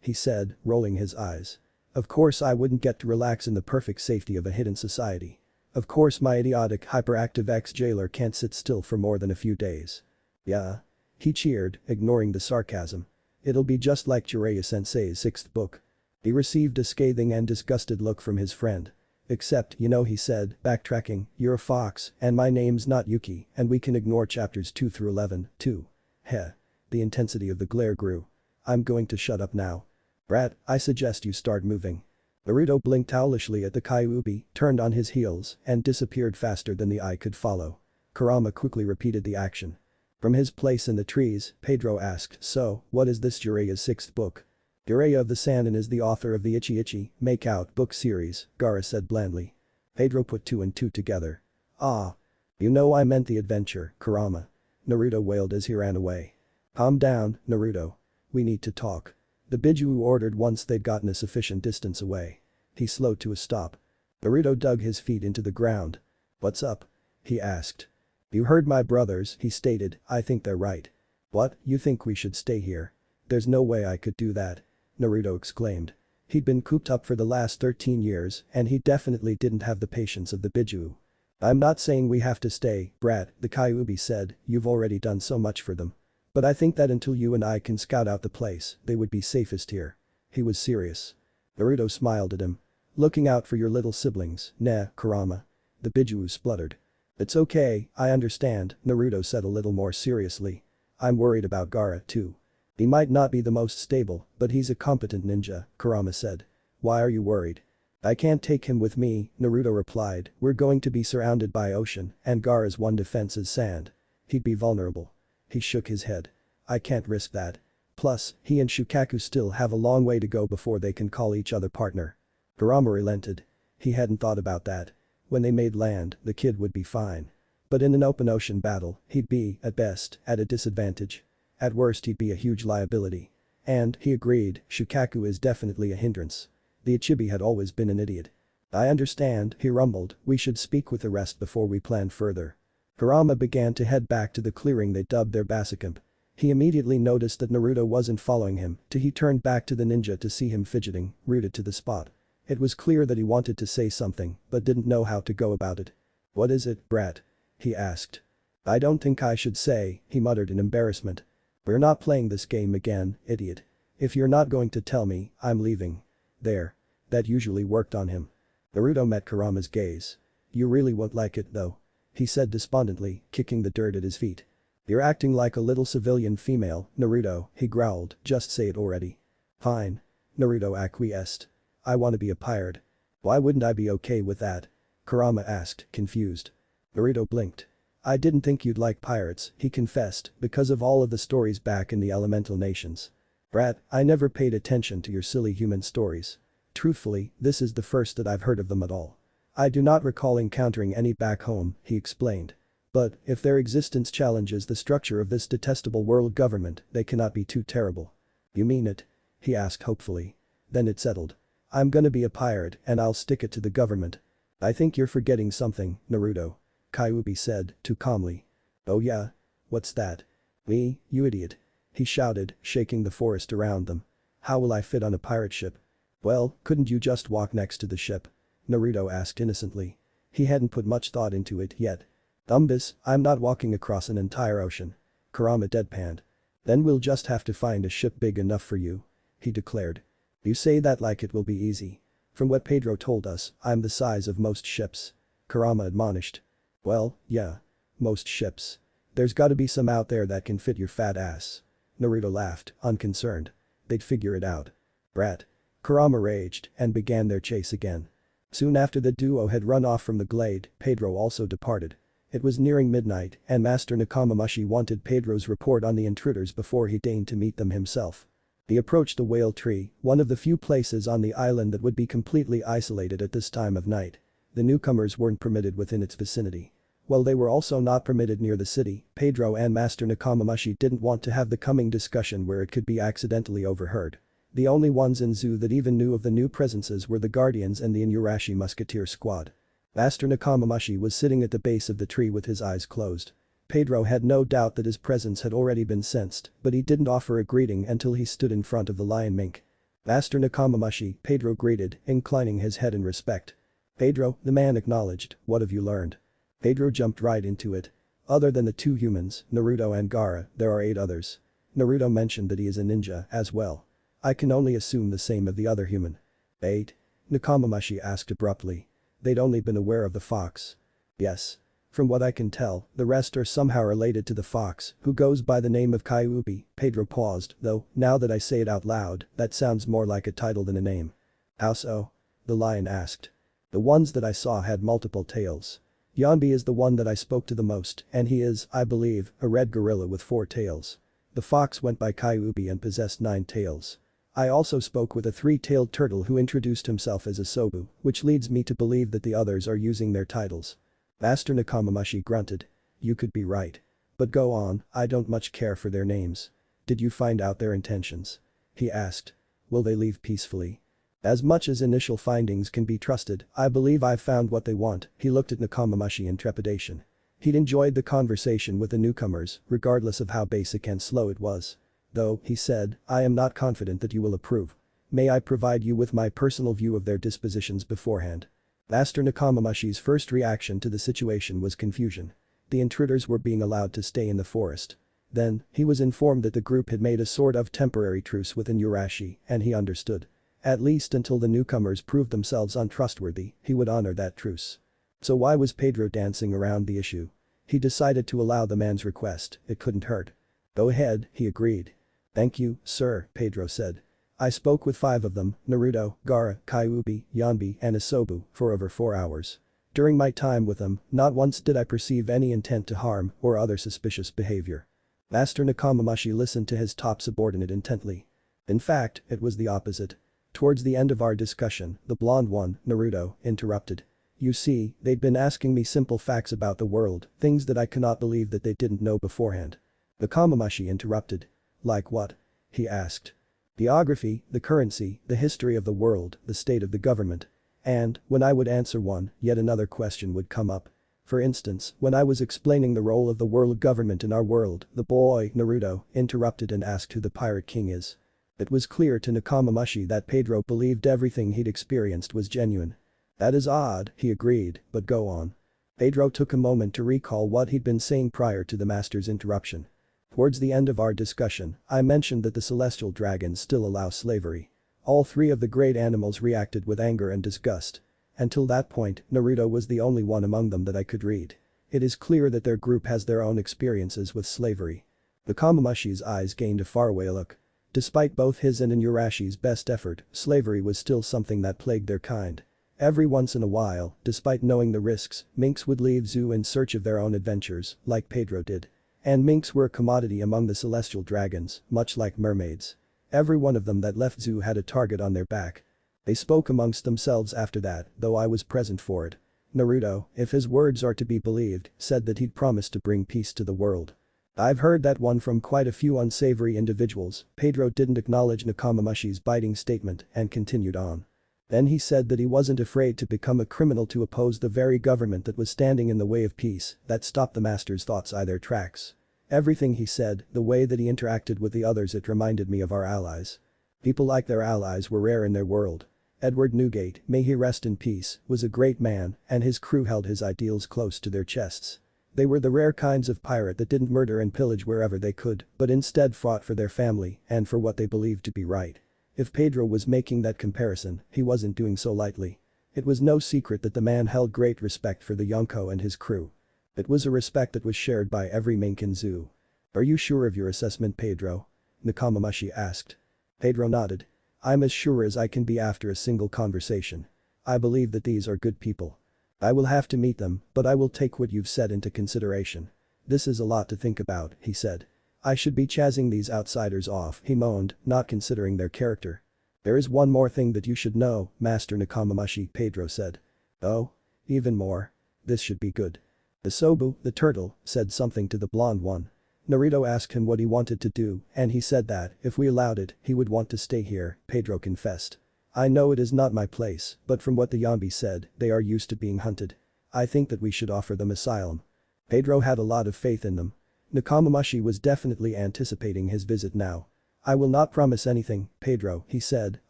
he said, rolling his eyes. "Of course I wouldn't get to relax in the perfect safety of a hidden society. Of course my idiotic hyperactive ex-jailer can't sit still for more than a few days." "Yeah?" He cheered, ignoring the sarcasm. "It'll be just like Jiraiya-sensei's 6th book." He received a scathing and disgusted look from his friend. "Except, you know," he said, backtracking, "you're a fox, and my name's not Yuki, and we can ignore chapters 2 through 11, too." Heh. The intensity of the glare grew. "I'm going to shut up now. Brat, I suggest you start moving." Naruto blinked owlishly at the Kyuubi, turned on his heels, and disappeared faster than the eye could follow. Kurama quickly repeated the action. From his place in the trees, Pedro asked, "So, what is this Jiraiya's 6th book?" "Jiraiya of the Sannin is the author of the Ichi Ichi Make Out book series," Gaara said blandly. Pedro put 2 and 2 together. "Ah. You know I meant the adventure, Kurama." Naruto wailed as he ran away. "Calm down, Naruto. We need to talk." The Biju ordered once they'd gotten a sufficient distance away. He slowed to a stop. Naruto dug his feet into the ground. "What's up?" he asked. "You heard my brothers," he stated, "I think they're right." "What, you think we should stay here?" "There's no way I could do that," Naruto exclaimed. He'd been cooped up for the last 13 years and he definitely didn't have the patience of the Biju. "I'm not saying we have to stay, brat," the Kyuubi said, "you've already done so much for them. But I think that until you and I can scout out the place, they would be safest here." He was serious. Naruto smiled at him. "Looking out for your little siblings, nah, Kurama." The Biju spluttered. "It's okay, I understand," Naruto said a little more seriously. "I'm worried about Gaara, too. He might not be the most stable, but he's a competent ninja," Kurama said. "Why are you worried?" "I can't take him with me," Naruto replied. "We're going to be surrounded by ocean, and Gaara's one defense is sand. He'd be vulnerable." He shook his head. "I can't risk that. Plus, he and Shukaku still have a long way to go before they can call each other partner." Kurama relented. He hadn't thought about that. When they made land, the kid would be fine. But in an open ocean battle, he'd be, at best, at a disadvantage. At worst he'd be a huge liability. And, he agreed, Shukaku is definitely a hindrance. The Ichibi had always been an idiot. "I understand," he rumbled, "we should speak with the rest before we plan further." Kurama began to head back to the clearing they dubbed their basicamp. He immediately noticed that Naruto wasn't following him, till he turned back to the ninja to see him fidgeting, rooted to the spot. It was clear that he wanted to say something but didn't know how to go about it. "What is it, brat?" he asked. "I don't think I should say," he muttered in embarrassment. "We're not playing this game again, idiot. If you're not going to tell me, I'm leaving." There. That usually worked on him. Naruto met Kurama's gaze. "You really won't like it though," he said despondently, kicking the dirt at his feet. "You're acting like a little civilian female, Naruto," he growled, "just say it already." "Fine." Naruto acquiesced. "I want to be a pirate." "Why wouldn't I be okay with that?" Kurama asked, confused. Naruto blinked. "I didn't think you'd like pirates," he confessed, "because of all of the stories back in the elemental nations." "Brat, I never paid attention to your silly human stories. Truthfully, this is the first that I've heard of them at all. I do not recall encountering any back home," he explained. "But, if their existence challenges the structure of this detestable world government, they cannot be too terrible." "You mean it?" he asked hopefully. Then it settled. "I'm gonna be a pirate and I'll stick it to the government." "I think you're forgetting something, Naruto," Kyuubi said, too calmly. "Oh yeah? What's that?" "Me, you idiot," he shouted, shaking the forest around them. "How will I fit on a pirate ship?" "Well, couldn't you just walk next to the ship?" Naruto asked innocently. He hadn't put much thought into it yet. "Thumbus, I'm not walking across an entire ocean," Kurama deadpanned. "Then we'll just have to find a ship big enough for you," he declared. "You say that like it will be easy. From what Pedro told us, I'm the size of most ships," Kurama admonished. "Well, yeah. Most ships. There's gotta be some out there that can fit your fat ass." Naruto laughed, unconcerned. "They'd figure it out." "Brat." Kurama raged and began their chase again. Soon after the duo had run off from the glade, Pedro also departed. It was nearing midnight and Master Nekomamushi wanted Pedro's report on the intruders before he deigned to meet them himself. He approached the whale tree, one of the few places on the island that would be completely isolated at this time of night. The newcomers weren't permitted within its vicinity. While they were also not permitted near the city, Pedro and Master Nekomamushi didn't want to have the coming discussion where it could be accidentally overheard. The only ones in Zoo that even knew of the new presences were the Guardians and the Inuyasha Musketeer squad. Master Nekomamushi was sitting at the base of the tree with his eyes closed. Pedro had no doubt that his presence had already been sensed, but he didn't offer a greeting until he stood in front of the lion mink. "Master Nekomamushi," Pedro greeted, inclining his head in respect. "Pedro," the man acknowledged, "what have you learned?" Pedro jumped right into it. "Other than the two humans, Naruto and Gaara, there are 8 others. Naruto mentioned that he is a ninja as well. I can only assume the same of the other human." 8? Nekomamushi asked abruptly. They'd only been aware of the fox. "Yes. From what I can tell, the rest are somehow related to the fox, who goes by the name of Kyuubi." Pedro paused, though, now that I say it out loud, that sounds more like a title than a name. "How so?" the lion asked. "The ones that I saw had multiple tails. Yanbi is the one that I spoke to the most, and he is, I believe, a red gorilla with 4 tails. The fox went by Kyuubi and possessed 9 tails. I also spoke with a 3-tailed turtle who introduced himself as a Sobu, which leads me to believe that the others are using their titles." Master Nekomamushi grunted. "You could be right. But go on, I don't much care for their names. Did you find out their intentions?" he asked. "Will they leave peacefully?" "As much as initial findings can be trusted, I believe I've found what they want." He looked at Nekomamushi in trepidation. He'd enjoyed the conversation with the newcomers, regardless of how basic and slow it was. "Though," he said, "I am not confident that you will approve. May I provide you with my personal view of their dispositions beforehand?" Master Nekomamushi's first reaction to the situation was confusion. The intruders were being allowed to stay in the forest. Then, he was informed that the group had made a sort of temporary truce with Inuyasha, and he understood. At least until the newcomers proved themselves untrustworthy, he would honor that truce. So why was Pedro dancing around the issue? He decided to allow the man's request, it couldn't hurt. "Go ahead," he agreed. "Thank you, sir," Pedro said. "I spoke with 5 of them, Naruto, Gaara, Kyuubi, Yanbi, and Asobu, for over 4 hours. During my time with them, not once did I perceive any intent to harm or other suspicious behavior." Master Nekomamushi listened to his top subordinate intently. In fact, it was the opposite. Towards the end of our discussion, the blonde one, Naruto, interrupted. "You see, they'd been asking me simple facts about the world, things that I cannot believe that they didn't know beforehand." Nekomamushi interrupted. "Like what?" he asked. "Geography, the currency, the history of the world, the state of the government." And, when I would answer one, yet another question would come up. For instance, when I was explaining the role of the world government in our world, the boy, Naruto, interrupted and asked who the Pirate King is. It was clear to Nekomamushi that Pedro believed everything he'd experienced was genuine. "That is odd," he agreed, "but go on." Pedro took a moment to recall what he'd been saying prior to the master's interruption. "Towards the end of our discussion, I mentioned that the celestial dragons still allow slavery. All three of the great animals reacted with anger and disgust. Until that point, Naruto was the only one among them that I could read. It is clear that their group has their own experiences with slavery." Nekomamushi's eyes gained a faraway look. Despite both his and Inuyasha's best effort, slavery was still something that plagued their kind. Every once in a while, despite knowing the risks, Minks would leave zoo in search of their own adventures, like Pedro did. And Minks were a commodity among the celestial dragons, much like mermaids. Every one of them that left zoo had a target on their back. They spoke amongst themselves after that, though I was present for it. Naruto, if his words are to be believed, said that he'd promised to bring peace to the world. I've heard that one from quite a few unsavory individuals. Pedro didn't acknowledge Nekomamushi's biting statement and continued on. Then he said that he wasn't afraid to become a criminal to oppose the very government that was standing in the way of peace, that stopped the master's thoughts in their tracks. Everything he said, the way that he interacted with the others, it reminded me of our allies. People like their allies were rare in their world. Edward Newgate, may he rest in peace, was a great man, and his crew held his ideals close to their chests. They were the rare kinds of pirate that didn't murder and pillage wherever they could, but instead fought for their family and for what they believed to be right. If Pedro was making that comparison, he wasn't doing so lightly. It was no secret that the man held great respect for the Yonko and his crew. It was a respect that was shared by every mink in zoo. "Are you sure of your assessment, Pedro?" Nekomamushi asked. Pedro nodded. "I'm as sure as I can be after a single conversation. I believe that these are good people. I will have to meet them, but I will take what you've said into consideration. This is a lot to think about," he said. "I should be chazzing these outsiders off," he moaned, not considering their character. "There is one more thing that you should know, Master Nekomamushi," Pedro said. "Oh? Even more? This should be good." The Sobu, the turtle, said something to the blonde one. Naruto asked him what he wanted to do, and he said that, if we allowed it, he would want to stay here, Pedro confessed. "I know it is not my place, but from what the Yambi said, they are used to being hunted. I think that we should offer them asylum." Pedro had a lot of faith in them. Nekomamushi was definitely anticipating his visit now. "I will not promise anything, Pedro," he said.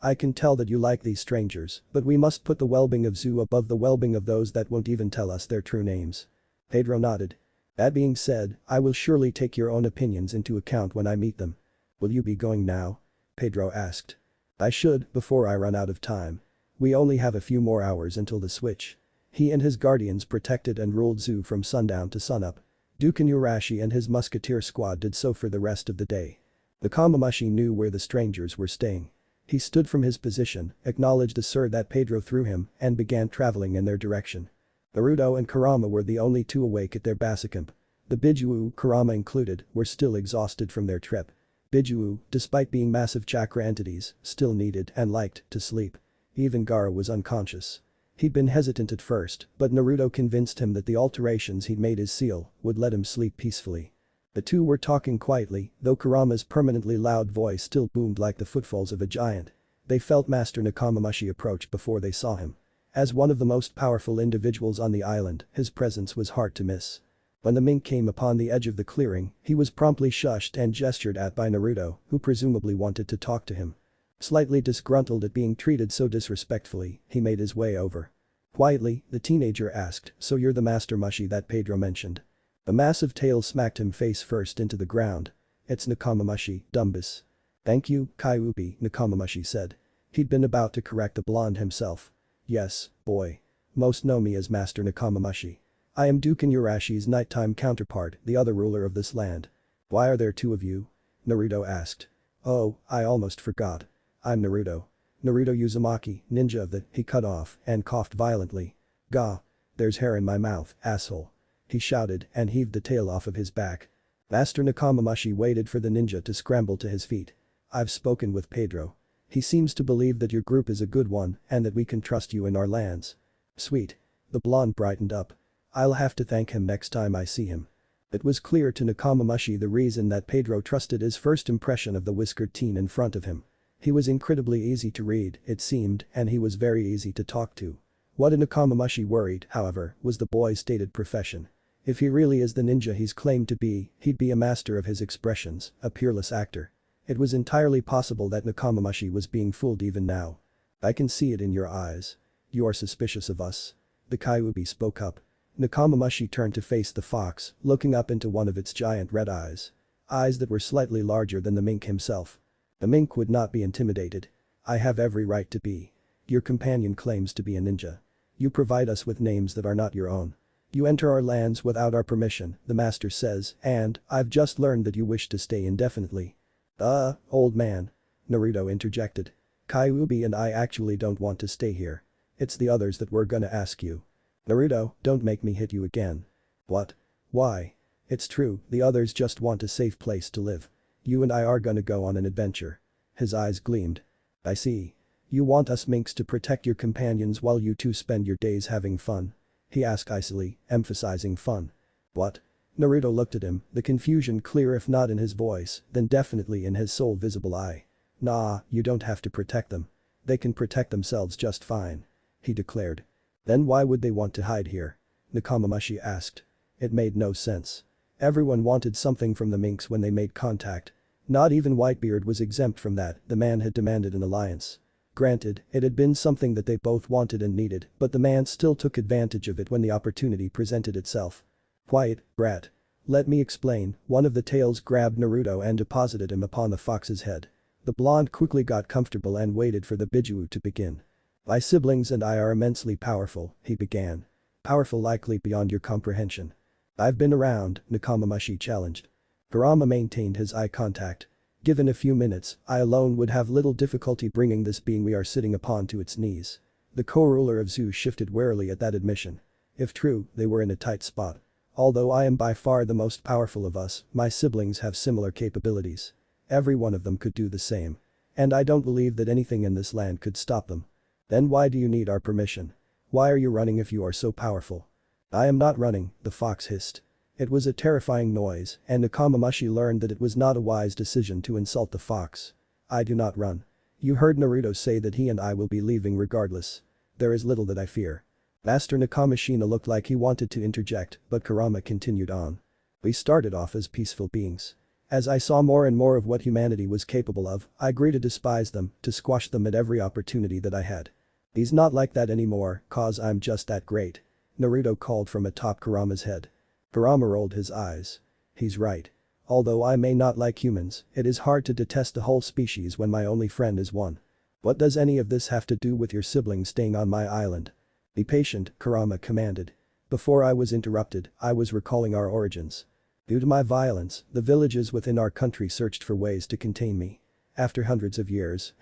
"I can tell that you like these strangers, but we must put the well-being of zoo above the well-being of those that won't even tell us their true names." Pedro nodded. "That being said, I will surely take your own opinions into account when I meet them." "Will you be going now?" Pedro asked. "I should, before I run out of time. We only have a few more hours until the switch." He and his guardians protected and ruled zoo from sundown to sunup. Duke Inuyasha and his musketeer squad did so for the rest of the day. Nekomamushi knew where the strangers were staying. He stood from his position, acknowledged the sir that Pedro threw him, and began traveling in their direction. Naruto and Kurama were the only two awake at their basicamp. The Bijuu, Kurama included, were still exhausted from their trip. Bijuu, despite being massive chakra entities, still needed and liked to sleep. Even Gaara was unconscious. He'd been hesitant at first, but Naruto convinced him that the alterations he'd made his seal would let him sleep peacefully. The two were talking quietly, though Kurama's permanently loud voice still boomed like the footfalls of a giant. They felt Master Nekomamushi approach before they saw him. As one of the most powerful individuals on the island, his presence was hard to miss. When the mink came upon the edge of the clearing, he was promptly shushed and gestured at by Naruto, who presumably wanted to talk to him. Slightly disgruntled at being treated so disrespectfully, he made his way over. Quietly, the teenager asked, "So you're the Master Mushi that Pedro mentioned?" A massive tail smacked him face first into the ground. "It's Nekomamushi, Dumbus." "Thank you, Kyuubi," Nekomamushi said. He'd been about to correct the blonde himself. "Yes, boy. Most know me as Master Nekomamushi. I am Duke Inuyasha's nighttime counterpart, the other ruler of this land." "Why are there two of you?" Naruto asked. "Oh, I almost forgot. I'm Naruto. Naruto Uzumaki, ninja of the," he cut off and coughed violently. "Gah. There's hair in my mouth, asshole." He shouted and heaved the tail off of his back. Master Nekomamushi waited for the ninja to scramble to his feet. "I've spoken with Pedro. He seems to believe that your group is a good one and that we can trust you in our lands." "Sweet." The blonde brightened up. "I'll have to thank him next time I see him." It was clear to Nekomamushi the reason that Pedro trusted his first impression of the whiskered teen in front of him. He was incredibly easy to read, it seemed, and he was very easy to talk to. What Nekomamushi worried, however, was the boy's stated profession. If he really is the ninja he's claimed to be, he'd be a master of his expressions, a peerless actor. It was entirely possible that Nekomamushi was being fooled even now. I can see it in your eyes. You are suspicious of us. The Kyuubi spoke up. Nekomamushi turned to face the fox, looking up into one of its giant red eyes. Eyes that were slightly larger than the mink himself. The mink would not be intimidated. I have every right to be. Your companion claims to be a ninja. You provide us with names that are not your own. You enter our lands without our permission, the master says, and I've just learned that you wish to stay indefinitely. Old man. Naruto interjected. Kyuubi and I actually don't want to stay here. It's the others that we're gonna ask you. Naruto, don't make me hit you again. What? Why? It's true, the others just want a safe place to live. You and I are gonna go on an adventure. His eyes gleamed. I see. You want us Minks to protect your companions while you two spend your days having fun? He asked icily, emphasizing fun. What? Naruto looked at him, the confusion clear if not in his voice, then definitely in his sole visible eye. Nah, you don't have to protect them. They can protect themselves just fine. He declared. Then why would they want to hide here? Nekomamushi asked. It made no sense. Everyone wanted something from the Minks when they made contact. Not even Whitebeard was exempt from that, the man had demanded an alliance. Granted, it had been something that they both wanted and needed, but the man still took advantage of it when the opportunity presented itself. Quiet, brat. Let me explain, one of the tails grabbed Naruto and deposited him upon the fox's head. The blonde quickly got comfortable and waited for the Bijuu to begin. My siblings and I are immensely powerful, he began. Powerful likely beyond your comprehension. I've been around, Nekomamushi challenged. Kurama maintained his eye contact. Given a few minutes, I alone would have little difficulty bringing this being we are sitting upon to its knees. The co-ruler of Zoo shifted warily at that admission. If true, they were in a tight spot. Although I am by far the most powerful of us, my siblings have similar capabilities. Every one of them could do the same. And I don't believe that anything in this land could stop them. Then why do you need our permission? Why are you running if you are so powerful? I am not running, the fox hissed. It was a terrifying noise, and Nekomamushi learned that it was not a wise decision to insult the fox. I do not run. You heard Naruto say that he and I will be leaving regardless. There is little that I fear. Master Nekomamushi looked like he wanted to interject, but Kurama continued on. We started off as peaceful beings. As I saw more and more of what humanity was capable of, I grew to despise them, to squash them at every opportunity that I had. He's not like that anymore, cause I'm just that great. Naruto called from atop Kurama's head. Kurama rolled his eyes. He's right. Although I may not like humans, it is hard to detest a whole species when my only friend is one. What does any of this have to do with your siblings staying on my island? Be patient, Kurama commanded. Before I was interrupted, I was recalling our origins. Due to my violence, the villages within our country searched for ways to contain me. After hundreds of years,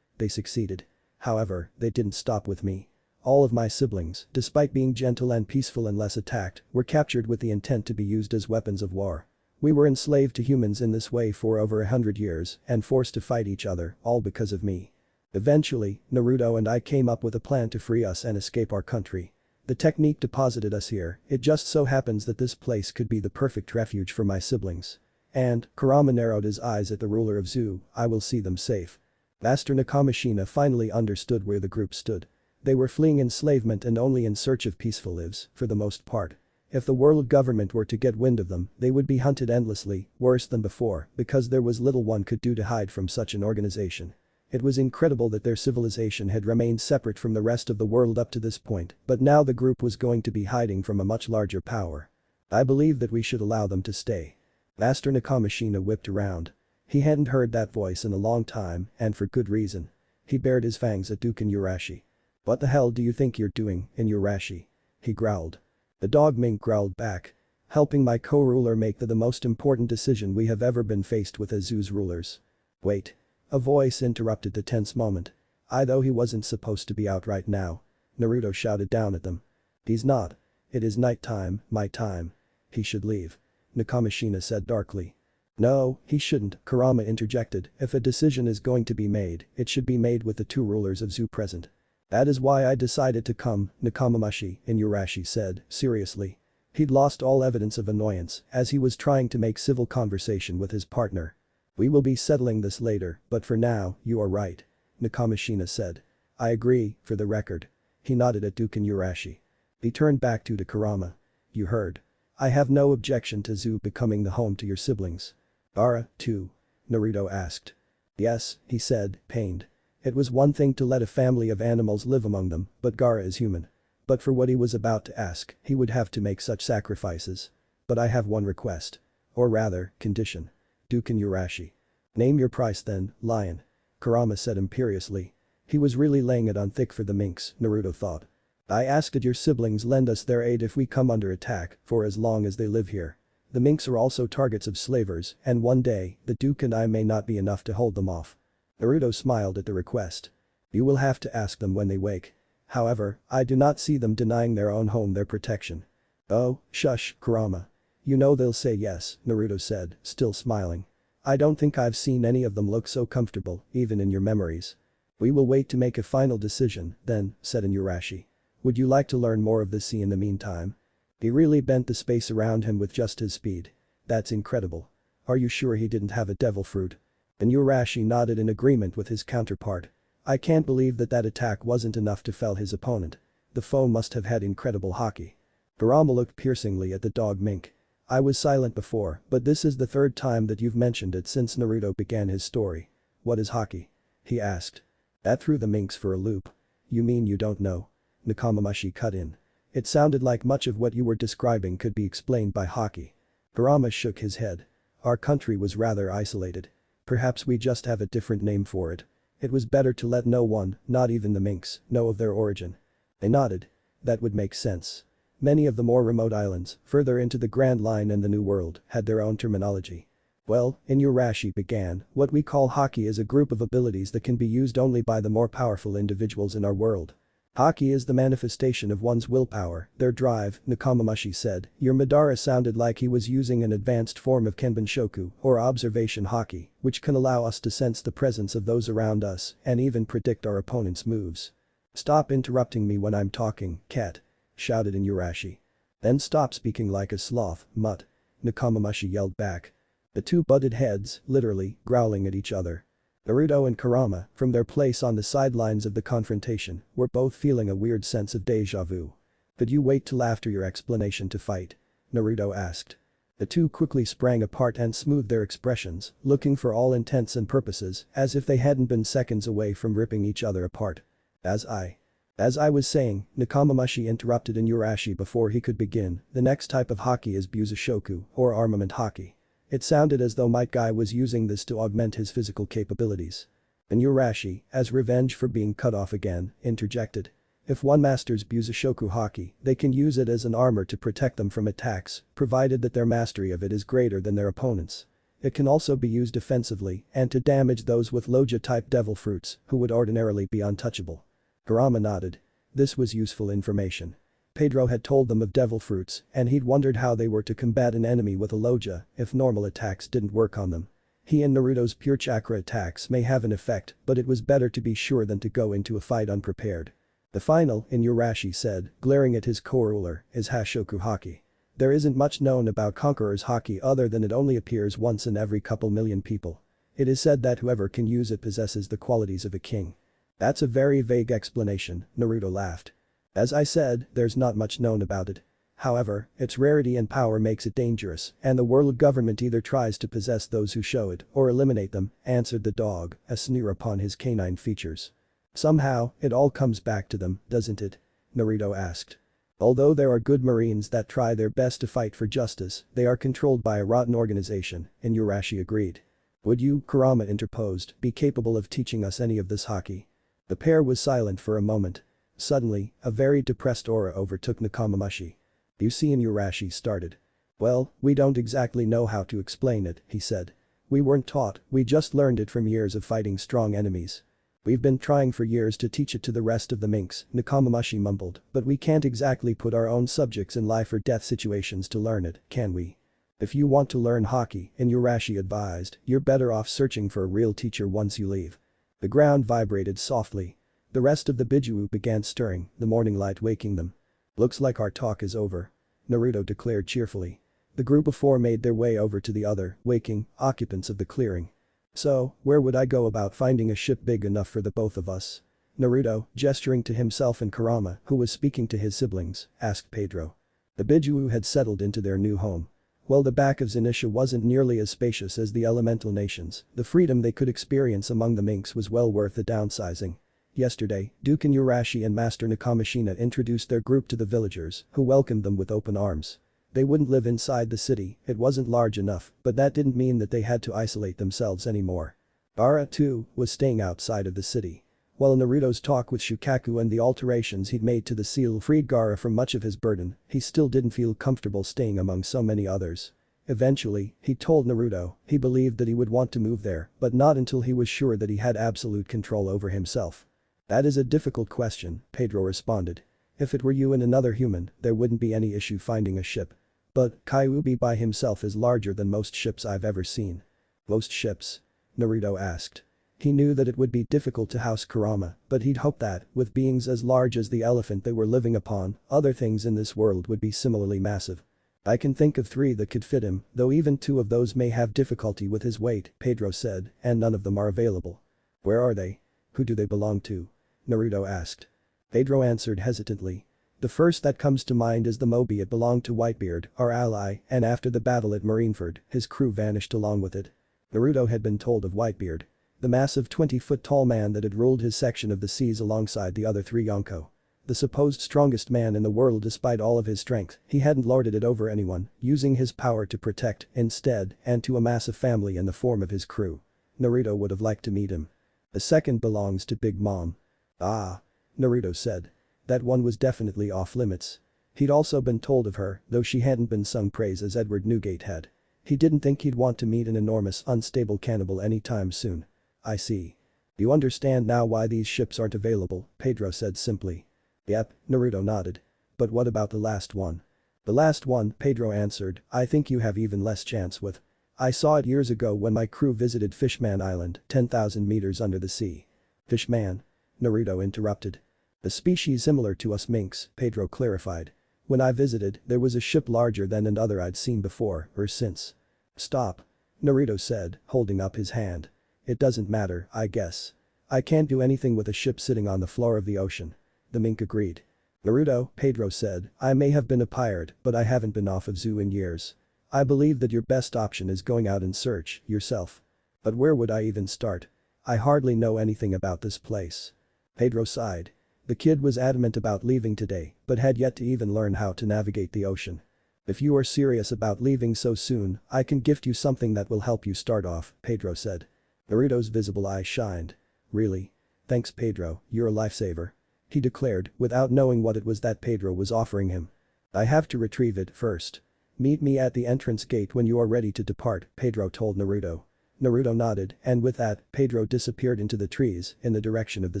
they succeeded. However, they didn't stop with me. All of my siblings, despite being gentle and peaceful and less attacked, were captured with the intent to be used as weapons of war. We were enslaved to humans in this way for over 100 years and forced to fight each other, all because of me. Eventually, Naruto and I came up with a plan to free us and escape our country. The technique deposited us here, it just so happens that this place could be the perfect refuge for my siblings. And, Kurama narrowed his eyes at the ruler of Zoo, I will see them safe. Master Nekomamushi finally understood where the group stood. They were fleeing enslavement and only in search of peaceful lives, for the most part. If the world government were to get wind of them, they would be hunted endlessly, worse than before, because there was little one could do to hide from such an organization. It was incredible that their civilization had remained separate from the rest of the world up to this point, but now the group was going to be hiding from a much larger power. I believe that we should allow them to stay. Master Nekomamushi whipped around. He hadn't heard that voice in a long time, and for good reason. He bared his fangs at Duke Inuyasha. What the hell do you think you're doing, Inuyasha? He growled. The dog mink growled back. Helping my co-ruler make the most important decision we have ever been faced with as Zoo's rulers. Wait. A voice interrupted the tense moment. Though he wasn't supposed to be out right now. Naruto shouted down at them. He's not. It is night time, my time. He should leave. Nekomamushi said darkly. No, he shouldn't, Kurama interjected. If a decision is going to be made, it should be made with the two rulers of Zoo present. That is why I decided to come, Nekomamushi, Inuyasha said, seriously. He'd lost all evidence of annoyance as he was trying to make civil conversation with his partner. We will be settling this later, but for now, you are right. Nekomamushi said. I agree, for the record. He nodded at Duke Inuyasha. He turned back to Kurama. You heard. I have no objection to Zoo becoming the home to your siblings. Gaara, too. Naruto asked. Yes, he said, pained. It was one thing to let a family of animals live among them, but Gaara is human. But for what he was about to ask, he would have to make such sacrifices. But I have one request. Or rather, condition. Duken Urashi. Name your price then, lion. Kurama said imperiously. He was really laying it on thick for the Minks, Naruto thought. I ask that your siblings lend us their aid if we come under attack, for as long as they live here. The Minks are also targets of slavers, and one day, the Duke and I may not be enough to hold them off. Naruto smiled at the request. You will have to ask them when they wake. However, I do not see them denying their own home their protection. Oh, shush, Kurama. You know they'll say yes, Naruto said, still smiling. I don't think I've seen any of them look so comfortable, even in your memories. We will wait to make a final decision, then, said Inuyasha. Would you like to learn more of the sea in the meantime? He really bent the space around him with just his speed. That's incredible. Are you sure he didn't have a devil fruit? Inuyasha nodded in agreement with his counterpart. I can't believe that attack wasn't enough to fell his opponent. The foe must have had incredible Haki. Kurama looked piercingly at the dog Mink. I was silent before, but this is the third time that you've mentioned it since Naruto began his story. What is Haki? He asked. That threw the Minks for a loop. You mean you don't know? Nekomamushi cut in. It sounded like much of what you were describing could be explained by Haki. Kurama shook his head. Our country was rather isolated. Perhaps we just have a different name for it. It was better to let no one, not even the Minks, know of their origin. They nodded. That would make sense. Many of the more remote islands, further into the Grand Line and the New World, had their own terminology. Well, Inuyasha began, what we call Haki is a group of abilities that can be used only by the more powerful individuals in our world. Haki is the manifestation of one's willpower, their drive, Nekomamushi said. Your Madara sounded like he was using an advanced form of Kenbenshoku, or observation Haki, which can allow us to sense the presence of those around us and even predict our opponent's moves. Stop interrupting me when I'm talking, cat. Shouted Inuyasha. Then stop speaking like a sloth, mutt. Nekomamushi yelled back. The two butted heads, literally, growling at each other. Naruto and Kurama, from their place on the sidelines of the confrontation, were both feeling a weird sense of deja vu. Could you wait till after your explanation to fight? Naruto asked. The two quickly sprang apart and smoothed their expressions, looking for all intents and purposes as if they hadn't been seconds away from ripping each other apart. As I was saying, Nekomamushi interrupted Inuyasha before he could begin, the next type of Haki is Busashoku, or armament Haki. It sounded as though Might Guy was using this to augment his physical capabilities. Inuyasha, as revenge for being cut off again, interjected. If one masters Busashoku Haki, they can use it as an armor to protect them from attacks, provided that their mastery of it is greater than their opponents'. It can also be used defensively and to damage those with Loja-type devil fruits who would ordinarily be untouchable. Kurama nodded. This was useful information. Pedro had told them of devil fruits and he'd wondered how they were to combat an enemy with a Loja if normal attacks didn't work on them. He and Naruto's pure chakra attacks may have an effect, but it was better to be sure than to go into a fight unprepared. The final, Inuyasha said, glaring at his co-ruler, is Hashoku Haki. There isn't much known about Conqueror's Haki other than it only appears once in every couple million people. It is said that whoever can use it possesses the qualities of a king. That's a very vague explanation, Naruto laughed. As I said, there's not much known about it. However, its rarity and power makes it dangerous, and the world government either tries to possess those who show it or eliminate them, answered the dog, a sneer upon his canine features. Somehow, it all comes back to them, doesn't it? Naruto asked. Although there are good Marines that try their best to fight for justice, they are controlled by a rotten organization, Inuyasha agreed. Would you, Kurama interposed, be capable of teaching us any of this Haki? The pair was silent for a moment. Suddenly, a very depressed aura overtook Nekomamushi. You see, Inuyasha started. Well, we don't exactly know how to explain it, he said. We weren't taught, we just learned it from years of fighting strong enemies. We've been trying for years to teach it to the rest of the Minks, Nekomamushi mumbled, but we can't exactly put our own subjects in life or death situations to learn it, can we? If you want to learn Haki, Inuyasha advised, you're better off searching for a real teacher once you leave. The ground vibrated softly. The rest of the Biju began stirring, the morning light waking them. Looks like our talk is over. Naruto declared cheerfully. The group of four made their way over to the other, waking, occupants of the clearing. So, where would I go about finding a ship big enough for the both of us? Naruto, gesturing to himself and Kurama, who was speaking to his siblings, asked Pedro. The Biju had settled into their new home. While the back of Zenisha wasn't nearly as spacious as the elemental nations, the freedom they could experience among the Minks was well worth the downsizing. Yesterday, Duke Inurashi and Master Nekomamushi introduced their group to the villagers, who welcomed them with open arms. They wouldn't live inside the city, it wasn't large enough, but that didn't mean that they had to isolate themselves anymore. Gaara, too, was staying outside of the city. While Naruto's talk with Shukaku and the alterations he'd made to the seal freed Gaara from much of his burden, he still didn't feel comfortable staying among so many others. Eventually, he told Naruto he believed that he would want to move there, but not until he was sure that he had absolute control over himself. That is a difficult question, Pedro responded. If it were you and another human, there wouldn't be any issue finding a ship. But Kyuubi by himself is larger than most ships I've ever seen. Most ships? Naruto asked. He knew that it would be difficult to house Kurama, but he'd hoped that, with beings as large as the elephant they were living upon, other things in this world would be similarly massive. I can think of 3 that could fit him, though even 2 of those may have difficulty with his weight, Pedro said, and none of them are available. Where are they? Who do they belong to? Naruto asked. Pedro answered hesitantly. The first that comes to mind is the Mobi. It belonged to Whitebeard, our ally, and after the battle at Marineford, his crew vanished along with it. Naruto had been told of Whitebeard. The massive 20-foot-tall man that had ruled his section of the seas alongside the other 3 Yonko. The supposed strongest man in the world despite all of his strength, he hadn't lorded it over anyone, using his power to protect, instead, and to amass a family in the form of his crew. Naruto would have liked to meet him. The second belongs to Big Mom. Ah. Naruto said. That one was definitely off limits. He'd also been told of her, though she hadn't been sung praise as Edward Newgate had. He didn't think he'd want to meet an enormous, unstable cannibal anytime soon. I see. You understand now why these ships aren't available, Pedro said simply. Yep, Naruto nodded. But what about the last one? The last one, Pedro answered, I think you have even less chance with. I saw it years ago when my crew visited Fishman Island, 10,000 meters under the sea. Fishman? Naruto interrupted. A species similar to us Minks, Pedro clarified. When I visited, there was a ship larger than any other I'd seen before or since. Stop. Naruto said, holding up his hand. It doesn't matter, I guess. I can't do anything with a ship sitting on the floor of the ocean. The Mink agreed. Naruto, Pedro said, I may have been a pirate, but I haven't been off of zoo in years. I believe that your best option is going out in search, yourself. But where would I even start? I hardly know anything about this place. Pedro sighed. The kid was adamant about leaving today, but had yet to even learn how to navigate the ocean. If you are serious about leaving so soon, I can gift you something that will help you start off, Pedro said. Naruto's visible eyes shined. Really? Thanks Pedro, you're a lifesaver. He declared, without knowing what it was that Pedro was offering him. I have to retrieve it first. Meet me at the entrance gate when you are ready to depart, Pedro told Naruto. Naruto nodded, and with that, Pedro disappeared into the trees in the direction of the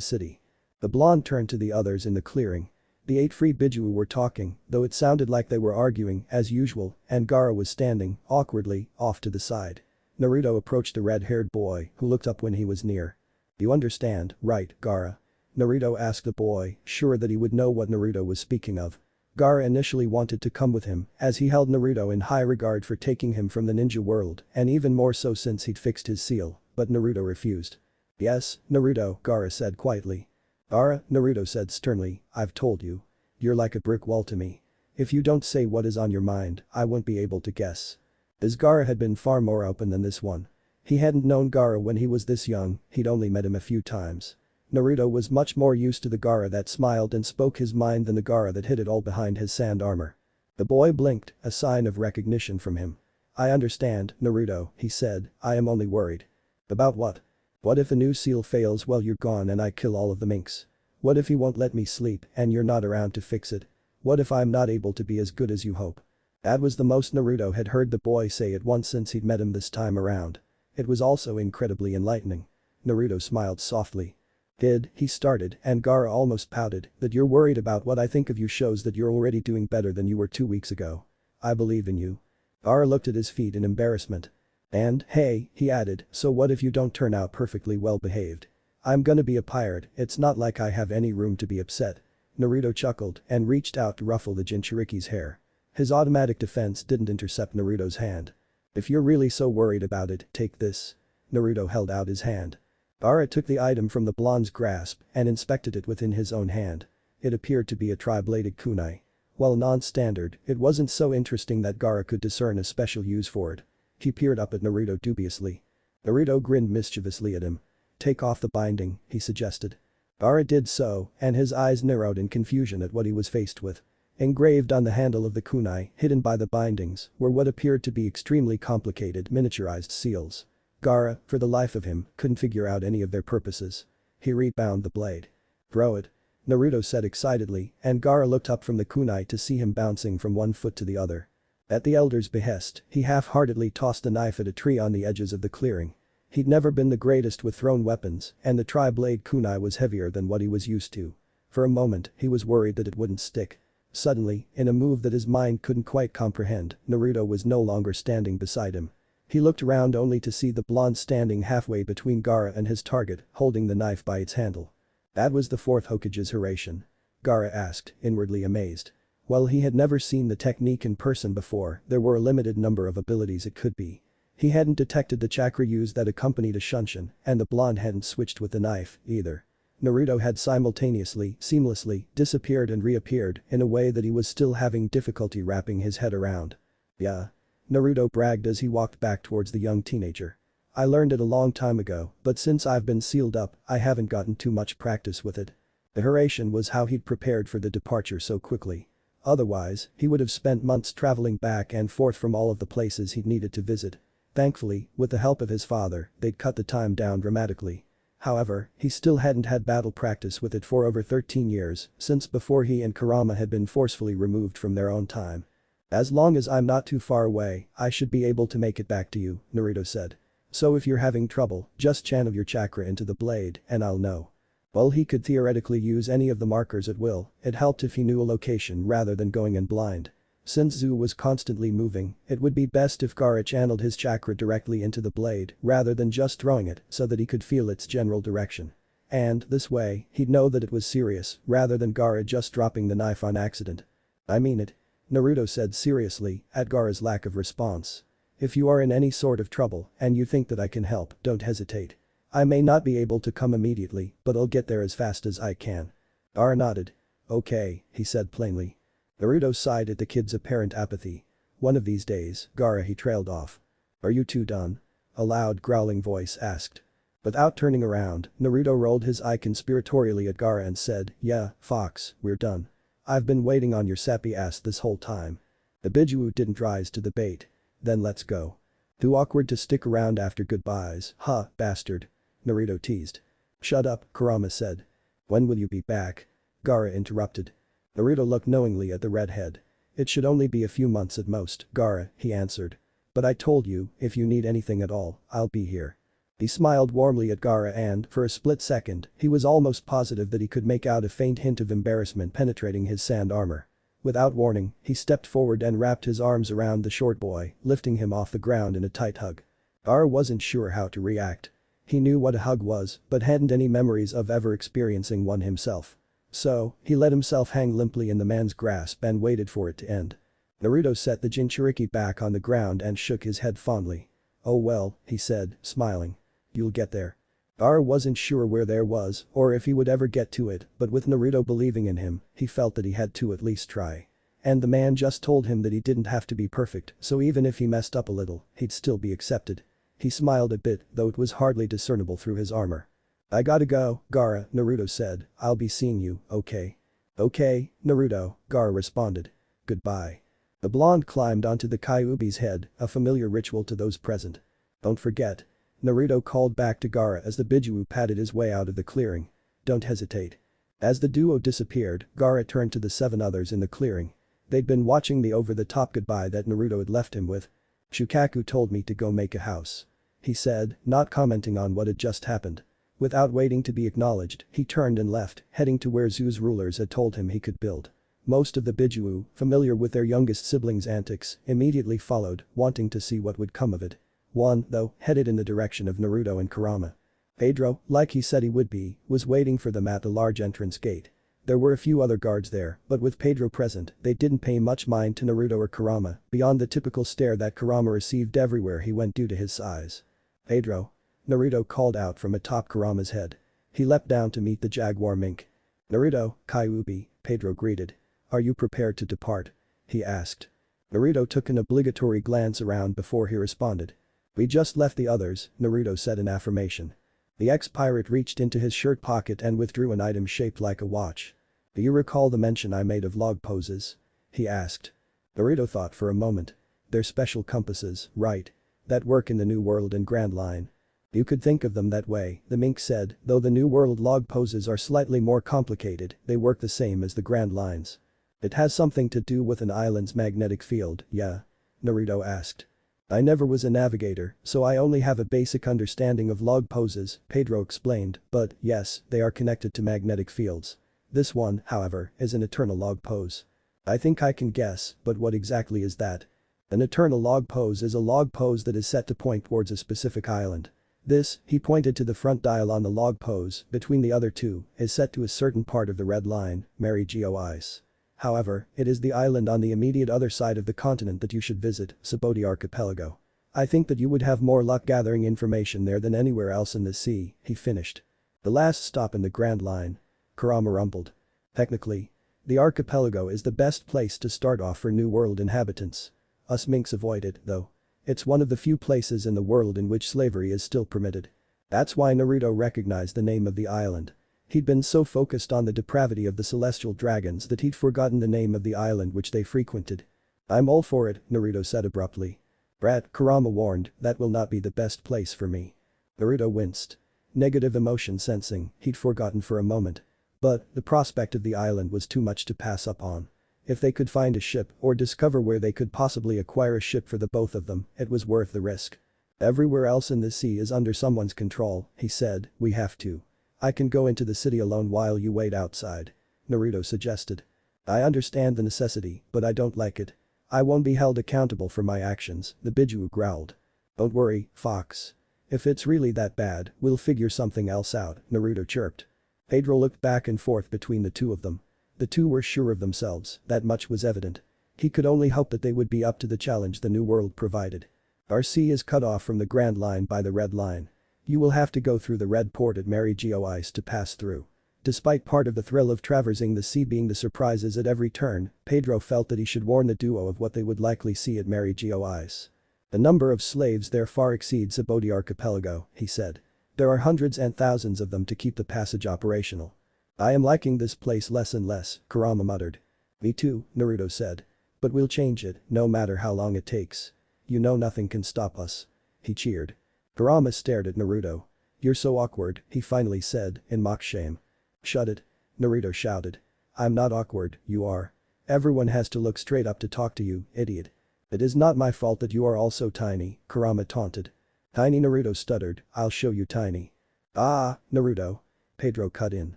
city. The blonde turned to the others in the clearing. The 8 free Bijuu were talking, though it sounded like they were arguing, as usual, and Gaara was standing, awkwardly, off to the side. Naruto approached the red-haired boy, who looked up when he was near. You understand, right, Gaara? Naruto asked the boy, sure that he would know what Naruto was speaking of. Gaara initially wanted to come with him, as he held Naruto in high regard for taking him from the ninja world, and even more so since he'd fixed his seal, but Naruto refused. Yes, Naruto, Gaara said quietly. Gaara, Naruto said sternly, I've told you. You're like a brick wall to me. If you don't say what is on your mind, I won't be able to guess. As Gaara had been far more open than this one. He hadn't known Gaara when he was this young, he'd only met him a few times. Naruto was much more used to the Gaara that smiled and spoke his mind than the Gaara that hid it all behind his sand armor. The boy blinked, a sign of recognition from him. I understand, Naruto, he said, I am only worried. About what? What if a new seal fails while you're gone and I kill all of the Minks? What if he won't let me sleep and you're not around to fix it? What if I'm not able to be as good as you hope? That was the most Naruto had heard the boy say at once since he'd met him this time around. It was also incredibly enlightening. Naruto smiled softly. He started, and Gaara almost pouted, that you're worried about what I think of you shows that you're already doing better than you were 2 weeks ago. I believe in you. Gaara looked at his feet in embarrassment. And, hey, he added, so what if you don't turn out perfectly well behaved? I'm gonna be a pirate, it's not like I have any room to be upset. Naruto chuckled and reached out to ruffle the Jinchuriki's hair. His automatic defense didn't intercept Naruto's hand. If you're really so worried about it, take this. Naruto held out his hand. Gaara took the item from the blonde's grasp and inspected it within his own hand. It appeared to be a tri-bladed kunai. While non-standard, it wasn't so interesting that Gaara could discern a special use for it. He peered up at Naruto dubiously. Naruto grinned mischievously at him. "Take off the binding," he suggested. Gaara did so, and his eyes narrowed in confusion at what he was faced with. Engraved on the handle of the kunai, hidden by the bindings, were what appeared to be extremely complicated miniaturized seals. Gaara, for the life of him, couldn't figure out any of their purposes. He rebound the blade. "Throw it," Naruto said excitedly, and Gaara looked up from the kunai to see him bouncing from one foot to the other. At the elder's behest, he half-heartedly tossed the knife at a tree on the edges of the clearing. He'd never been the greatest with thrown weapons, and the tri-blade kunai was heavier than what he was used to. For a moment, he was worried that it wouldn't stick. Suddenly, in a move that his mind couldn't quite comprehend, Naruto was no longer standing beside him. He looked around only to see the blonde standing halfway between Gaara and his target, holding the knife by its handle. "That was the fourth Hokage's Hiraishin?" Gaara asked, inwardly amazed. While he had never seen the technique in person before, there were a limited number of abilities it could be. He hadn't detected the chakra use that accompanied a shunshin, and the blonde hadn't switched with the knife, either. Naruto had simultaneously, seamlessly, disappeared and reappeared in a way that he was still having difficulty wrapping his head around. "Yeah," Naruto bragged as he walked back towards the young teenager. "I learned it a long time ago, but since I've been sealed up, I haven't gotten too much practice with it." The Hiraishin was how he'd prepared for the departure so quickly. Otherwise, he would have spent months traveling back and forth from all of the places he'd needed to visit. Thankfully, with the help of his father, they'd cut the time down dramatically. However, he still hadn't had battle practice with it for over 13 years, since before he and Kurama had been forcefully removed from their own time. "As long as I'm not too far away, I should be able to make it back to you," Naruto said. "So if you're having trouble, just channel your chakra into the blade and I'll know." While he could theoretically use any of the markers at will, it helped if he knew a location rather than going in blind. Since Zu was constantly moving, it would be best if Gaara channeled his chakra directly into the blade rather than just throwing it so that he could feel its general direction. And, this way, he'd know that it was serious rather than Gaara just dropping the knife on accident. "I mean it," Naruto said seriously, at Gaara's lack of response. "If you are in any sort of trouble and you think that I can help, don't hesitate. I may not be able to come immediately, but I'll get there as fast as I can." Gaara nodded. "Okay," he said plainly. Naruto sighed at the kid's apparent apathy. "One of these days, Gaara," he trailed off. "Are you two done?" a loud growling voice asked. Without turning around, Naruto rolled his eye conspiratorially at Gaara and said, "Yeah, Fox, we're done. I've been waiting on your sappy ass this whole time." The Biju didn't rise to the bait. "Then let's go." "Too awkward to stick around after goodbyes, huh, bastard," Naruto teased. "Shut up," Kurama said. "When will you be back?" Gaara interrupted. Naruto looked knowingly at the redhead. "It should only be a few months at most, Gaara," he answered. "But I told you, if you need anything at all, I'll be here." He smiled warmly at Gaara and, for a split second, he was almost positive that he could make out a faint hint of embarrassment penetrating his sand armor. Without warning, he stepped forward and wrapped his arms around the short boy, lifting him off the ground in a tight hug. Gaara wasn't sure how to react. He knew what a hug was, but hadn't any memories of ever experiencing one himself. So, he let himself hang limply in the man's grasp and waited for it to end. Naruto set the Jinchuriki back on the ground and shook his head fondly. "Oh well," he said, smiling. "You'll get there." Gaara wasn't sure where there was or if he would ever get to it, but with Naruto believing in him, he felt that he had to at least try. And the man just told him that he didn't have to be perfect, so even if he messed up a little, he'd still be accepted. He smiled a bit, though it was hardly discernible through his armor. "I gotta go, Gaara," Naruto said. "I'll be seeing you, okay?" "Okay, Naruto," Gaara responded. "Goodbye." The blonde climbed onto the Kyuubi's head, a familiar ritual to those present. "Don't forget," Naruto called back to Gaara as the Biju padded his way out of the clearing. "Don't hesitate." As the duo disappeared, Gaara turned to the 7 others in the clearing. They'd been watching the over-the-top goodbye that Naruto had left him with. "Shukaku told me to go make a house," he said, not commenting on what had just happened. Without waiting to be acknowledged, he turned and left, heading to where Zu's rulers had told him he could build. Most of the Biju, familiar with their youngest sibling's antics, immediately followed, wanting to see what would come of it. One, though, headed in the direction of Naruto and Kurama. Pedro, like he said he would be, was waiting for them at the large entrance gate. There were a few other guards there, but with Pedro present, they didn't pay much mind to Naruto or Kurama, beyond the typical stare that Kurama received everywhere he went due to his size. "Pedro," Naruto called out from atop Kurama's head. He leapt down to meet the jaguar mink. "Naruto, Kyuubi," Pedro greeted. Are you prepared to depart? He asked. Naruto took an obligatory glance around before he responded. We just left the others, Naruto said in affirmation. The ex-pirate reached into his shirt pocket and withdrew an item shaped like a watch. Do you recall the mention I made of log poses? He asked. Naruto thought for a moment. They're special compasses, right? That work in the New World and Grand Line. You could think of them that way, the Minks said, though the New World log poses are slightly more complicated, they work the same as the Grand Lines. It has something to do with an island's magnetic field, yeah? Naruto asked. I never was a navigator, so I only have a basic understanding of log poses, Pedro explained, but yes, they are connected to magnetic fields. This one, however, is an eternal log pose. I think I can guess, but what exactly is that? An eternal log pose is a log pose that is set to point towards a specific island. This, he pointed to the front dial on the log pose, between the other two, is set to a certain part of the red line, Mary Geo Ice. However, it is the island on the immediate other side of the continent that you should visit, Sabody Archipelago. I think that you would have more luck gathering information there than anywhere else in the sea, he finished. The last stop in the Grand Line. Kurama rumbled. Technically, the archipelago is the best place to start off for New World inhabitants. Us Minks avoid it, though. It's one of the few places in the world in which slavery is still permitted. That's why Naruto recognized the name of the island. He'd been so focused on the depravity of the celestial dragons that he'd forgotten the name of the island which they frequented. I'm all for it, Naruto said abruptly. Brat, Kurama warned, that will not be the best place for me. Naruto winced. Negative emotion sensing, he'd forgotten for a moment. But, the prospect of the island was too much to pass up on. If they could find a ship or discover where they could possibly acquire a ship for the both of them, it was worth the risk. Everywhere else in the sea is under someone's control, he said, we have to. I can go into the city alone while you wait outside. Naruto suggested. I understand the necessity, but I don't like it. I won't be held accountable for my actions, the Biju growled. Don't worry, Fox. If it's really that bad, we'll figure something else out, Naruto chirped. Pedro looked back and forth between the two of them. The two were sure of themselves, that much was evident. He could only hope that they would be up to the challenge the New World provided. Our sea is cut off from the Grand Line by the Red Line. You will have to go through the red port at Mary Geo Ice to pass through. Despite part of the thrill of traversing the sea being the surprises at every turn, Pedro felt that he should warn the duo of what they would likely see at Mary Geo Ice. The number of slaves there far exceeds Sabody Archipelago, he said. There are hundreds and thousands of them to keep the passage operational. I am liking this place less and less, Kurama muttered. Me too, Naruto said. But we'll change it, no matter how long it takes. You know nothing can stop us. He cheered. Kurama stared at Naruto. You're so awkward, he finally said, in mock shame. Shut it. Naruto shouted. I'm not awkward, you are. Everyone has to look straight up to talk to you, idiot. It is not my fault that you are all so tiny, Kurama taunted. Tiny, Naruto stuttered, I'll show you tiny. Ah, Naruto. Pedro cut in.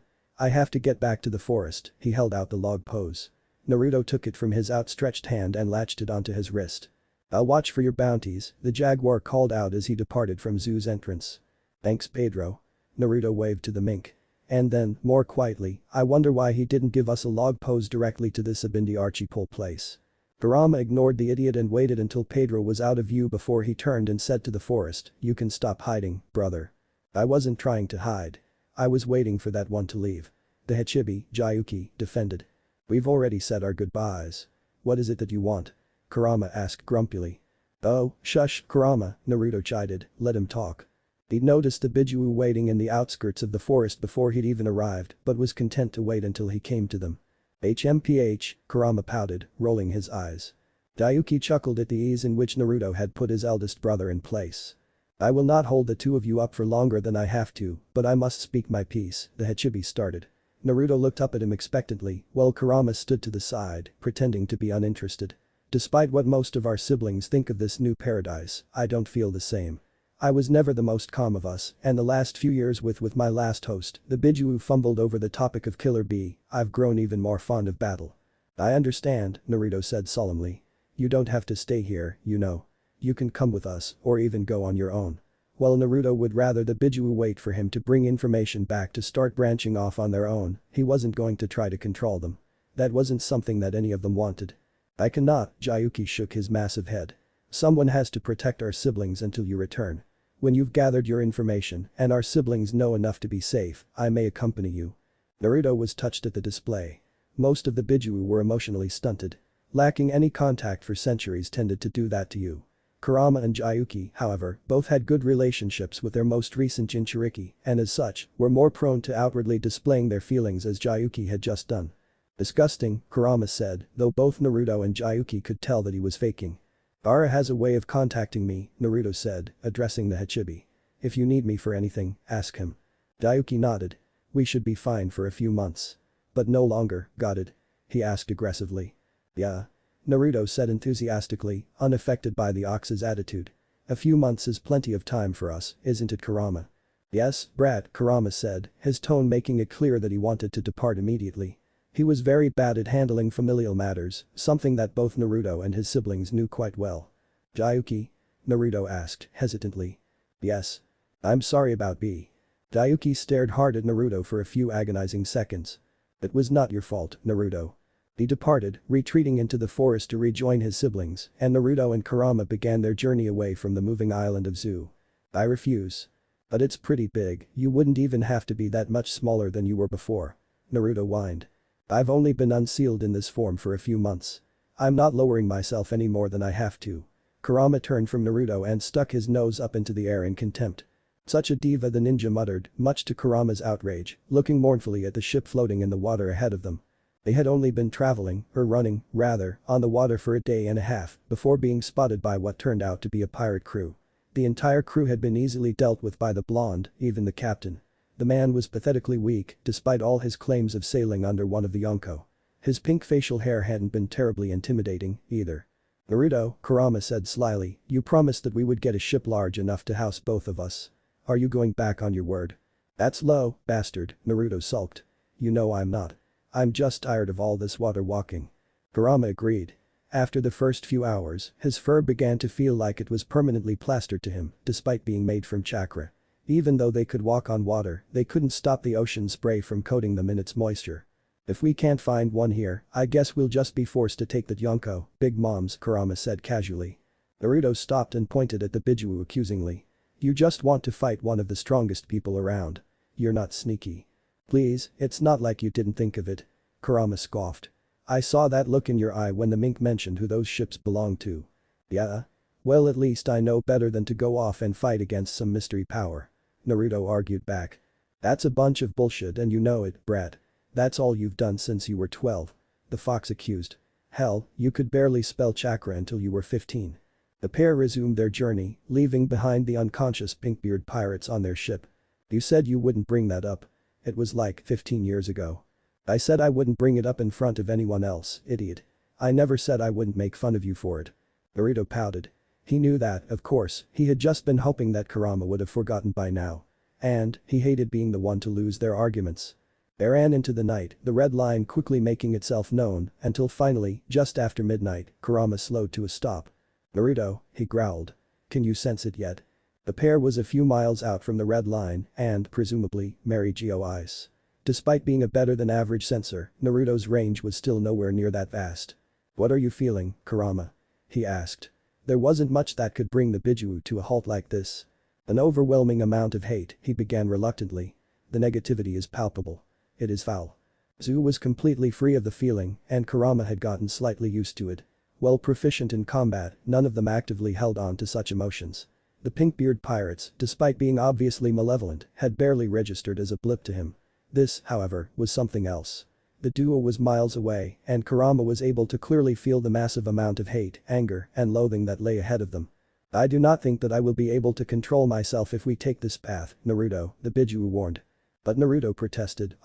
I have to get back to the forest, he held out the log pose. Naruto took it from his outstretched hand and latched it onto his wrist. I'll watch for your bounties, the jaguar called out as he departed from Zoo's entrance. Thanks Pedro. Naruto waved to the mink. And then, more quietly, I wonder why he didn't give us a log pose directly to this Sabindi Archipel place. Kurama ignored the idiot and waited until Pedro was out of view before he turned and said to the forest, you can stop hiding, brother. I wasn't trying to hide. I was waiting for that one to leave. The Hachibi, Jayuki, defended. We've already said our goodbyes. What is it that you want? Kurama asked grumpily. Oh, shush, Kurama, Naruto chided, let him talk. He'd noticed the Biju waiting in the outskirts of the forest before he'd even arrived, but was content to wait until he came to them. HMPH, Kurama pouted, rolling his eyes. Jayuki chuckled at the ease in which Naruto had put his eldest brother in place. I will not hold the two of you up for longer than I have to, but I must speak my piece, the Hachibi started. Naruto looked up at him expectantly, while Kurama stood to the side, pretending to be uninterested. Despite what most of our siblings think of this new paradise, I don't feel the same. I was never the most calm of us, and the last few years with my last host, the Biju fumbled over the topic of Killer Bee, I've grown even more fond of battle. I understand, Naruto said solemnly. You don't have to stay here, you know. You can come with us, or even go on your own. While Naruto would rather the Biju wait for him to bring information back to start branching off on their own, he wasn't going to try to control them. That wasn't something that any of them wanted. I cannot, Jayuki shook his massive head. Someone has to protect our siblings until you return. When you've gathered your information and our siblings know enough to be safe, I may accompany you. Naruto was touched at the display. Most of the Biju were emotionally stunted. Lacking any contact for centuries tended to do that to you. Kurama and Gyuki, however, both had good relationships with their most recent Jinchuriki and as such, were more prone to outwardly displaying their feelings as Gyuki had just done. Disgusting, Kurama said, though both Naruto and Gyuki could tell that he was faking. Gaara has a way of contacting me, Naruto said, addressing the Hachibi. If you need me for anything, ask him. Gyuki nodded. We should be fine for a few months. But no longer, got it? He asked aggressively. Yeah. Naruto said enthusiastically, unaffected by the Ox's attitude. A few months is plenty of time for us, isn't it, Kurama? Yes, brat, Kurama said, his tone making it clear that he wanted to depart immediately. He was very bad at handling familial matters, something that both Naruto and his siblings knew quite well. Gyuki? Naruto asked, hesitantly. Yes. I'm sorry about B. Gyuki stared hard at Naruto for a few agonizing seconds. It was not your fault, Naruto. He departed, retreating into the forest to rejoin his siblings, and Naruto and Kurama began their journey away from the moving island of Zu. I refuse. But it's pretty big, you wouldn't even have to be that much smaller than you were before. Naruto whined. I've only been unsealed in this form for a few months. I'm not lowering myself any more than I have to. Kurama turned from Naruto and stuck his nose up into the air in contempt. Such a diva, the ninja muttered, much to Kurama's outrage, looking mournfully at the ship floating in the water ahead of them. They had only been traveling, or running, rather, on the water for a day and a half before being spotted by what turned out to be a pirate crew. The entire crew had been easily dealt with by the blonde, even the captain. The man was pathetically weak despite all his claims of sailing under one of the Yonko. His pink facial hair hadn't been terribly intimidating, either. Naruto, Kurama said slyly, you promised that we would get a ship large enough to house both of us. Are you going back on your word? That's low, bastard, Naruto sulked. You know I'm not. I'm just tired of all this water walking. Kurama agreed. After the first few hours, his fur began to feel like it was permanently plastered to him, despite being made from chakra. Even though they could walk on water, they couldn't stop the ocean spray from coating them in its moisture. If we can't find one here, I guess we'll just be forced to take that Yonko, big moms, Kurama said casually. Naruto stopped and pointed at the Biju accusingly. You just want to fight one of the strongest people around. You're not sneaky. Please, it's not like you didn't think of it. Kurama scoffed. I saw that look in your eye when the mink mentioned who those ships belonged to. Yeah? Well, at least I know better than to go off and fight against some mystery power. Naruto argued back. That's a bunch of bullshit and you know it, brat. That's all you've done since you were 12. The fox accused. Hell, you could barely spell chakra until you were 15. The pair resumed their journey, leaving behind the unconscious Pinkbeard pirates on their ship. You said you wouldn't bring that up. It was like 15 years ago. I said I wouldn't bring it up in front of anyone else, idiot. I never said I wouldn't make fun of you for it. Naruto pouted. He knew that, of course, he had just been hoping that Kurama would have forgotten by now. And, he hated being the one to lose their arguments. They ran into the night, the red line quickly making itself known, until finally, just after midnight, Kurama slowed to a stop. Naruto, he growled. Can you sense it yet? The pair was a few miles out from the red line and, presumably, Mary Geo-Ice. Despite being a better than average sensor, Naruto's range was still nowhere near that vast. What are you feeling, Kurama? He asked. There wasn't much that could bring the Biju to a halt like this. An overwhelming amount of hate, he began reluctantly. The negativity is palpable. It is foul. Zu was completely free of the feeling and Kurama had gotten slightly used to it. While proficient in combat, none of them actively held on to such emotions. The Pinkbeard pirates, despite being obviously malevolent, had barely registered as a blip to him. This, however, was something else. The duo was miles away and Kurama was able to clearly feel the massive amount of hate, anger, and loathing that lay ahead of them. I do not think that I will be able to control myself if we take this path, Naruto, the Biju warned. But Naruto protested,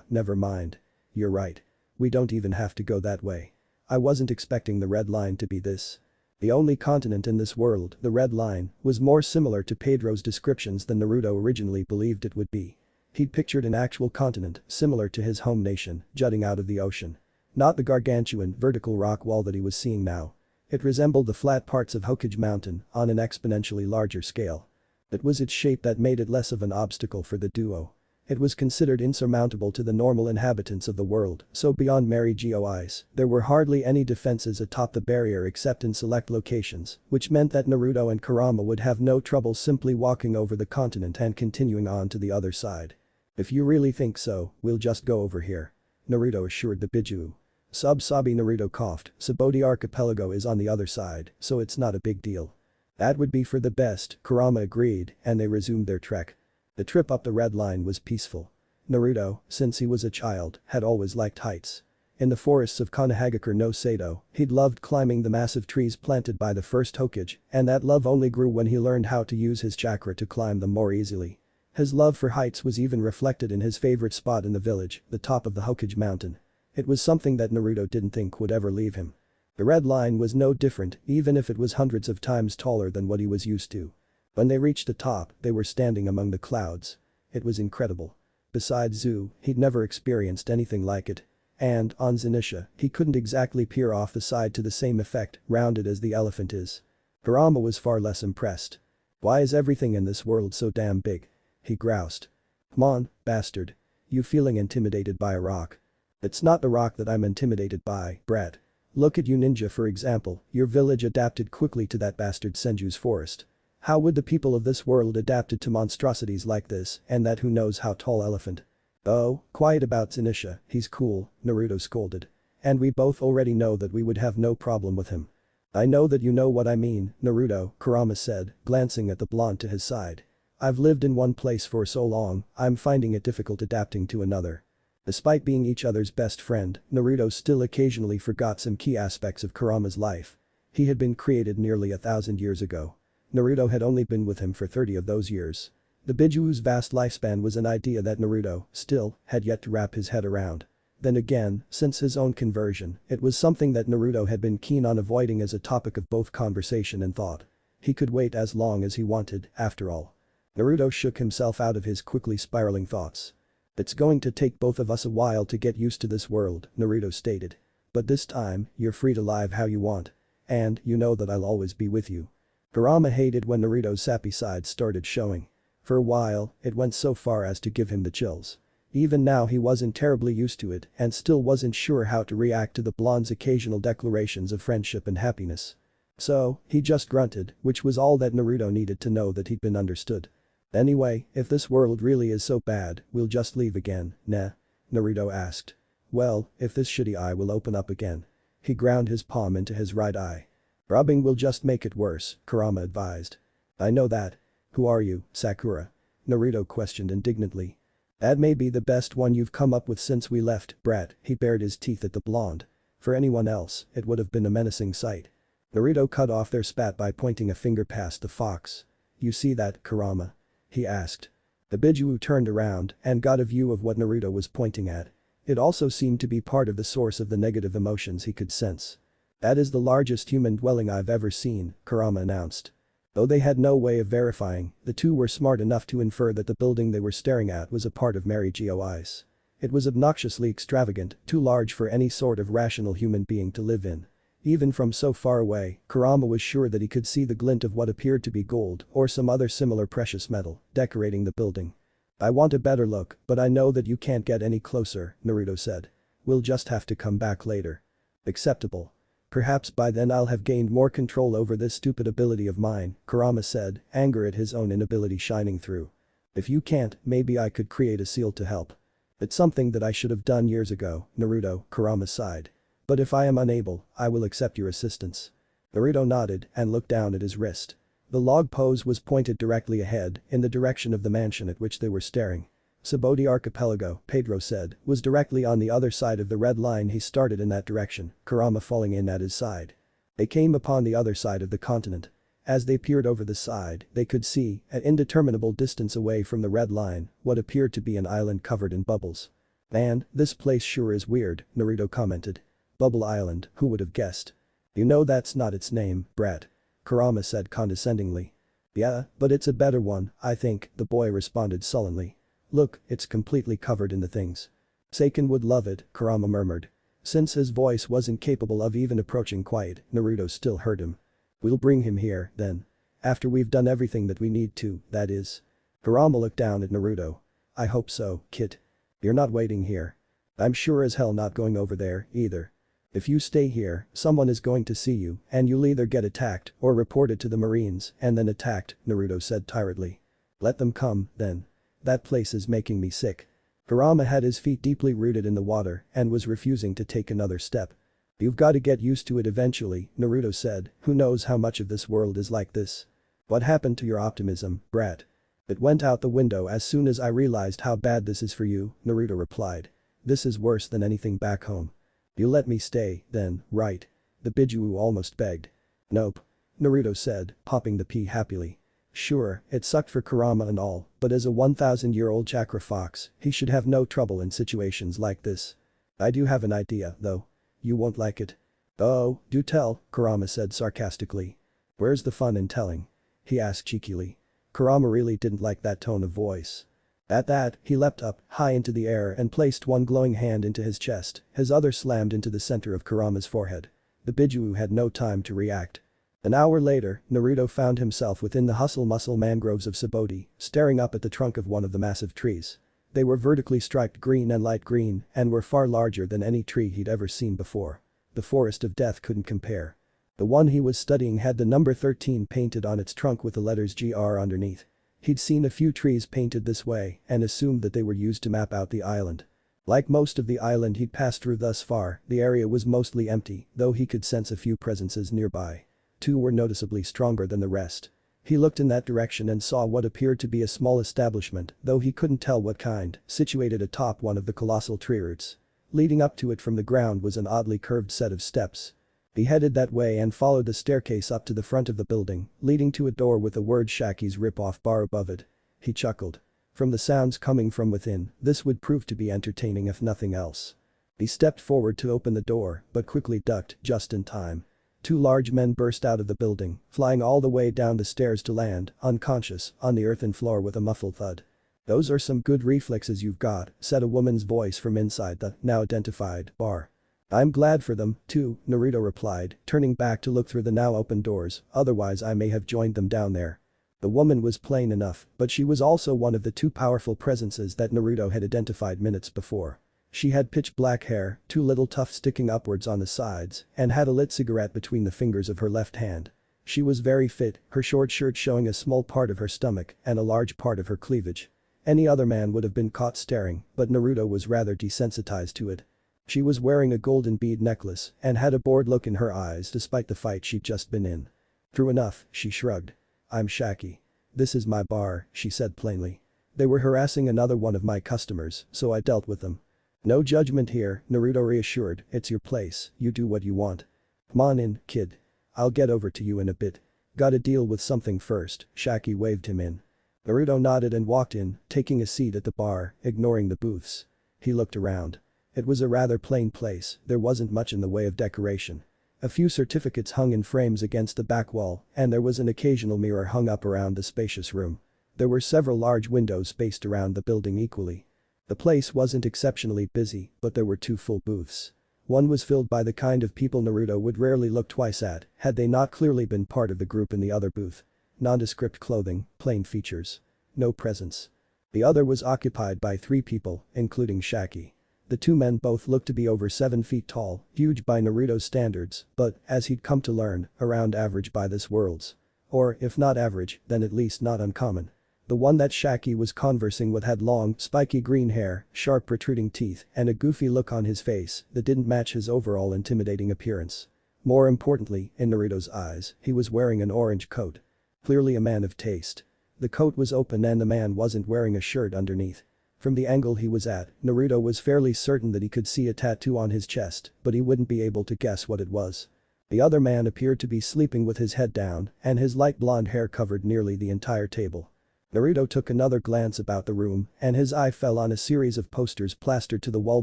never mind. You're right. We don't even have to go that way. I wasn't expecting the red line to be this. The only continent in this world, the red line, was more similar to Pedro's descriptions than Naruto originally believed it would be. He'd pictured an actual continent, similar to his home nation, jutting out of the ocean. Not the gargantuan, vertical rock wall that he was seeing now. It resembled the flat parts of Hokage Mountain on an exponentially larger scale. It was its shape that made it less of an obstacle for the duo. It was considered insurmountable to the normal inhabitants of the world, so beyond Mary Geo-Ice, there were hardly any defenses atop the barrier except in select locations, which meant that Naruto and Kurama would have no trouble simply walking over the continent and continuing on to the other side. If you really think so, we'll just go over here. Naruto assured the Biju. Sabi Naruto coughed, Sabody archipelago is on the other side, so it's not a big deal. That would be for the best, Kurama agreed, and they resumed their trek. The trip up the red line was peaceful. Naruto, since he was a child, had always liked heights. In the forests of Konohagakure no Sado, he'd loved climbing the massive trees planted by the first Hokage, and that love only grew when he learned how to use his chakra to climb them more easily. His love for heights was even reflected in his favorite spot in the village, the top of the Hokage mountain. It was something that Naruto didn't think would ever leave him. The red line was no different, even if it was hundreds of times taller than what he was used to. When they reached the top, they were standing among the clouds. It was incredible. Besides Zu, he'd never experienced anything like it. And, on Zanisha, he couldn't exactly peer off the side to the same effect, rounded as the elephant is. Kurama was far less impressed. Why is everything in this world so damn big? He groused. Come on, bastard. You feeling intimidated by a rock? It's not the rock that I'm intimidated by, brat. Look at you ninja for example, your village adapted quickly to that bastard Senju's forest. How would the people of this world adapted to monstrosities like this and that who knows how tall elephant? Oh, quiet about Zanisha, he's cool, Naruto scolded. And we both already know that we would have no problem with him. I know that you know what I mean, Naruto, Kurama said, glancing at the blonde to his side. I've lived in one place for so long, I'm finding it difficult adapting to another. Despite being each other's best friend, Naruto still occasionally forgot some key aspects of Kurama's life. He had been created nearly 1,000 years ago. Naruto had only been with him for 30 of those years. The Bijuu's vast lifespan was an idea that Naruto, still, had yet to wrap his head around. Then again, since his own conversion, it was something that Naruto had been keen on avoiding as a topic of both conversation and thought. He could wait as long as he wanted, after all. Naruto shook himself out of his quickly spiraling thoughts. It's going to take both of us a while to get used to this world, Naruto stated. But this time, you're free to live how you want. And, you know that I'll always be with you. Kurama hated when Naruto's sappy side started showing. For a while, it went so far as to give him the chills. Even now he wasn't terribly used to it and still wasn't sure how to react to the blonde's occasional declarations of friendship and happiness. So, he just grunted, which was all that Naruto needed to know that he'd been understood. Anyway, if this world really is so bad, we'll just leave again, nah? Naruto asked. Well, if this shitty eye will open up again. He ground his palm into his right eye. Rubbing will just make it worse, Kurama advised. I know that. Who are you, Sakura? Naruto questioned indignantly. That may be the best one you've come up with since we left, brat, he bared his teeth at the blonde. For anyone else, it would have been a menacing sight. Naruto cut off their spat by pointing a finger past the fox. You see that, Kurama? He asked. The Bijuu turned around and got a view of what Naruto was pointing at. It also seemed to be part of the source of the negative emotions he could sense. That is the largest human dwelling I've ever seen, Kurama announced. Though they had no way of verifying, the two were smart enough to infer that the building they were staring at was a part of Mary Goi's. It was obnoxiously extravagant, too large for any sort of rational human being to live in. Even from so far away, Kurama was sure that he could see the glint of what appeared to be gold or some other similar precious metal decorating the building. I want a better look, but I know that you can't get any closer, Naruto said. We'll just have to come back later. Acceptable. Perhaps by then I'll have gained more control over this stupid ability of mine, Kurama said, anger at his own inability shining through. If you can't, maybe I could create a seal to help. It's something that I should have done years ago, Naruto, Kurama sighed. But if I am unable, I will accept your assistance. Naruto nodded and looked down at his wrist. The log pose was pointed directly ahead, in the direction of the mansion at which they were staring. Sabody Archipelago, Pedro said, was directly on the other side of the red line. He started in that direction, Kurama falling in at his side. They came upon the other side of the continent. As they peered over the side, they could see, at indeterminable distance away from the red line, what appeared to be an island covered in bubbles. And, this place sure is weird, Naruto commented. Bubble Island, who would have guessed? You know that's not its name, brat. Kurama said condescendingly. Yeah, but it's a better one, I think, the boy responded sullenly. Look, it's completely covered in the things. Seiken would love it, Kurama murmured. Since his voice wasn't capable of even approaching quiet, Naruto still heard him. We'll bring him here, then. After we've done everything that we need to, that is. Kurama looked down at Naruto. I hope so, kid. You're not waiting here. I'm sure as hell not going over there, either. If you stay here, someone is going to see you and you'll either get attacked or reported to the Marines and then attacked, Naruto said tiredly. Let them come, then. That place is making me sick. Kurama had his feet deeply rooted in the water and was refusing to take another step. "You've gotta get used to it eventually," Naruto said, "who knows how much of this world is like this. What happened to your optimism, brat?" "It went out the window as soon as I realized how bad this is for you," Naruto replied. "This is worse than anything back home." "You let me stay, then, right?" the Biju almost begged. "Nope," Naruto said, popping the pea happily. Sure, it sucked for Kurama and all, but as a 1,000-year-old chakra fox, he should have no trouble in situations like this. "I do have an idea, though. You won't like it." "Oh, do tell," Kurama said sarcastically. "Where's the fun in telling?" he asked cheekily. Kurama really didn't like that tone of voice. At that, he leapt up, high into the air and placed one glowing hand into his chest, his other slammed into the center of Kurama's forehead. The Biju had no time to react. An hour later, Naruto found himself within the hustle-muscle mangroves of Sabody, staring up at the trunk of one of the massive trees. They were vertically striped green and light green and were far larger than any tree he'd ever seen before. The forest of death couldn't compare. The one he was studying had the number 13 painted on its trunk with the letters GR underneath. He'd seen a few trees painted this way and assumed that they were used to map out the island. Like most of the island he'd passed through thus far, the area was mostly empty, though he could sense a few presences nearby. Two were noticeably stronger than the rest. He looked in that direction and saw what appeared to be a small establishment, though he couldn't tell what kind, situated atop one of the colossal tree roots. Leading up to it from the ground was an oddly curved set of steps. He headed that way and followed the staircase up to the front of the building, leading to a door with the word Shaki's rip-off bar above it. He chuckled. From the sounds coming from within, this would prove to be entertaining if nothing else. He stepped forward to open the door, but quickly ducked just in time. Two large men burst out of the building, flying all the way down the stairs to land, unconscious, on the earthen floor with a muffled thud. "Those are some good reflexes you've got," said a woman's voice from inside the, now identified, bar. "I'm glad for them, too," Naruto replied, turning back to look through the now open doors, "otherwise I may have joined them down there." The woman was plain enough, but she was also one of the two powerful presences that Naruto had identified minutes before. She had pitch black hair, two little tufts sticking upwards on the sides, and had a lit cigarette between the fingers of her left hand. She was very fit, her short shirt showing a small part of her stomach and a large part of her cleavage. Any other man would have been caught staring, but Naruto was rather desensitized to it. She was wearing a golden bead necklace and had a bored look in her eyes despite the fight she'd just been in. True enough, she shrugged. "I'm Shaki. This is my bar," she said plainly. "They were harassing another one of my customers, so I dealt with them." "No judgment here," Naruto reassured, "it's your place, you do what you want. Come on in, kid. I'll get over to you in a bit. Gotta deal with something first." Shaki waved him in. Naruto nodded and walked in, taking a seat at the bar, ignoring the booths. He looked around. It was a rather plain place, there wasn't much in the way of decoration. A few certificates hung in frames against the back wall, and there was an occasional mirror hung up around the spacious room. There were several large windows spaced around the building equally. The place wasn't exceptionally busy, but there were two full booths. One was filled by the kind of people Naruto would rarely look twice at, had they not clearly been part of the group in the other booth. Nondescript clothing, plain features. No presence. The other was occupied by three people, including Shaki. The two men both looked to be over 7 feet tall, huge by Naruto's standards, but, as he'd come to learn, around average by this world's. Or, if not average, then at least not uncommon. The one that Shaki was conversing with had long, spiky green hair, sharp protruding teeth, and a goofy look on his face that didn't match his overall intimidating appearance. More importantly, in Naruto's eyes, he was wearing an orange coat. Clearly a man of taste. The coat was open and the man wasn't wearing a shirt underneath. From the angle he was at, Naruto was fairly certain that he could see a tattoo on his chest, but he wouldn't be able to guess what it was. The other man appeared to be sleeping with his head down, and his light blonde hair covered nearly the entire table. Naruto took another glance about the room, and his eye fell on a series of posters plastered to the wall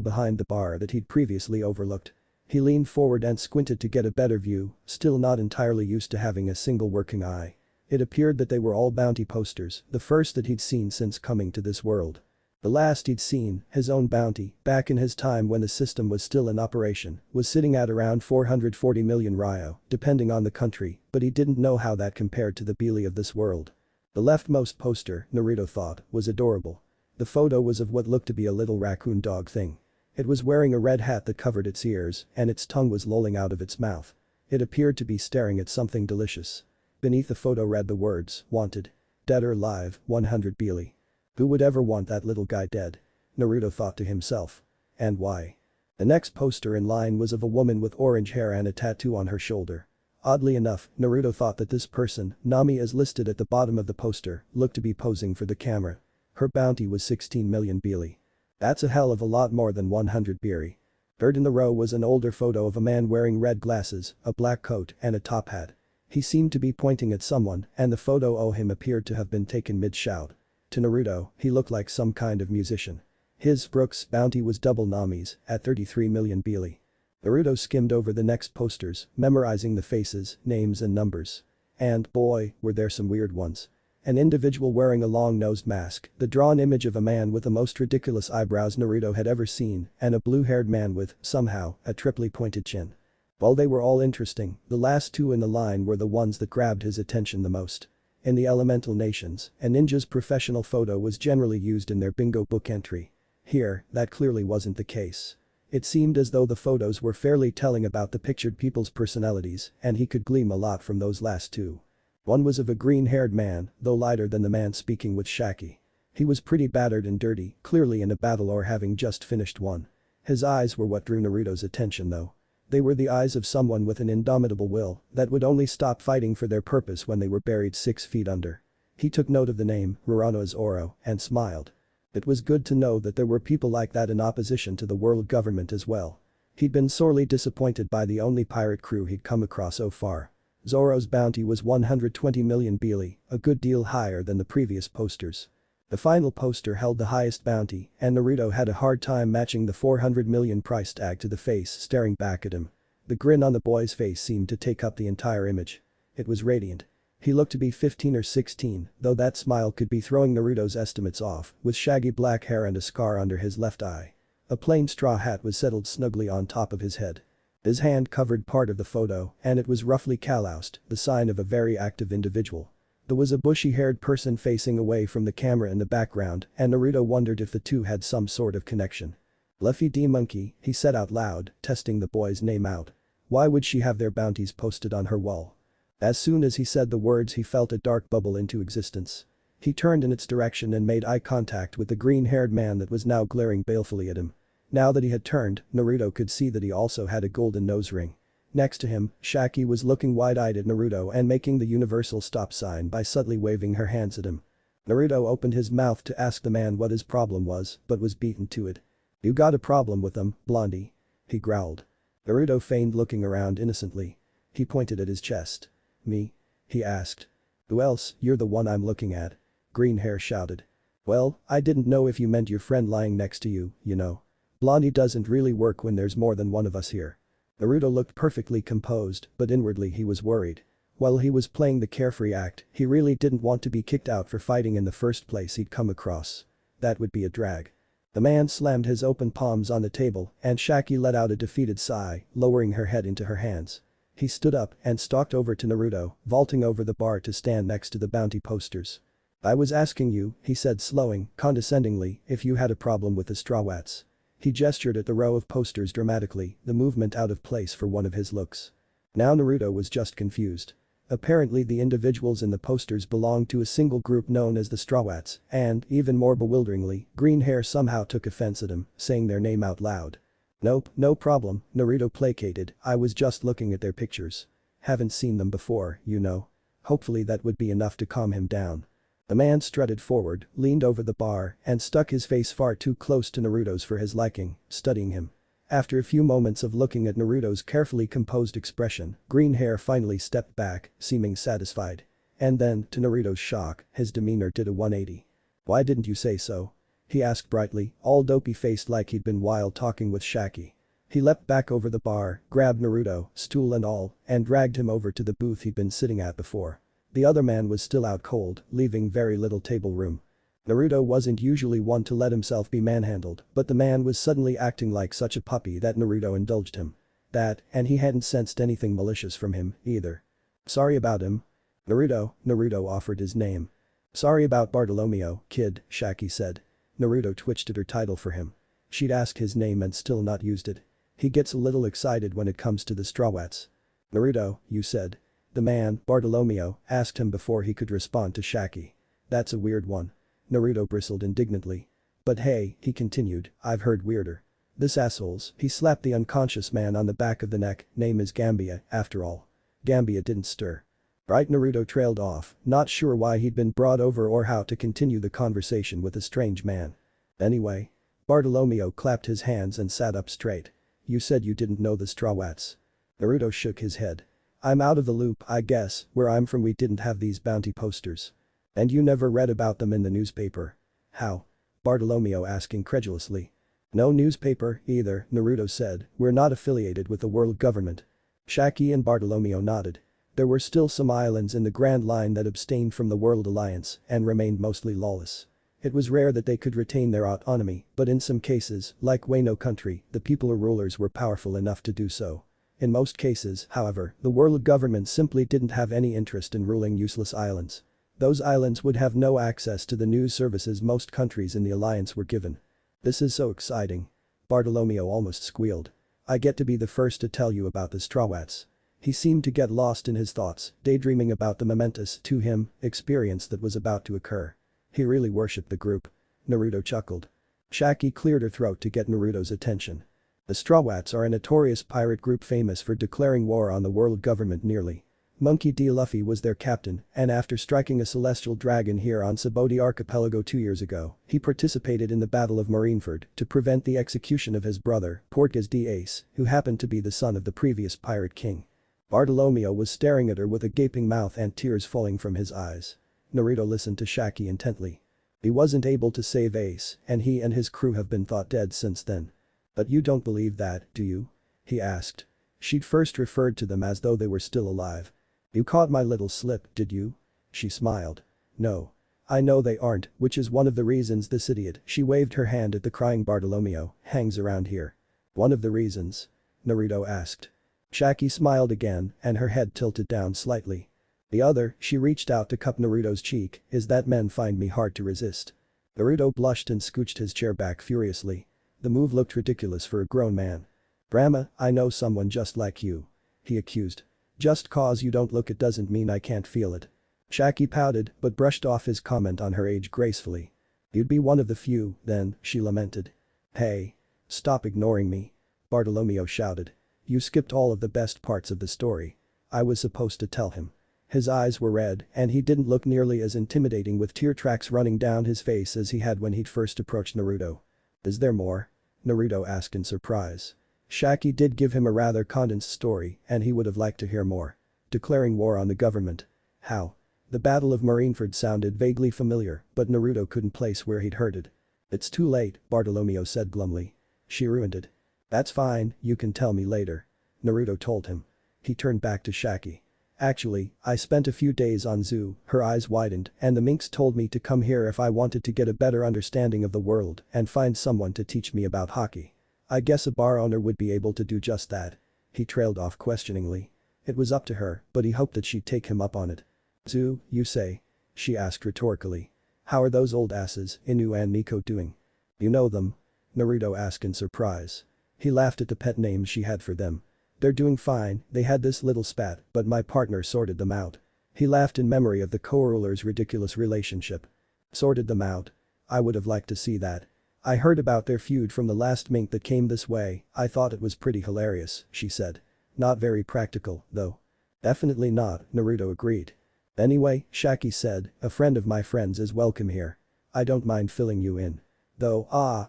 behind the bar that he'd previously overlooked. He leaned forward and squinted to get a better view, still not entirely used to having a single working eye. It appeared that they were all bounty posters, the first that he'd seen since coming to this world. The last he'd seen, his own bounty, back in his time when the system was still in operation, was sitting at around 440 million ryo, depending on the country, but he didn't know how that compared to the Beely of this world. The leftmost poster, Naruto thought, was adorable. The photo was of what looked to be a little raccoon dog thing. It was wearing a red hat that covered its ears, and its tongue was lolling out of its mouth. It appeared to be staring at something delicious. Beneath the photo read the words, "Wanted. Dead or alive, 100 Beely." Who would ever want that little guy dead? Naruto thought to himself. And why? The next poster in line was of a woman with orange hair and a tattoo on her shoulder. Oddly enough, Naruto thought that this person, Nami as listed at the bottom of the poster, looked to be posing for the camera. Her bounty was 16 million bili. That's a hell of a lot more than 100 biri. Third in the row was an older photo of a man wearing red glasses, a black coat, and a top hat. He seemed to be pointing at someone, and the photo of him appeared to have been taken mid-shout. To Naruto, he looked like some kind of musician. His Brooks bounty was double Nami's, at 33 million bili. Naruto skimmed over the next posters, memorizing the faces, names and numbers. And, boy, were there some weird ones. An individual wearing a long-nosed mask, the drawn image of a man with the most ridiculous eyebrows Naruto had ever seen, and a blue-haired man with, somehow, a triply pointed chin. While they were all interesting, the last two in the line were the ones that grabbed his attention the most. In the elemental nations, a ninja's professional photo was generally used in their bingo book entry. Here, that clearly wasn't the case. It seemed as though the photos were fairly telling about the pictured people's personalities, and he could glean a lot from those last two. One was of a green-haired man, though lighter than the man speaking with Shaki. He was pretty battered and dirty, clearly in a battle or having just finished one. His eyes were what drew Naruto's attention though. They were the eyes of someone with an indomitable will that would only stop fighting for their purpose when they were buried 6 feet under. He took note of the name, Roronoa's Oro, and smiled. It was good to know that there were people like that in opposition to the world government as well. He'd been sorely disappointed by the only pirate crew he'd come across so far. Zoro's bounty was 120 million bili, a good deal higher than the previous posters. The final poster held the highest bounty, and Naruto had a hard time matching the 400 million price tag to the face staring back at him. The grin on the boy's face seemed to take up the entire image. It was radiant. He looked to be 15 or 16, though that smile could be throwing Naruto's estimates off, with shaggy black hair and a scar under his left eye. A plain straw hat was settled snugly on top of his head. His hand covered part of the photo, and it was roughly calloused, the sign of a very active individual. There was a bushy-haired person facing away from the camera in the background, and Naruto wondered if the two had some sort of connection. Luffy D. Monkey, he said out loud, testing the boy's name out. Why would she have their bounties posted on her wall? As soon as he said the words he felt a dark bubble into existence. He turned in its direction and made eye contact with the green-haired man that was now glaring balefully at him. Now that he had turned, Naruto could see that he also had a golden nose ring. Next to him, Shaki was looking wide-eyed at Naruto and making the universal stop sign by subtly waving her hands at him. Naruto opened his mouth to ask the man what his problem was, but was beaten to it. You got a problem with them, Blondie? He growled. Naruto feigned looking around innocently. He pointed at his chest. Me? He asked. Who else? You're the one I'm looking at. Green hair shouted. Well, I didn't know if you meant your friend lying next to you, you know. Blondie doesn't really work when there's more than one of us here. Naruto looked perfectly composed, but inwardly he was worried. While he was playing the carefree act, he really didn't want to be kicked out for fighting in the first place he'd come across. That would be a drag. The man slammed his open palms on the table, and Shaki let out a defeated sigh, lowering her head into her hands. He stood up and stalked over to Naruto, vaulting over the bar to stand next to the bounty posters. I was asking you, he said slowing, condescendingly, if you had a problem with the Strawwats. He gestured at the row of posters dramatically, the movement out of place for one of his looks. Now Naruto was just confused. Apparently the individuals in the posters belonged to a single group known as the Strawwats, and, even more bewilderingly, green hair somehow took offense at him, saying their name out loud. Nope, no problem, Naruto placated, I was just looking at their pictures. Haven't seen them before, you know. Hopefully that would be enough to calm him down. The man strutted forward, leaned over the bar, and stuck his face far too close to Naruto's for his liking, studying him. After a few moments of looking at Naruto's carefully composed expression, green hair finally stepped back, seeming satisfied. And then, to Naruto's shock, his demeanor did a 180. Why didn't you say so? He asked brightly, all dopey-faced like he'd been while talking with Shaki. He leapt back over the bar, grabbed Naruto, stool and all, and dragged him over to the booth he'd been sitting at before. The other man was still out cold, leaving very little table room. Naruto wasn't usually one to let himself be manhandled, but the man was suddenly acting like such a puppy that Naruto indulged him. That, and he hadn't sensed anything malicious from him, either. Sorry about him. Naruto offered his name. Sorry about Bartolomeo, kid, Shaki said. Naruto twitched at her title for him. She'd asked his name and still not used it. He gets a little excited when it comes to the Strawwats. Naruto, you said. The man, Bartolomeo, asked him before he could respond to Shaki. That's a weird one. Naruto bristled indignantly. But hey, he continued, I've heard weirder. This asshole's, he slapped the unconscious man on the back of the neck, name is Gambia, after all. Gambia didn't stir. Right, Naruto trailed off, not sure why he'd been brought over or how to continue the conversation with a strange man. Anyway. Bartolomeo clapped his hands and sat up straight. You said you didn't know the Strawats. Naruto shook his head. I'm out of the loop, I guess, where I'm from we didn't have these bounty posters. And you never read about them in the newspaper? How? Bartolomeo asked incredulously. No newspaper, either, Naruto said, we're not affiliated with the world government. Shaki and Bartolomeo nodded. There were still some islands in the Grand Line that abstained from the World Alliance and remained mostly lawless. It was rare that they could retain their autonomy, but in some cases, like Wano country, the people or rulers were powerful enough to do so. In most cases, however, the world government simply didn't have any interest in ruling useless islands. Those islands would have no access to the news services most countries in the alliance were given. This is so exciting. Bartolomeo almost squealed. I get to be the first to tell you about the Strawats. He seemed to get lost in his thoughts, daydreaming about the momentous, to him, experience that was about to occur. He really worshipped the group. Naruto chuckled. Shaki cleared her throat to get Naruto's attention. The Strawats are a notorious pirate group famous for declaring war on the world government nearly. Monkey D. Luffy was their captain, and after striking a celestial dragon here on Sabody archipelago 2 years ago, he participated in the Battle of Marineford to prevent the execution of his brother, Portgas D. Ace, who happened to be the son of the previous pirate king. Bartolomeo was staring at her with a gaping mouth and tears falling from his eyes. Naruto listened to Shaki intently. He wasn't able to save Ace, and he and his crew have been thought dead since then. But you don't believe that, do you? He asked. She'd first referred to them as though they were still alive. You caught my little slip, did you? She smiled. No. I know they aren't, which is one of the reasons this idiot, she waved her hand at the crying Bartolomeo, hangs around here. One of the reasons? Naruto asked. Shaki smiled again, and her head tilted down slightly. The other, she reached out to cup Naruto's cheek, is that men find me hard to resist. Naruto blushed and scooched his chair back furiously. The move looked ridiculous for a grown man. Grandma, I know someone just like you. He accused. Just cause you don't look it doesn't mean I can't feel it. Shaki pouted but brushed off his comment on her age gracefully. You'd be one of the few, then, she lamented. Hey. Stop ignoring me. Bartolomeo shouted. You skipped all of the best parts of the story. I was supposed to tell him. His eyes were red and he didn't look nearly as intimidating with tear tracks running down his face as he had when he'd first approached Naruto. Is there more? Naruto asked in surprise. Shaki did give him a rather condensed story and he would have liked to hear more. Declaring war on the government. How? The Battle of Marineford sounded vaguely familiar, but Naruto couldn't place where he'd heard it. It's too late, Bartolomeo said glumly. She ruined it. That's fine, you can tell me later. Naruto told him. He turned back to Shaki. Actually, I spent a few days on Zoo, her eyes widened, and the Minks told me to come here if I wanted to get a better understanding of the world and find someone to teach me about Haki. I guess a bar owner would be able to do just that. He trailed off questioningly. It was up to her, but he hoped that she'd take him up on it. Zoo, you say? She asked rhetorically. How are those old asses, Inu and Nico doing? You know them? Naruto asked in surprise. He laughed at the pet names she had for them. They're doing fine, they had this little spat, but my partner sorted them out. He laughed in memory of the co-ruler's ridiculous relationship. Sorted them out? I would have liked to see that. I heard about their feud from the last mink that came this way, I thought it was pretty hilarious, she said. Not very practical, though. Definitely not, Naruto agreed. Anyway, Shaki said, a friend of my friend's is welcome here. I don't mind filling you in. Though,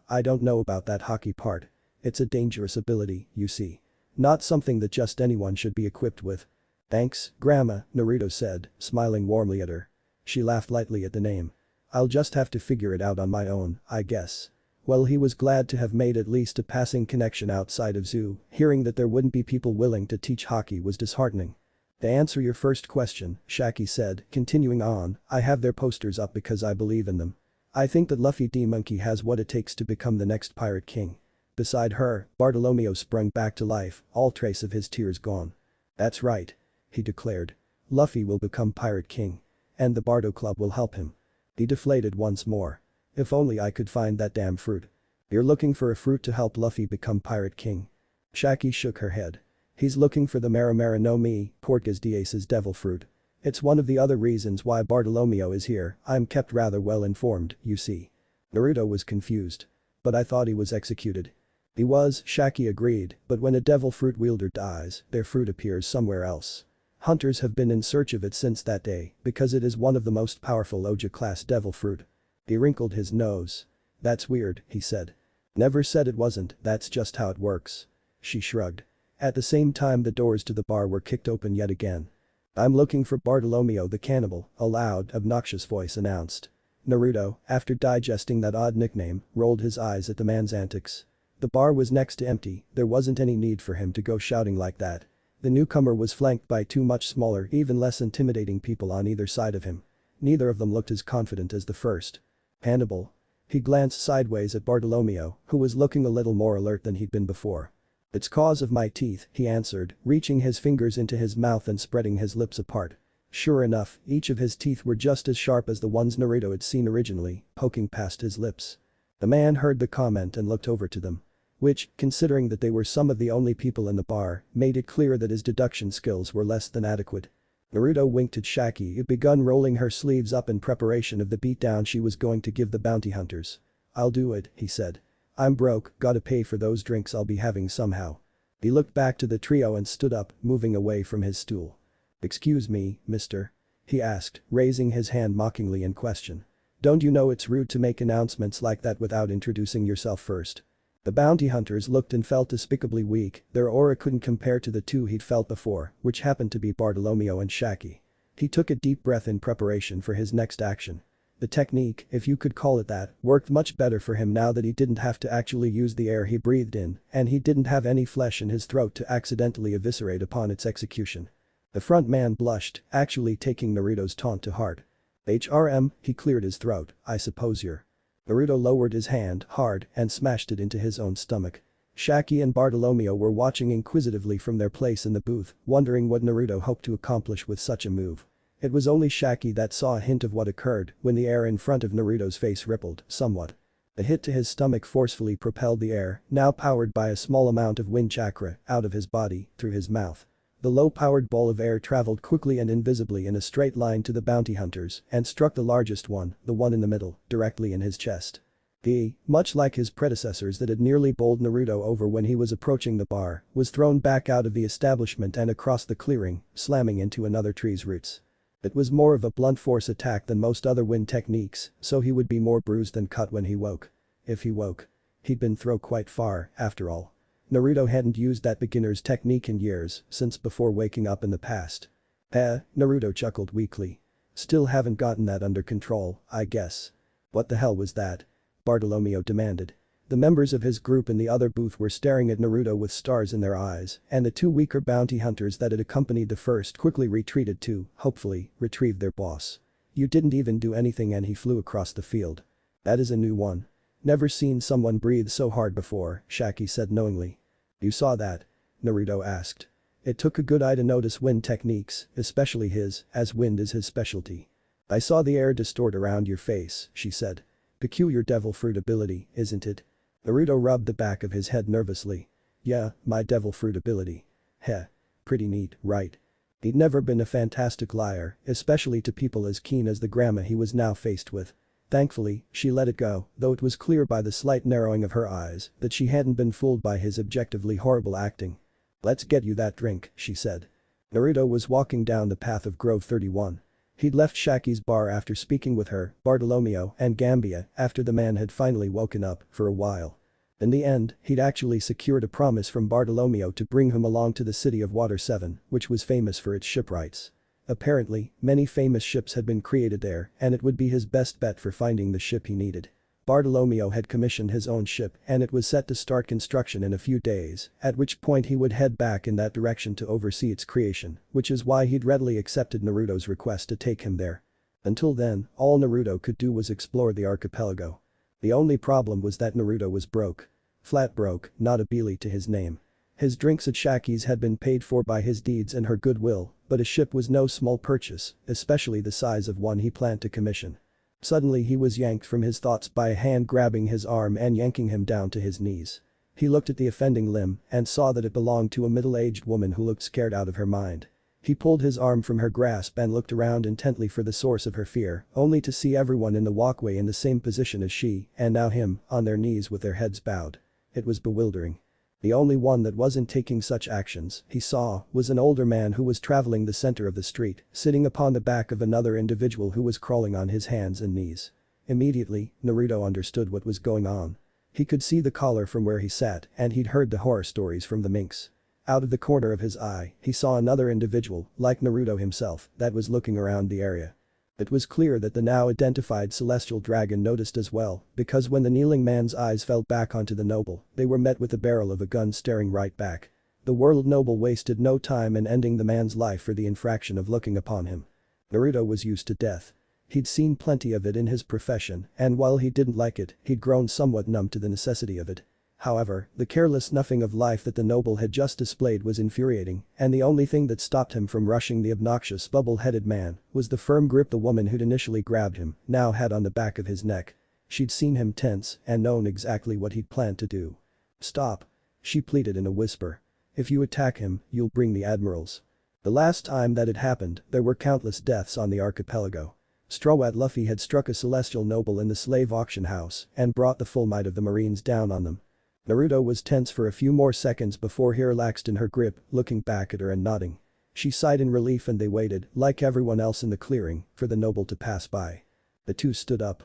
I don't know about that Haki part. It's a dangerous ability, you see. Not something that just anyone should be equipped with. Thanks, Grandma, Naruto said, smiling warmly at her. She laughed lightly at the name. I'll just have to figure it out on my own, I guess. Well, he was glad to have made at least a passing connection outside of Zoo, hearing that there wouldn't be people willing to teach Haki was disheartening. To answer your first question, Shaki said, continuing on, I have their posters up because I believe in them. I think that Luffy D. Monkey has what it takes to become the next pirate king. Beside her, Bartolomeo sprung back to life, all trace of his tears gone. That's right. He declared. Luffy will become pirate king. And the Bardo Club will help him. He deflated once more. If only I could find that damn fruit. You're looking for a fruit to help Luffy become pirate king. Shaki shook her head. He's looking for the Maramara no Mi, Portgas D'ace's devil fruit. It's one of the other reasons why Bartolomeo is here, I'm kept rather well informed, you see. Naruto was confused. But I thought he was executed. He was, Shaki agreed, but when a devil fruit wielder dies, their fruit appears somewhere else. Hunters have been in search of it since that day because it is one of the most powerful Oja-class devil fruit. He wrinkled his nose. That's weird, he said. Never said it wasn't, that's just how it works. She shrugged. At the same time the doors to the bar were kicked open yet again. I'm looking for Bartolomeo the cannibal, a loud, obnoxious voice announced. Naruto, after digesting that odd nickname, rolled his eyes at the man's antics. The bar was next to empty, there wasn't any need for him to go shouting like that. The newcomer was flanked by two much smaller, even less intimidating people on either side of him. Neither of them looked as confident as the first. Hannibal. He glanced sideways at Bartolomeo, who was looking a little more alert than he'd been before. It's cause of my teeth, he answered, reaching his fingers into his mouth and spreading his lips apart. Sure enough, each of his teeth were just as sharp as the ones Naruto had seen originally, poking past his lips. The man heard the comment and looked over to them. Which, considering that they were some of the only people in the bar, made it clear that his deduction skills were less than adequate. Naruto winked at Shaki, who'd begun rolling her sleeves up in preparation of the beatdown she was going to give the bounty hunters. I'll do it, he said. I'm broke, gotta pay for those drinks I'll be having somehow. He looked back to the trio and stood up, moving away from his stool. Excuse me, mister? He asked, raising his hand mockingly in question. Don't you know it's rude to make announcements like that without introducing yourself first? The bounty hunters looked and felt despicably weak, their aura couldn't compare to the two he'd felt before, which happened to be Bartolomeo and Shaki. He took a deep breath in preparation for his next action. The technique, if you could call it that, worked much better for him now that he didn't have to actually use the air he breathed in, and he didn't have any flesh in his throat to accidentally eviscerate upon its execution. The front man blushed, actually taking Naruto's taunt to heart. HRM, he cleared his throat, I suppose you're. Naruto lowered his hand hard and smashed it into his own stomach. Shaki and Bartolomeo were watching inquisitively from their place in the booth, wondering what Naruto hoped to accomplish with such a move. It was only Shaki that saw a hint of what occurred when the air in front of Naruto's face rippled somewhat. The hit to his stomach forcefully propelled the air, now powered by a small amount of wind chakra, out of his body, through his mouth. The low-powered ball of air traveled quickly and invisibly in a straight line to the bounty hunters and struck the largest one, the one in the middle, directly in his chest. He, much like his predecessors that had nearly bowled Naruto over when he was approaching the bar, was thrown back out of the establishment and across the clearing, slamming into another tree's roots. It was more of a blunt force attack than most other wind techniques, so he would be more bruised than cut when he woke. If he woke. He'd been thrown quite far, after all. Naruto hadn't used that beginner's technique in years, since before waking up in the past. Naruto chuckled weakly. Still haven't gotten that under control, I guess. What the hell was that? Bartolomeo demanded. The members of his group in the other booth were staring at Naruto with stars in their eyes, and the two weaker bounty hunters that had accompanied the first quickly retreated to, hopefully, retrieve their boss. You didn't even do anything and he flew across the field. That is a new one. Never seen someone breathe so hard before, Shaki said knowingly. You saw that? Naruto asked. It took a good eye to notice wind techniques, especially his, as wind is his specialty. I saw the air distort around your face, she said. Peculiar devil fruit ability, isn't it? Naruto rubbed the back of his head nervously. Yeah, my devil fruit ability. Heh. Pretty neat, right? He'd never been a fantastic liar, especially to people as keen as the grandma he was now faced with. Thankfully, she let it go, though it was clear by the slight narrowing of her eyes that she hadn't been fooled by his objectively horrible acting. Let's get you that drink, she said. Naruto was walking down the path of Grove 31. He'd left Shaki's bar after speaking with her, Bartolomeo, and Gambia after the man had finally woken up, for a while. In the end, he'd actually secured a promise from Bartolomeo to bring him along to the city of Water 7, which was famous for its shipwrights. Apparently, many famous ships had been created there and it would be his best bet for finding the ship he needed. Bartolomeo had commissioned his own ship and it was set to start construction in a few days, at which point he would head back in that direction to oversee its creation, which is why he'd readily accepted Naruto's request to take him there. Until then, all Naruto could do was explore the archipelago. The only problem was that Naruto was broke. Flat broke, not a beely to his name. His drinks at Shaki's had been paid for by his deeds and her goodwill, but a ship was no small purchase, especially the size of one he planned to commission. Suddenly he was yanked from his thoughts by a hand grabbing his arm and yanking him down to his knees. He looked at the offending limb and saw that it belonged to a middle-aged woman who looked scared out of her mind. He pulled his arm from her grasp and looked around intently for the source of her fear, only to see everyone in the walkway in the same position as she, and now him, on their knees with their heads bowed. It was bewildering. The only one that wasn't taking such actions, he saw, was an older man who was traveling the center of the street, sitting upon the back of another individual who was crawling on his hands and knees. Immediately, Naruto understood what was going on. He could see the collar from where he sat and he'd heard the horror stories from the Minks. Out of the corner of his eye, he saw another individual, like Naruto himself, that was looking around the area. It was clear that the now identified celestial dragon noticed as well, because when the kneeling man's eyes fell back onto the noble, they were met with the barrel of a gun staring right back. The world noble wasted no time in ending the man's life for the infraction of looking upon him. Naruto was used to death. He'd seen plenty of it in his profession, and while he didn't like it, he'd grown somewhat numb to the necessity of it. However, the careless snuffing of life that the noble had just displayed was infuriating, and the only thing that stopped him from rushing the obnoxious bubble-headed man was the firm grip the woman who'd initially grabbed him now had on the back of his neck. She'd seen him tense and known exactly what he'd planned to do. "Stop," she pleaded in a whisper. "If you attack him, you'll bring the admirals." The last time that had happened, there were countless deaths on the archipelago. Strawhat Luffy had struck a celestial noble in the slave auction house and brought the full might of the marines down on them. Naruto was tense for a few more seconds before he relaxed in her grip, looking back at her and nodding. She sighed in relief and they waited, like everyone else in the clearing, for the noble to pass by. The two stood up.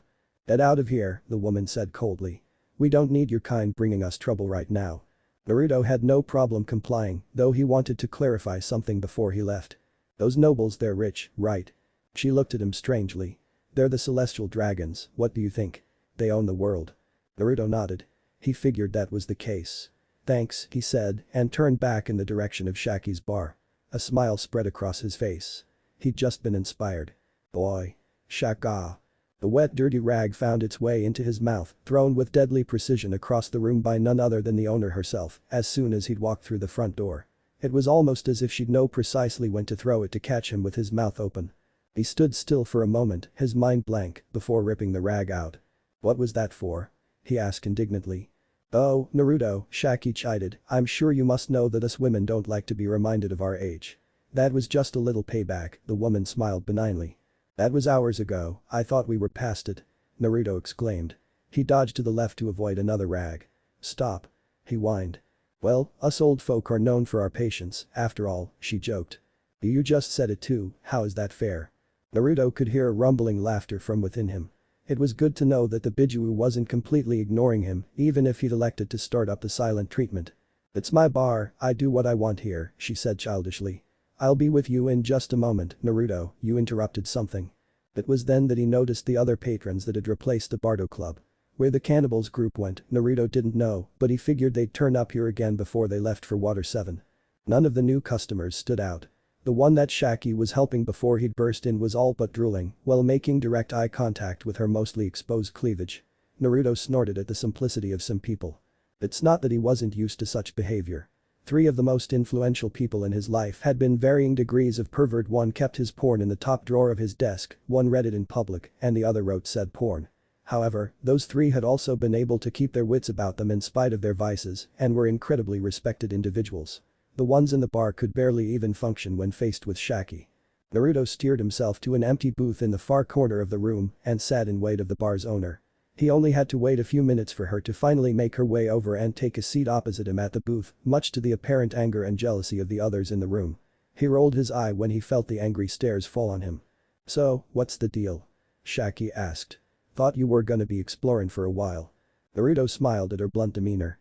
"Get out of here," the woman said coldly. "We don't need your kind bringing us trouble right now." Naruto had no problem complying, though he wanted to clarify something before he left. "Those nobles, they're rich, right?" She looked at him strangely. "They're the celestial dragons, what do you think? They own the world." Naruto nodded. He figured that was the case. "Thanks," he said, and turned back in the direction of Shaki's bar. A smile spread across his face. He'd just been inspired. "Boy. Shaka." The wet dirty rag found its way into his mouth, thrown with deadly precision across the room by none other than the owner herself, as soon as he'd walked through the front door. It was almost as if she'd know precisely when to throw it to catch him with his mouth open. He stood still for a moment, his mind blank, before ripping the rag out. "What was that for?" he asked indignantly. "Oh, Naruto," Shaki chided, "I'm sure you must know that us women don't like to be reminded of our age." "That was just a little payback," the woman smiled benignly. "That was hours ago, I thought we were past it," Naruto exclaimed. He dodged to the left to avoid another rag. "Stop," he whined. "Well, us old folk are known for our patience, after all," she joked. "You just said it too, how is that fair?" Naruto could hear a rumbling laughter from within him. It was good to know that the Bijuu wasn't completely ignoring him, even if he'd elected to start up the silent treatment. "It's my bar, I do what I want here," she said childishly. "I'll be with you in just a moment, Naruto, you interrupted something." It was then that he noticed the other patrons that had replaced the Bardo Club. Where the cannibals group went, Naruto didn't know, but he figured they'd turn up here again before they left for Water 7. None of the new customers stood out. The one that Shaki was helping before he'd burst in was all but drooling while making direct eye contact with her mostly exposed cleavage. Naruto snorted at the simplicity of some people. It's not that he wasn't used to such behavior. 3 of the most influential people in his life had been varying degrees of pervert. One kept his porn in the top drawer of his desk, one read it in public, and the other wrote said porn. However, those 3 had also been able to keep their wits about them in spite of their vices and were incredibly respected individuals. The ones in the bar could barely even function when faced with Shaki. Naruto steered himself to an empty booth in the far corner of the room and sat in wait of the bar's owner. He only had to wait a few minutes for her to finally make her way over and take a seat opposite him at the booth, much to the apparent anger and jealousy of the others in the room. He rolled his eye when he felt the angry stares fall on him. "So, what's the deal?" Shaki asked. "Thought you were gonna be exploring for a while." Naruto smiled at her blunt demeanor.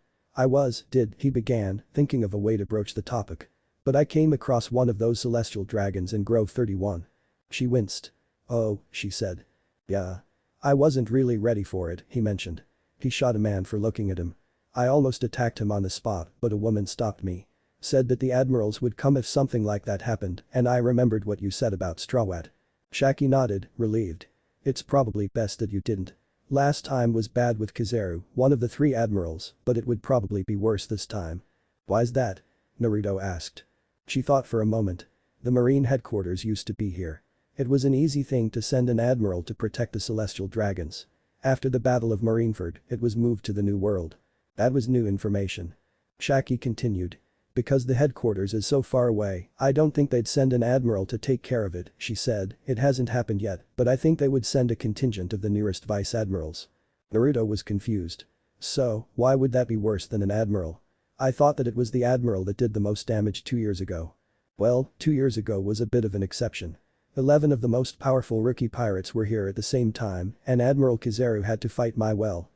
He began, thinking of a way to broach the topic. "But I came across one of those celestial dragons in Grove 31. She winced. "Oh," she said. "Yeah. I wasn't really ready for it," he mentioned. He shot a man for looking at him. "I almost attacked him on the spot, but a woman stopped me. Said that the admirals would come if something like that happened, and I remembered what you said about Strawhat." Shaki nodded, relieved. "It's probably best that you didn't. Last time was bad with Kizaru, one of the 3 admirals, but it would probably be worse this time." "Why's that?" Naruto asked. She thought for a moment. The Marine headquarters used to be here. It was an easy thing to send an admiral to protect the celestial dragons. After the Battle of Marineford, it was moved to the New World. That was new information. Shaki continued. Because the headquarters is so far away, I don't think they'd send an admiral to take care of it, she said. It hasn't happened yet, but I think they would send a contingent of the nearest vice admirals. Naruto was confused. So, why would that be worse than an admiral? I thought that it was the admiral that did the most damage 2 years ago. Well, 2 years ago was a bit of an exception. 11 of the most powerful rookie pirates were here at the same time, and Admiral Kizaru had to fight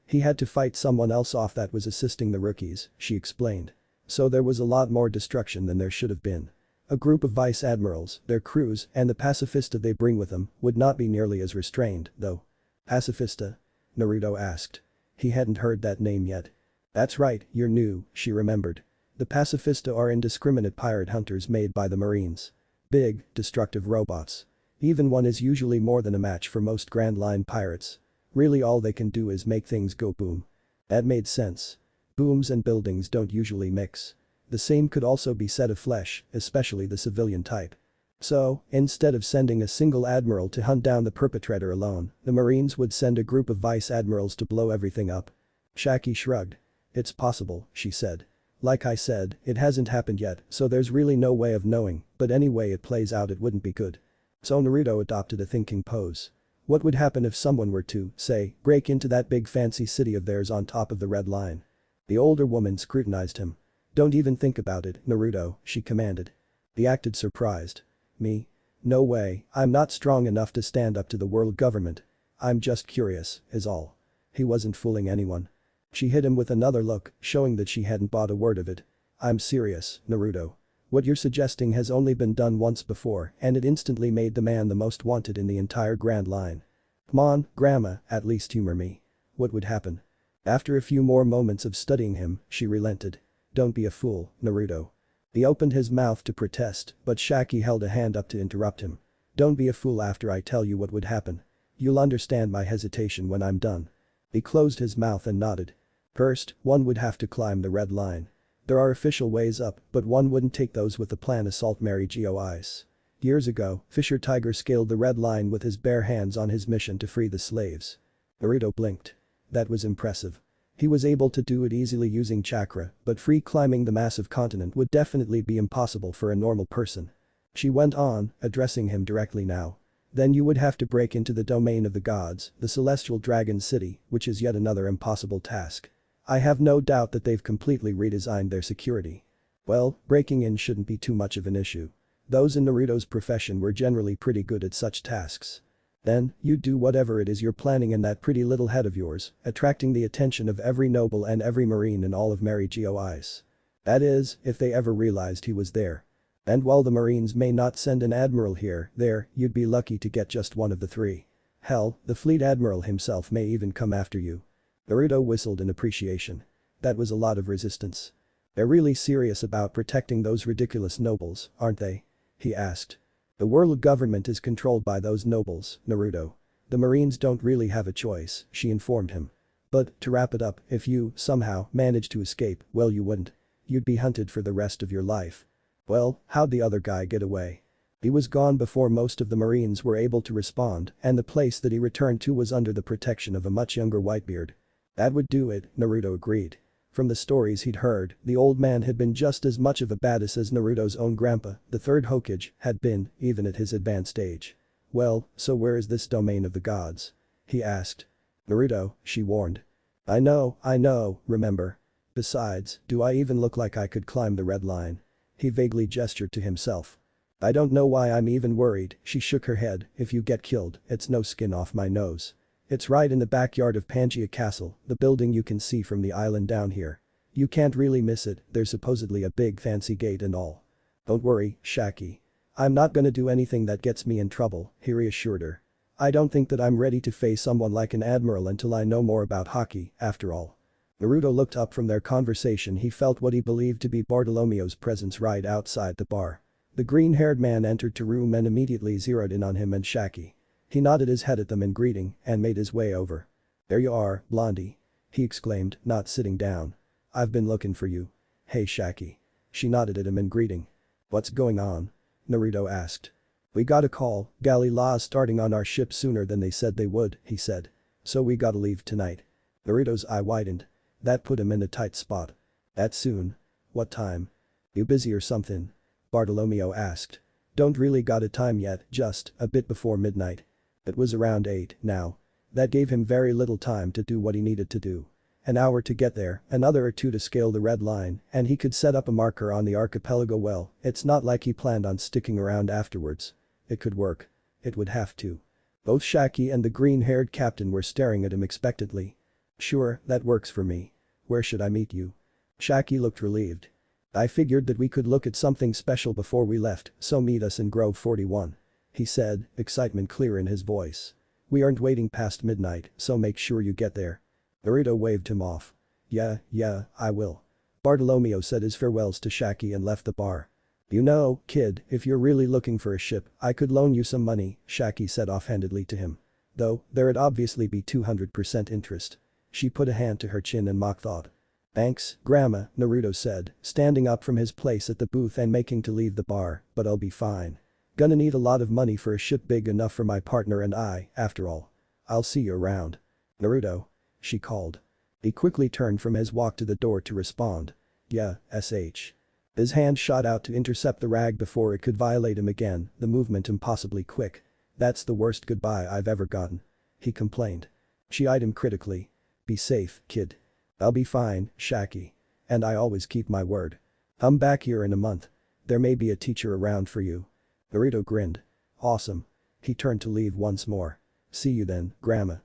he had to fight someone else off that was assisting the rookies, she explained. So there was a lot more destruction than there should have been. A group of vice admirals, their crews, and the pacifista they bring with them would not be nearly as restrained, though. Pacifista? Naruto asked. He hadn't heard that name yet. That's right, you're new, she remembered. The pacifista are indiscriminate pirate hunters made by the Marines. Big, destructive robots. Even one is usually more than a match for most Grand Line pirates. Really all they can do is make things go boom. That made sense. Booms and buildings don't usually mix. The same could also be said of flesh, especially the civilian type. So, instead of sending a single admiral to hunt down the perpetrator alone, the Marines would send a group of vice admirals to blow everything up. Shaki shrugged. It's possible, she said. Like I said, it hasn't happened yet, so there's really no way of knowing, but any way it plays out it wouldn't be good. So Naruto adopted a thinking pose. What would happen if someone were to, say, break into that big fancy city of theirs on top of the Red Line? The older woman scrutinized him. Don't even think about it, Naruto, she commanded. He acted surprised. Me? No way, I'm not strong enough to stand up to the world government. I'm just curious, is all. He wasn't fooling anyone. She hit him with another look, showing that she hadn't bought a word of it. I'm serious, Naruto. What you're suggesting has only been done once before and it instantly made the man the most wanted in the entire Grand Line. Come on, Grandma, at least humor me. What would happen? After a few more moments of studying him, she relented. Don't be a fool, Naruto. He opened his mouth to protest, but Shaki held a hand up to interrupt him. Don't be a fool after I tell you what would happen. You'll understand my hesitation when I'm done. He closed his mouth and nodded. First, one would have to climb the Red Line. There are official ways up, but one wouldn't take those with the plan Assault Mary GOIs. Years ago, Fisher Tiger scaled the Red Line with his bare hands on his mission to free the slaves. Naruto blinked. That was impressive. He was able to do it easily using chakra, but free climbing the massive continent would definitely be impossible for a normal person. She went on, addressing him directly now. Then you would have to break into the domain of the gods, the Celestial Dragon City, which is yet another impossible task. I have no doubt that they've completely redesigned their security. Well, breaking in shouldn't be too much of an issue. Those in Naruto's profession were generally pretty good at such tasks. Then, you do whatever it is you're planning in that pretty little head of yours, attracting the attention of every noble and every marine in all of Mary GOIs. That is, if they ever realized he was there. And while the Marines may not send an admiral here, you'd be lucky to get just one of the three. Hell, the fleet admiral himself may even come after you. Naruto whistled in appreciation. That was a lot of resistance. They're really serious about protecting those ridiculous nobles, aren't they? He asked. The world government is controlled by those nobles, Naruto. The Marines don't really have a choice, she informed him. But, to wrap it up, if you, somehow, managed to escape, well you wouldn't. You'd be hunted for the rest of your life. Well, how'd the other guy get away? He was gone before most of the Marines were able to respond, and the place that he returned to was under the protection of a much younger Whitebeard. That would do it, Naruto agreed. From the stories he'd heard, the old man had been just as much of a badass as Naruto's own grandpa, the third Hokage, had been, even at his advanced age. Well, so where is this domain of the gods? He asked. Naruto, she warned. I know, remember. Besides, do I even look like I could climb the Red Line? He vaguely gestured to himself. I don't know why I'm even worried, she shook her head, if you get killed, it's no skin off my nose. It's right in the backyard of Pangia Castle, the building you can see from the island down here. You can't really miss it, there's supposedly a big fancy gate and all. Don't worry, Shaki. I'm not gonna do anything that gets me in trouble, he reassured her. I don't think that I'm ready to face someone like an admiral until I know more about Haki, after all. Naruto looked up from their conversation. He felt what he believed to be Bartolomeo's presence right outside the bar. The green-haired man entered the room and immediately zeroed in on him and Shaki. He nodded his head at them in greeting and made his way over. There you are, Blondie. He exclaimed, not sitting down. I've been looking for you. Hey Shaki. She nodded at him in greeting. What's going on? Naruto asked. We got a call, galley laws starting on our ship sooner than they said they would, he said. So we gotta leave tonight. Naruto's eye widened. That put him in a tight spot. That soon? What time? "You busy or something?" Bartolomeo asked. "Don't really got a time yet, just a bit before midnight." It was around 8 now. That gave him very little time to do what he needed to do. An hour to get there, another or two to scale the red line, and he could set up a marker on the archipelago. Well, it's not like he planned on sticking around afterwards. It could work. It would have to. Both Shaki and the green-haired captain were staring at him expectantly. "Sure, that works for me. Where should I meet you?" Shaki looked relieved. "I figured that we could look at something special before we left, so meet us in Grove 41. He said, excitement clear in his voice. "We aren't waiting past midnight, so make sure you get there." Naruto waved him off. Yeah, I will." Bartolomeo said his farewells to Shaki and left the bar. "You know, kid, if you're really looking for a ship, I could loan you some money," Shaki said offhandedly to him. "Though, there'd obviously be 200% interest." She put a hand to her chin in mock thought. "Thanks, Grandma," Naruto said, standing up from his place at the booth and making to leave the bar, "but I'll be fine. Gonna need a lot of money for a ship big enough for my partner and I, after all. I'll see you around." "Naruto," she called. He quickly turned from his walk to the door to respond. "Yeah, SH." His hand shot out to intercept the rag before it could violate him again, the movement impossibly quick. "That's the worst goodbye I've ever gotten," he complained. She eyed him critically. "Be safe, kid." "I'll be fine, Shaki. And I always keep my word. I'm back here in a month. There may be a teacher around for you." Naruto grinned. "Awesome." He turned to leave once more. "See you then, Grandma."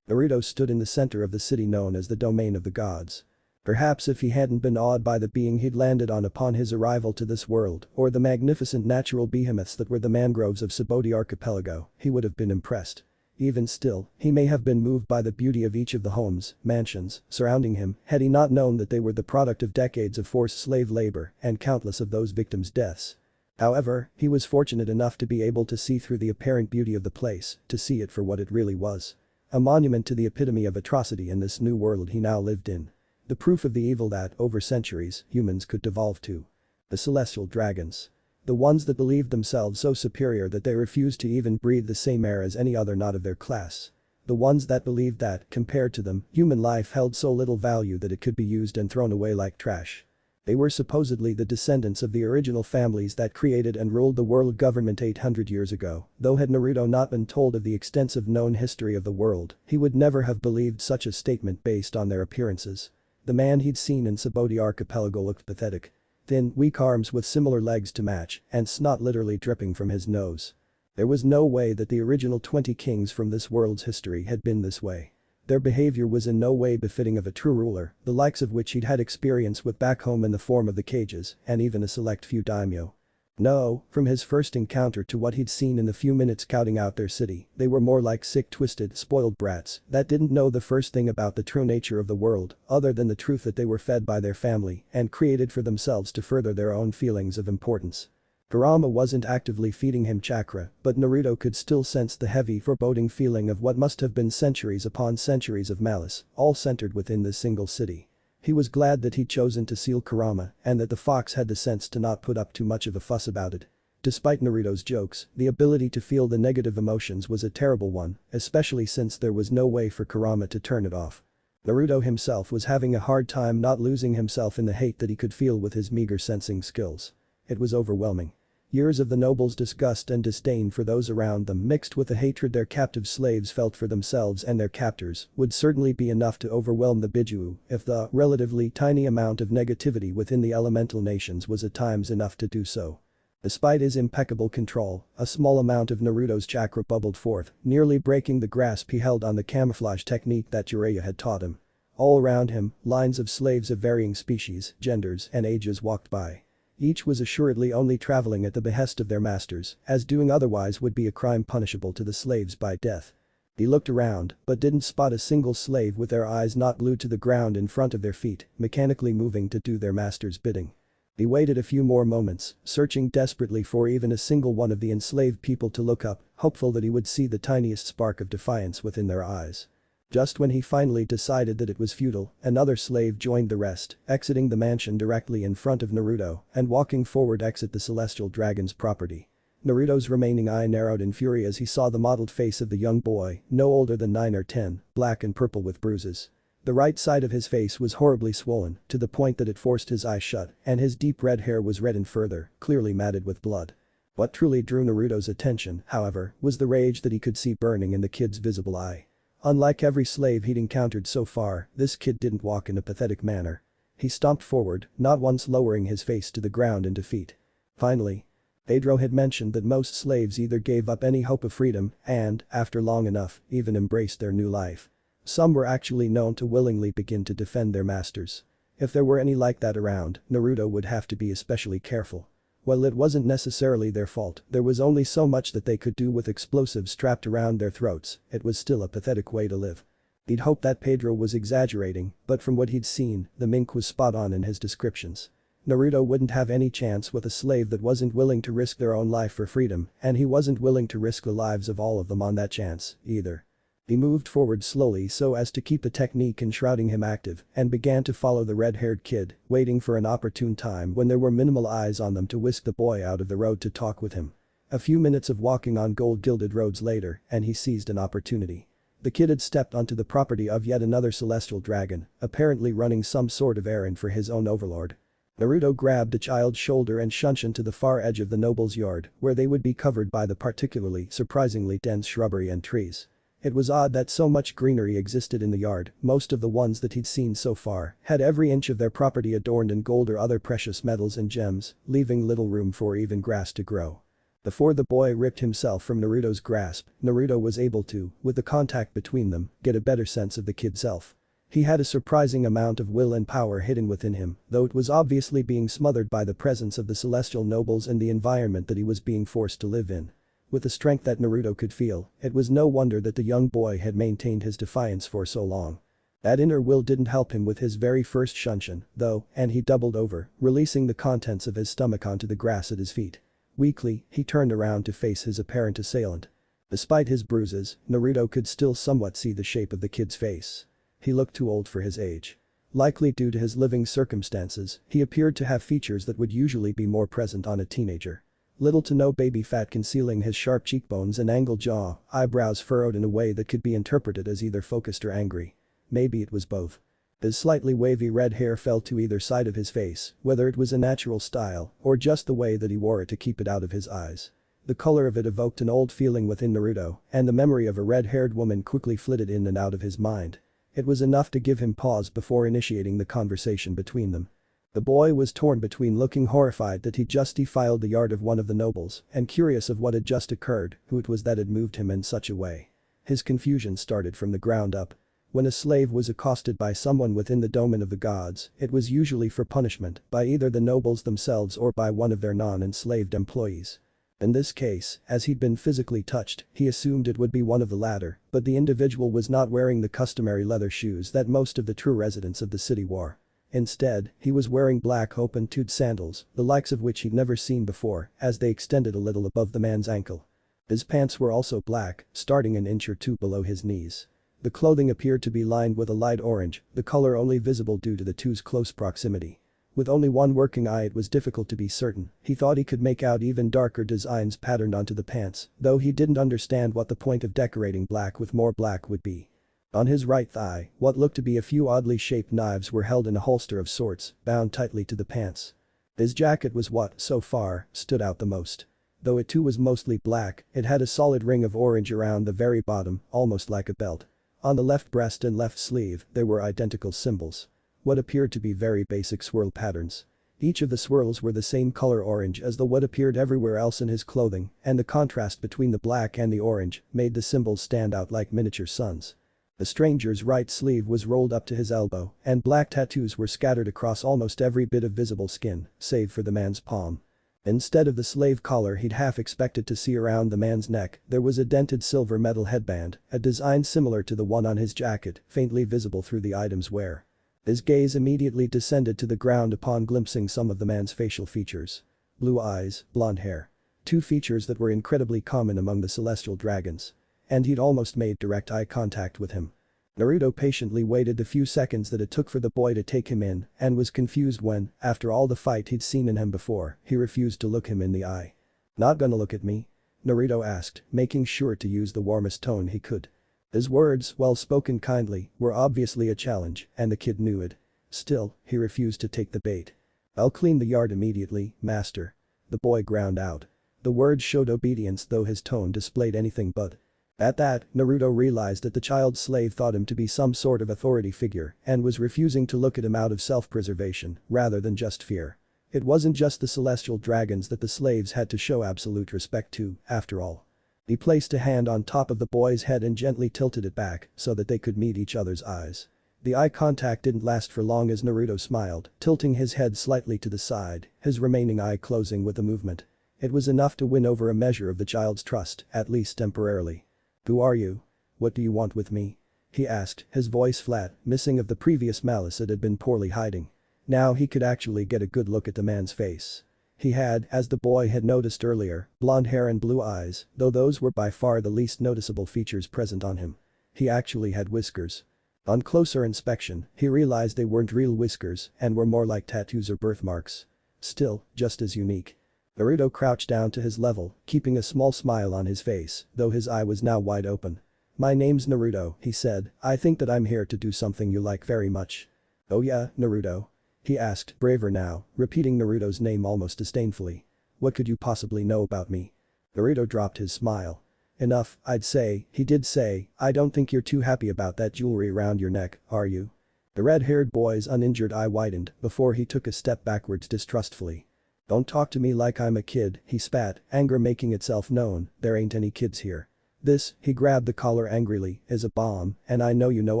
Naruto stood in the center of the city known as the Domain of the Gods. Perhaps if he hadn't been awed by the being he'd landed on upon his arrival to this world, or the magnificent natural behemoths that were the mangroves of Sabody archipelago, he would have been impressed. Even still, he may have been moved by the beauty of each of the homes, mansions, surrounding him, had he not known that they were the product of decades of forced slave labor and countless of those victims' deaths. However, he was fortunate enough to be able to see through the apparent beauty of the place, to see it for what it really was. A monument to the epitome of atrocity in this new world he now lived in. The proof of the evil that, over centuries, humans could devolve to. The celestial dragons. The ones that believed themselves so superior that they refused to even breathe the same air as any other not of their class. The ones that believed that, compared to them, human life held so little value that it could be used and thrown away like trash. They were supposedly the descendants of the original families that created and ruled the world government 800 years ago, though had Naruto not been told of the extensive known history of the world, he would never have believed such a statement based on their appearances. The man he'd seen in Sabody archipelago looked pathetic. Thin, weak arms with similar legs to match, and snot literally dripping from his nose. There was no way that the original 20 kings from this world's history had been this way. Their behavior was in no way befitting of a true ruler, the likes of which he'd had experience with back home in the form of the cages, and even a select few daimyo. No, from his first encounter to what he'd seen in the few minutes scouting out their city, they were more like sick, twisted, spoiled brats that didn't know the first thing about the true nature of the world, other than the truth that they were fed by their family and created for themselves to further their own feelings of importance. Kurama wasn't actively feeding him chakra, but Naruto could still sense the heavy, foreboding feeling of what must have been centuries upon centuries of malice, all centered within this single city. He was glad that he'd chosen to seal Kurama and that the fox had the sense to not put up too much of a fuss about it. Despite Naruto's jokes, the ability to feel the negative emotions was a terrible one, especially since there was no way for Kurama to turn it off. Naruto himself was having a hard time not losing himself in the hate that he could feel with his meager sensing skills. It was overwhelming. Years of the nobles' disgust and disdain for those around them mixed with the hatred their captive slaves felt for themselves and their captors would certainly be enough to overwhelm the Bijuu if the relatively tiny amount of negativity within the elemental nations was at times enough to do so. Despite his impeccable control, a small amount of Naruto's chakra bubbled forth, nearly breaking the grasp he held on the camouflage technique that Jiraiya had taught him. All around him, lines of slaves of varying species, genders, and ages walked by. Each was assuredly only traveling at the behest of their masters, as doing otherwise would be a crime punishable to the slaves by death. He looked around, but didn't spot a single slave with their eyes not glued to the ground in front of their feet, mechanically moving to do their master's bidding. He waited a few more moments, searching desperately for even a single one of the enslaved people to look up, hopeful that he would see the tiniest spark of defiance within their eyes. Just when he finally decided that it was futile, another slave joined the rest, exiting the mansion directly in front of Naruto and walking forward exit the celestial dragon's property. Naruto's remaining eye narrowed in fury as he saw the mottled face of the young boy, no older than 9 or 10, black and purple with bruises. The right side of his face was horribly swollen to the point that it forced his eyes shut and his deep red hair was reddened further, clearly matted with blood. What truly drew Naruto's attention, however, was the rage that he could see burning in the kid's visible eye. Unlike every slave he'd encountered so far, this kid didn't walk in a pathetic manner. He stomped forward, not once lowering his face to the ground in defeat. Finally. Pedro had mentioned that most slaves either gave up any hope of freedom and, after long enough, even embraced their new life. Some were actually known to willingly begin to defend their masters. If there were any like that around, Naruto would have to be especially careful. While it wasn't necessarily their fault, there was only so much that they could do with explosives strapped around their throats, it was still a pathetic way to live. He'd hoped that Pedro was exaggerating, but from what he'd seen, the mink was spot on in his descriptions. Naruto wouldn't have any chance with a slave that wasn't willing to risk their own life for freedom, and he wasn't willing to risk the lives of all of them on that chance, either. He moved forward slowly so as to keep the technique enshrouding him active and began to follow the red-haired kid, waiting for an opportune time when there were minimal eyes on them to whisk the boy out of the road to talk with him. A few minutes of walking on gold-gilded roads later, and he seized an opportunity. The kid had stepped onto the property of yet another celestial dragon, apparently running some sort of errand for his own overlord. Naruto grabbed the child's shoulder and shunched him to the far edge of the noble's yard, where they would be covered by the particularly surprisingly dense shrubbery and trees. It was odd that so much greenery existed in the yard, most of the ones that he'd seen so far had every inch of their property adorned in gold or other precious metals and gems, leaving little room for even grass to grow. Before the boy ripped himself from Naruto's grasp, Naruto was able to, with the contact between them, get a better sense of the kid's self. He had a surprising amount of will and power hidden within him, though it was obviously being smothered by the presence of the celestial nobles and the environment that he was being forced to live in. With the strength that Naruto could feel, it was no wonder that the young boy had maintained his defiance for so long. That inner will didn't help him with his very first shunshin, though, and he doubled over, releasing the contents of his stomach onto the grass at his feet. Weakly, he turned around to face his apparent assailant. Despite his bruises, Naruto could still somewhat see the shape of the kid's face. He looked too old for his age. Likely due to his living circumstances, he appeared to have features that would usually be more present on a teenager. Little to no baby fat concealing his sharp cheekbones and angled jaw, eyebrows furrowed in a way that could be interpreted as either focused or angry. Maybe it was both. His slightly wavy red hair fell to either side of his face, whether it was a natural style or just the way that he wore it to keep it out of his eyes. The color of it evoked an old feeling within Naruto, and the memory of a red-haired woman quickly flitted in and out of his mind. It was enough to give him pause before initiating the conversation between them. The boy was torn between looking horrified that he just defiled the yard of one of the nobles and curious of what had just occurred, who it was that had moved him in such a way. His confusion started from the ground up. When a slave was accosted by someone within the domain of the gods, it was usually for punishment by either the nobles themselves or by one of their non-enslaved employees. In this case, as he'd been physically touched, he assumed it would be one of the latter, but the individual was not wearing the customary leather shoes that most of the true residents of the city wore. Instead, he was wearing black open-toed sandals, the likes of which he'd never seen before, as they extended a little above the man's ankle. His pants were also black, starting an inch or two below his knees. The clothing appeared to be lined with a light orange, the color only visible due to the two's close proximity. With only one working eye it was difficult to be certain, he thought he could make out even darker designs patterned onto the pants, though he didn't understand what the point of decorating black with more black would be. On his right thigh, what looked to be a few oddly shaped knives were held in a holster of sorts, bound tightly to the pants. His jacket was what, so far, stood out the most. Though it too was mostly black, it had a solid ring of orange around the very bottom, almost like a belt. On the left breast and left sleeve, there were identical symbols. What appeared to be very basic swirl patterns. Each of the swirls were the same color orange as the what appeared everywhere else in his clothing, and the contrast between the black and the orange made the symbols stand out like miniature suns. The stranger's right sleeve was rolled up to his elbow, and black tattoos were scattered across almost every bit of visible skin, save for the man's palm. Instead of the slave collar he'd half expected to see around the man's neck, there was a dented silver metal headband, a design similar to the one on his jacket, faintly visible through the item's wear. His gaze immediately descended to the ground upon glimpsing some of the man's facial features. Blue eyes, blonde hair. Two features that were incredibly common among the celestial dragons. And he'd almost made direct eye contact with him. Naruto patiently waited the few seconds that it took for the boy to take him in and was confused when, after all the fight he'd seen in him before, he refused to look him in the eye. "Not gonna look at me?" Naruto asked, making sure to use the warmest tone he could. His words, while spoken kindly, were obviously a challenge, and the kid knew it. Still, he refused to take the bait. "I'll clean the yard immediately, master." The boy ground out. The words showed obedience though his tone displayed anything but. At that, Naruto realized that the child slave thought him to be some sort of authority figure and was refusing to look at him out of self-preservation rather than just fear. It wasn't just the celestial dragons that the slaves had to show absolute respect to, after all. He placed a hand on top of the boy's head and gently tilted it back so that they could meet each other's eyes. The eye contact didn't last for long as Naruto smiled, tilting his head slightly to the side, his remaining eye closing with the movement. It was enough to win over a measure of the child's trust, at least temporarily. "Who are you? What do you want with me?" he asked, his voice flat, missing of the previous malice it had been poorly hiding. Now he could actually get a good look at the man's face. He had, as the boy had noticed earlier, blonde hair and blue eyes, though those were by far the least noticeable features present on him. He actually had whiskers. On closer inspection, he realized they weren't real whiskers and were more like tattoos or birthmarks. Still, just as unique. Naruto crouched down to his level, keeping a small smile on his face, though his eye was now wide open. "My name's Naruto," he said. "I think that I'm here to do something you like very much." "Oh yeah, Naruto?" he asked, braver now, repeating Naruto's name almost disdainfully. "What could you possibly know about me?" Naruto dropped his smile. "Enough, I'd say," he did say. "I don't think you're too happy about that jewelry around your neck, are you?" The red-haired boy's uninjured eye widened before he took a step backwards distrustfully. "Don't talk to me like I'm a kid," he spat, anger making itself known. "There ain't any kids here. This," he grabbed the collar angrily, "is a bomb, and I know you know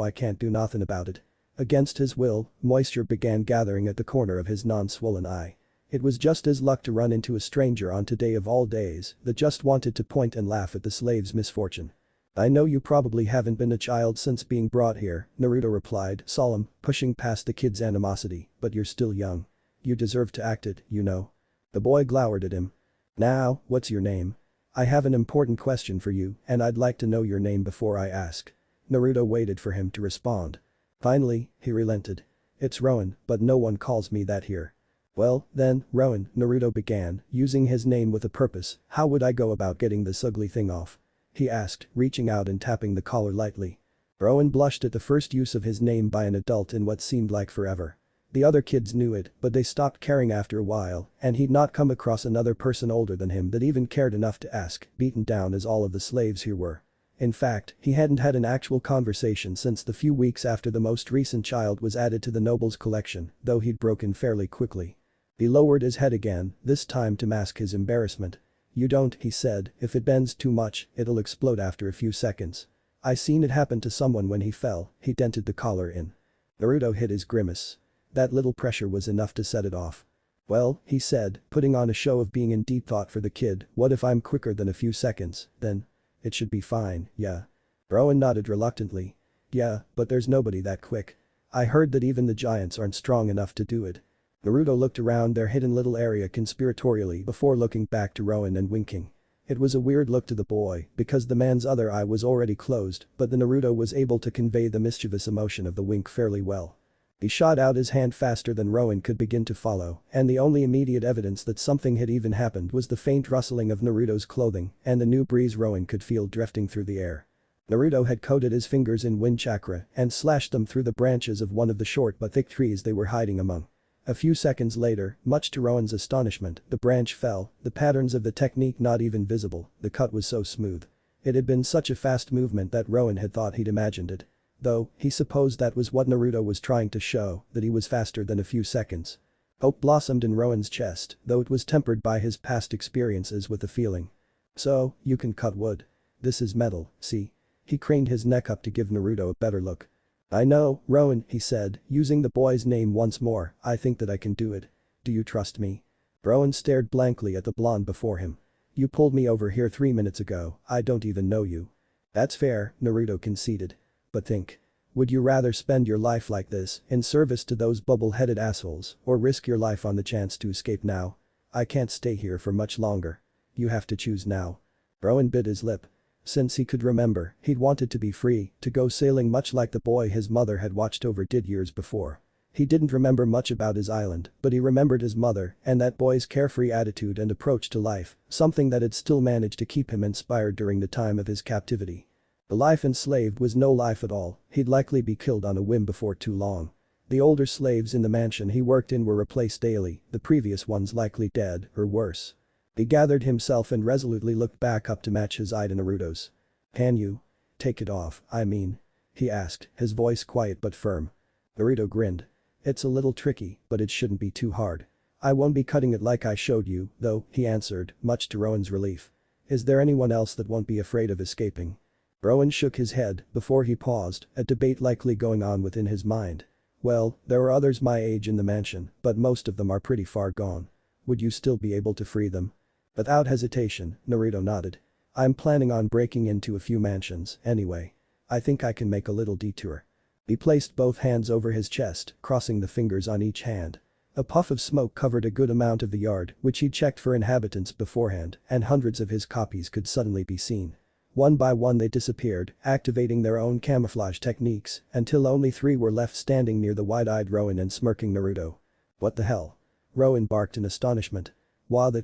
I can't do nothing about it." Against his will, moisture began gathering at the corner of his non-swollen eye. It was just his luck to run into a stranger on today of all days that just wanted to point and laugh at the slave's misfortune. "I know you probably haven't been a child since being brought here," Naruto replied, solemn, pushing past the kid's animosity, "but you're still young. You deserve to act it, you know." The boy glowered at him. "Now, what's your name? I have an important question for you and I'd like to know your name before I ask." Naruto waited for him to respond. Finally, he relented. "It's Rowan, but no one calls me that here." "Well, then, Rowan," Naruto began, using his name with a purpose. "How would I go about getting this ugly thing off?" he asked, reaching out and tapping the collar lightly. Rowan blushed at the first use of his name by an adult in what seemed like forever. The other kids knew it, but they stopped caring after a while, and he'd not come across another person older than him that even cared enough to ask, beaten down as all of the slaves here were. In fact, he hadn't had an actual conversation since the few weeks after the most recent child was added to the nobles' collection, though he'd broken fairly quickly. He lowered his head again, this time to mask his embarrassment. "You don't," he said, "if it bends too much, it'll explode after a few seconds. I seen it happen to someone when he fell." He dented the collar in. Naruto hid his grimace. That little pressure was enough to set it off. "Well," he said, putting on a show of being in deep thought for the kid, "what if I'm quicker than a few seconds, then? It should be fine, yeah?" Rowan nodded reluctantly. "Yeah, but there's nobody that quick. I heard that even the giants aren't strong enough to do it." Naruto looked around their hidden little area conspiratorially before looking back to Rowan and winking. It was a weird look to the boy because the man's other eye was already closed, but the Naruto was able to convey the mischievous emotion of the wink fairly well. He shot out his hand faster than Rowan could begin to follow, and the only immediate evidence that something had even happened was the faint rustling of Naruto's clothing and the new breeze Rowan could feel drifting through the air. Naruto had coated his fingers in wind chakra and slashed them through the branches of one of the short but thick trees they were hiding among. A few seconds later, much to Rowan's astonishment, the branch fell, the patterns of the technique not even visible, the cut was so smooth. It had been such a fast movement that Rowan had thought he'd imagined it. Though, he supposed that was what Naruto was trying to show, that he was faster than a few seconds. Hope blossomed in Rowan's chest, though it was tempered by his past experiences with the feeling. "So, you can cut wood. This is metal, see?" He craned his neck up to give Naruto a better look. "I know, Rowan," he said, using the boy's name once more. "I think that I can do it. Do you trust me?" Rowan stared blankly at the blonde before him. "You pulled me over here 3 minutes ago, I don't even know you." "That's fair," Naruto conceded. "But think. Would you rather spend your life like this, in service to those bubble-headed assholes, or risk your life on the chance to escape now? I can't stay here for much longer. You have to choose now." Rowan bit his lip. Since he could remember, he'd wanted to be free, to go sailing much like the boy his mother had watched over did years before. He didn't remember much about his island, but he remembered his mother and that boy's carefree attitude and approach to life, something that had still managed to keep him inspired during the time of his captivity. The life enslaved was no life at all, he'd likely be killed on a whim before too long. The older slaves in the mansion he worked in were replaced daily, the previous ones likely dead, or worse. He gathered himself and resolutely looked back up to match his eye to Naruto's. "Can you take it off, I mean?" he asked, his voice quiet but firm. Naruto grinned. "It's a little tricky, but it shouldn't be too hard. I won't be cutting it like I showed you, though," he answered, much to Rowan's relief. "Is there anyone else that won't be afraid of escaping?" Rowan shook his head before he paused, a debate likely going on within his mind. "Well, there are others my age in the mansion, but most of them are pretty far gone. Would you still be able to free them?" Without hesitation, Naruto nodded. "I'm planning on breaking into a few mansions, anyway. I think I can make a little detour." He placed both hands over his chest, crossing the fingers on each hand. A puff of smoke covered a good amount of the yard, which he checked for inhabitants beforehand, and hundreds of his copies could suddenly be seen. One by one they disappeared, activating their own camouflage techniques, until only 3 were left standing near the wide-eyed Rowan and smirking Naruto. "What the hell?" Rowan barked in astonishment.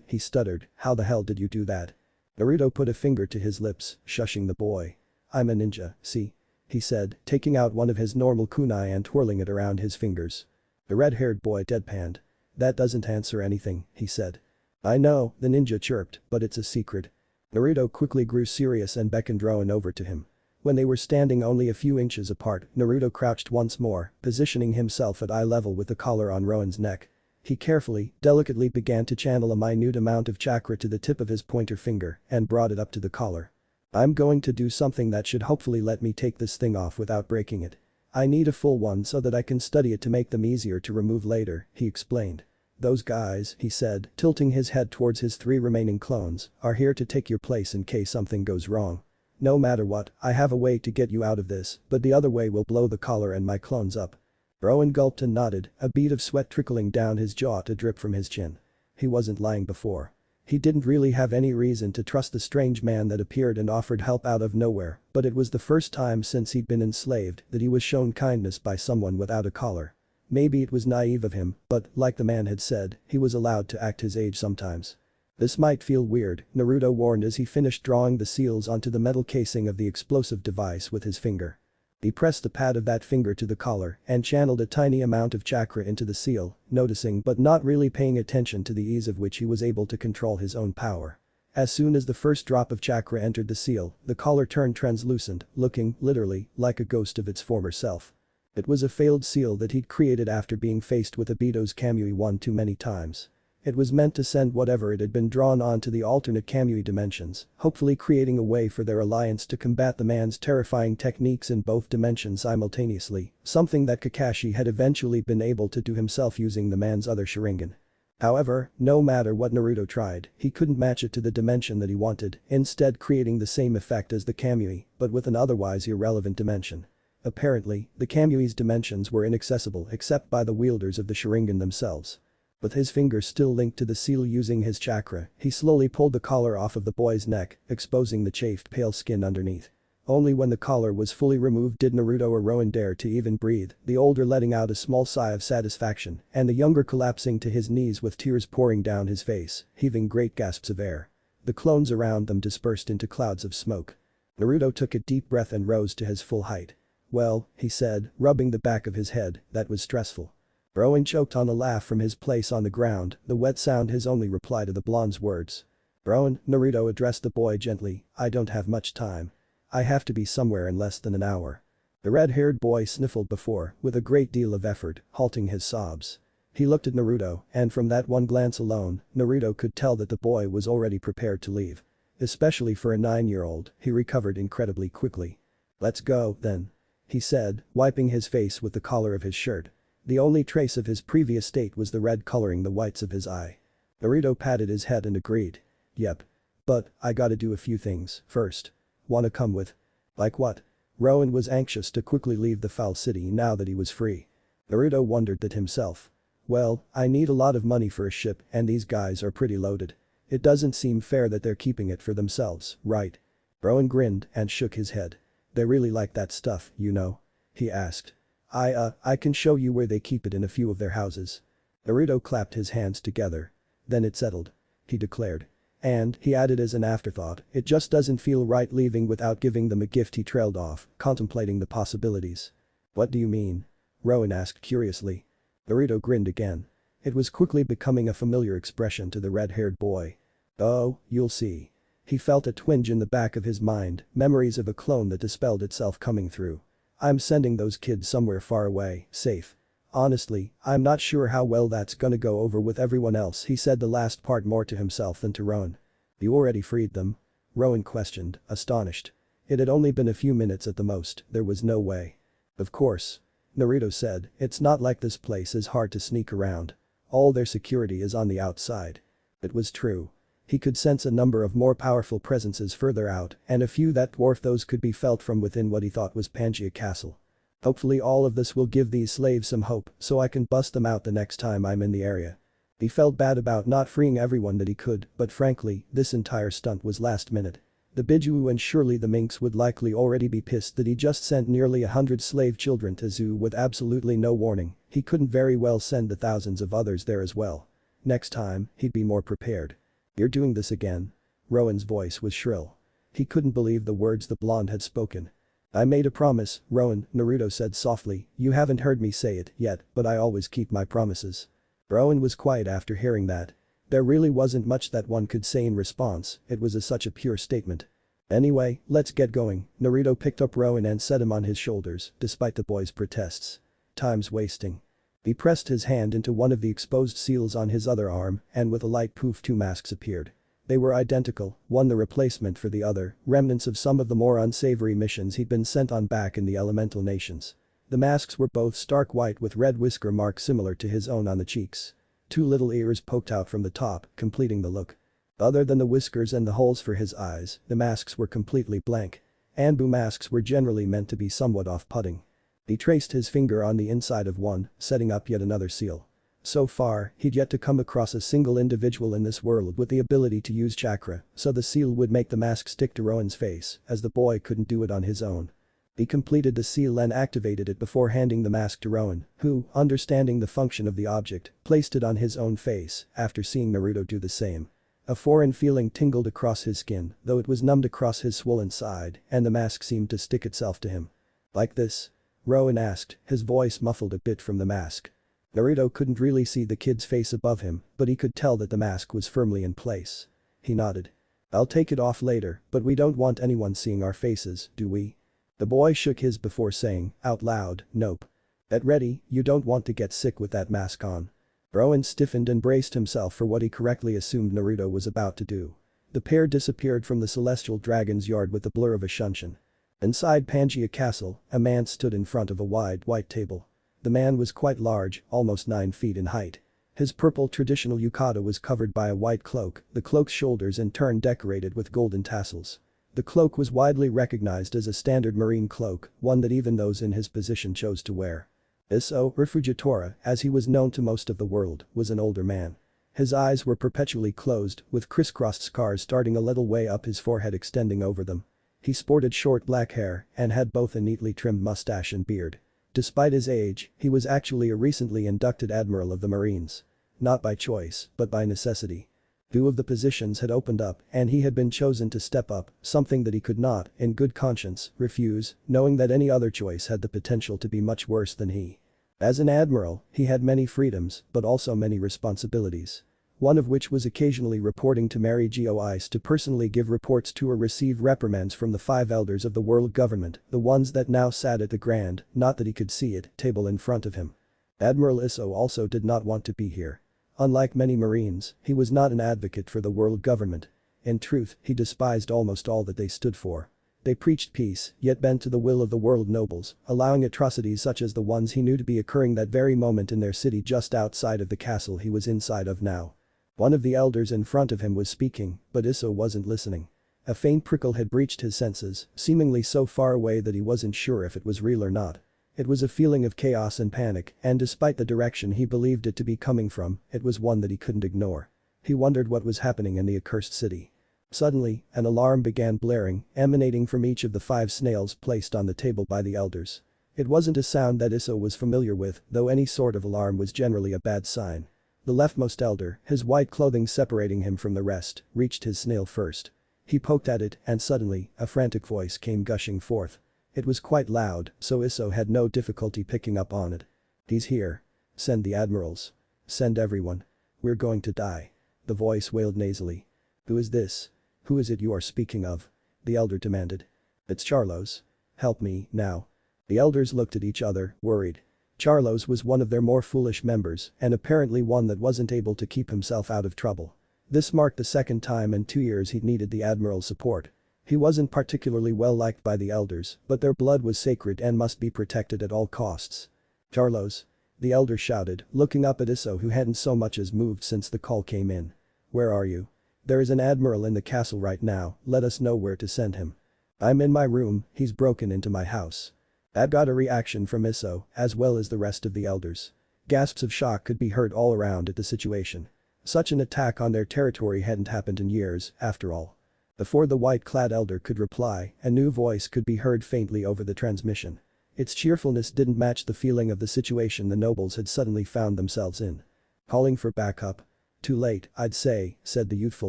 He stuttered, "How the hell did you do that?" Naruto put a finger to his lips, shushing the boy. "I'm a ninja, see?" he said, taking out one of his normal kunai and twirling it around his fingers. The red-haired boy deadpanned. "That doesn't answer anything," he said. "I know," the ninja chirped, "but it's a secret." Naruto quickly grew serious and beckoned Rowan over to him. When they were standing only a few inches apart, Naruto crouched once more, positioning himself at eye level with the collar on Rowan's neck. He carefully, delicately began to channel a minute amount of chakra to the tip of his pointer finger and brought it up to the collar. "I'm going to do something that should hopefully let me take this thing off without breaking it. I need a full one so that I can study it to make them easier to remove later," he explained. "Those guys," he said, tilting his head towards his 3 remaining clones, "are here to take your place in case something goes wrong. No matter what, I have a way to get you out of this, but the other way will blow the collar and my clones up." Rowan gulped and nodded, a bead of sweat trickling down his jaw to drip from his chin. He wasn't lying before. He didn't really have any reason to trust the strange man that appeared and offered help out of nowhere, but it was the first time since he'd been enslaved that he was shown kindness by someone without a collar. Maybe it was naive of him, but, like the man had said, he was allowed to act his age sometimes. "This might feel weird," Naruto warned as he finished drawing the seals onto the metal casing of the explosive device with his finger. He pressed the pad of that finger to the collar and channeled a tiny amount of chakra into the seal, noticing but not really paying attention to the ease of which he was able to control his own power. As soon as the first drop of chakra entered the seal, the collar turned translucent, looking, literally, like a ghost of its former self. It was a failed seal that he'd created after being faced with Obito's Kamui one too many times. It was meant to send whatever it had been drawn on to the alternate Kamui dimensions, hopefully creating a way for their alliance to combat the man's terrifying techniques in both dimensions simultaneously, something that Kakashi had eventually been able to do himself using the man's other Sharingan. However, no matter what Naruto tried, he couldn't match it to the dimension that he wanted, instead creating the same effect as the Kamui, but with an otherwise irrelevant dimension. Apparently, the Kamui's dimensions were inaccessible except by the wielders of the Sharingan themselves. With his fingers still linked to the seal using his chakra, he slowly pulled the collar off of the boy's neck, exposing the chafed pale skin underneath. Only when the collar was fully removed did Naruto or Rowan dare to even breathe, the older letting out a small sigh of satisfaction and the younger collapsing to his knees with tears pouring down his face, heaving great gasps of air. The clones around them dispersed into clouds of smoke. Naruto took a deep breath and rose to his full height. "Well," he said, rubbing the back of his head, "that was stressful." Rowan choked on a laugh from his place on the ground, the wet sound his only reply to the blonde's words. "Rowan," Naruto addressed the boy gently, "I don't have much time. I have to be somewhere in less than an hour." The red-haired boy sniffled before, with a great deal of effort, halting his sobs. He looked at Naruto, and from that one glance alone, Naruto could tell that the boy was already prepared to leave. Especially for a 9-year-old, he recovered incredibly quickly. "Let's go, then," he said, wiping his face with the collar of his shirt. The only trace of his previous state was the red coloring the whites of his eye. Naruto patted his head and agreed. "Yep. But, I gotta do a few things, first. Wanna come with?" "Like what?" Rowan was anxious to quickly leave the foul city now that he was free. Naruto wondered that himself. "Well, I need a lot of money for a ship and these guys are pretty loaded. It doesn't seem fair that they're keeping it for themselves, right?" Rowan grinned and shook his head. "They really like that stuff, you know?" he asked. I can show you where they keep it in a few of their houses." Naruto clapped his hands together. "Then it's settled," he declared. And, he added as an afterthought, it just doesn't feel right leaving without giving them a gift. He trailed off, contemplating the possibilities. What do you mean? Rowan asked curiously. Naruto grinned again. It was quickly becoming a familiar expression to the red-haired boy. Oh, you'll see. He felt a twinge in the back of his mind, memories of a clone that dispelled itself coming through. I'm sending those kids somewhere far away, safe. Honestly, I'm not sure how well that's gonna go over with everyone else. He said the last part more to himself than to Rowan. You already freed them? Rowan questioned, astonished. It had only been a few minutes at the most, there was no way. Of course. Naruto said, it's not like this place is hard to sneak around. All their security is on the outside. It was true. He could sense a number of more powerful presences further out, and a few that dwarfed those could be felt from within what he thought was Pangia Castle. Hopefully all of this will give these slaves some hope so I can bust them out the next time I'm in the area. He felt bad about not freeing everyone that he could, but frankly, this entire stunt was last minute. The Biju and surely the Minks would likely already be pissed that he just sent nearly 100 slave children to Zoo with absolutely no warning. He couldn't very well send the thousands of others there as well. Next time, he'd be more prepared. You're doing this again? Rowan's voice was shrill. He couldn't believe the words the blonde had spoken. I made a promise, Rowan, Naruto said softly. You haven't heard me say it yet, but I always keep my promises. Rowan was quiet after hearing that. There really wasn't much that one could say in response, it was such a pure statement. Anyway, let's get going. Naruto picked up Rowan and set him on his shoulders, despite the boy's protests. Time's wasting. He pressed his hand into one of the exposed seals on his other arm, and with a light poof 2 masks appeared. They were identical, one the replacement for the other, remnants of some of the more unsavory missions he'd been sent on back in the elemental nations. The masks were both stark white with red whisker marks similar to his own on the cheeks. 2 little ears poked out from the top, completing the look. Other than the whiskers and the holes for his eyes, the masks were completely blank. Anbu masks were generally meant to be somewhat off-putting. He traced his finger on the inside of one, setting up yet another seal. So far, he'd yet to come across a single individual in this world with the ability to use chakra, so the seal would make the mask stick to Rowan's face, as the boy couldn't do it on his own. He completed the seal and activated it before handing the mask to Rowan, who, understanding the function of the object, placed it on his own face after seeing Naruto do the same. A foreign feeling tingled across his skin, though it was numbed across his swollen side, and the mask seemed to stick itself to him. Like this? Rowan asked, his voice muffled a bit from the mask. Naruto couldn't really see the kid's face above him, but he could tell that the mask was firmly in place. He nodded. I'll take it off later, but we don't want anyone seeing our faces, do we? The boy shook his before saying, out loud, nope. Get ready, you don't want to get sick with that mask on. Rowan stiffened and braced himself for what he correctly assumed Naruto was about to do. The pair disappeared from the celestial dragon's yard with the blur of a shunshin. Inside Pangia Castle, a man stood in front of a wide, white table. The man was quite large, almost 9 feet in height. His purple traditional yukata was covered by a white cloak, the cloak's shoulders in turn decorated with golden tassels. The cloak was widely recognized as a standard marine cloak, one that even those in his position chose to wear. Isso, Refugitora, as he was known to most of the world, was an older man. His eyes were perpetually closed, with crisscrossed scars starting a little way up his forehead extending over them. He sported short black hair and had both a neatly trimmed mustache and beard. Despite his age, he was actually a recently inducted admiral of the Marines. Not by choice, but by necessity. 2 of the positions had opened up and he had been chosen to step up, something that he could not, in good conscience, refuse, knowing that any other choice had the potential to be much worse than he. As an admiral, he had many freedoms, but also many responsibilities. One of which was occasionally reporting to Mary Gois to personally give reports to or receive reprimands from the 5 elders of the world government, the ones that now sat at the grand, not that he could see it, table in front of him. Admiral Isso also did not want to be here. Unlike many Marines, he was not an advocate for the world government. In truth, he despised almost all that they stood for. They preached peace, yet bent to the will of the world nobles, allowing atrocities such as the ones he knew to be occurring that very moment in their city just outside of the castle he was inside of now. One of the elders in front of him was speaking, but Isso wasn't listening. A faint prickle had breached his senses, seemingly so far away that he wasn't sure if it was real or not. It was a feeling of chaos and panic, and despite the direction he believed it to be coming from, it was one that he couldn't ignore. He wondered what was happening in the accursed city. Suddenly, an alarm began blaring, emanating from each of the 5 snails placed on the table by the elders. It wasn't a sound that Isso was familiar with, though any sort of alarm was generally a bad sign. The leftmost elder, his white clothing separating him from the rest, reached his snail first. He poked at it and suddenly, a frantic voice came gushing forth. It was quite loud, so Isso had no difficulty picking up on it. "He's here. Send the admirals. Send everyone. We're going to die." The voice wailed nasally. "Who is this? Who is it you are speaking of?" the elder demanded. "It's Charlos. Help me, now." The elders looked at each other, worried. Charlos was one of their more foolish members and apparently one that wasn't able to keep himself out of trouble. This marked the second time in 2 years he'd needed the admiral's support. He wasn't particularly well liked by the elders, but their blood was sacred and must be protected at all costs. "Charlos," the elder shouted, looking up at Isso who hadn't so much as moved since the call came in. "Where are you? There is an admiral in the castle right now, let us know where to send him." "I'm in my room, he's broken into my house." That got a reaction from Isso, as well as the rest of the elders. Gasps of shock could be heard all around at the situation. Such an attack on their territory hadn't happened in years, after all. Before the white-clad elder could reply, a new voice could be heard faintly over the transmission. Its cheerfulness didn't match the feeling of the situation the nobles had suddenly found themselves in. "Calling for backup? Too late, I'd say," said the youthful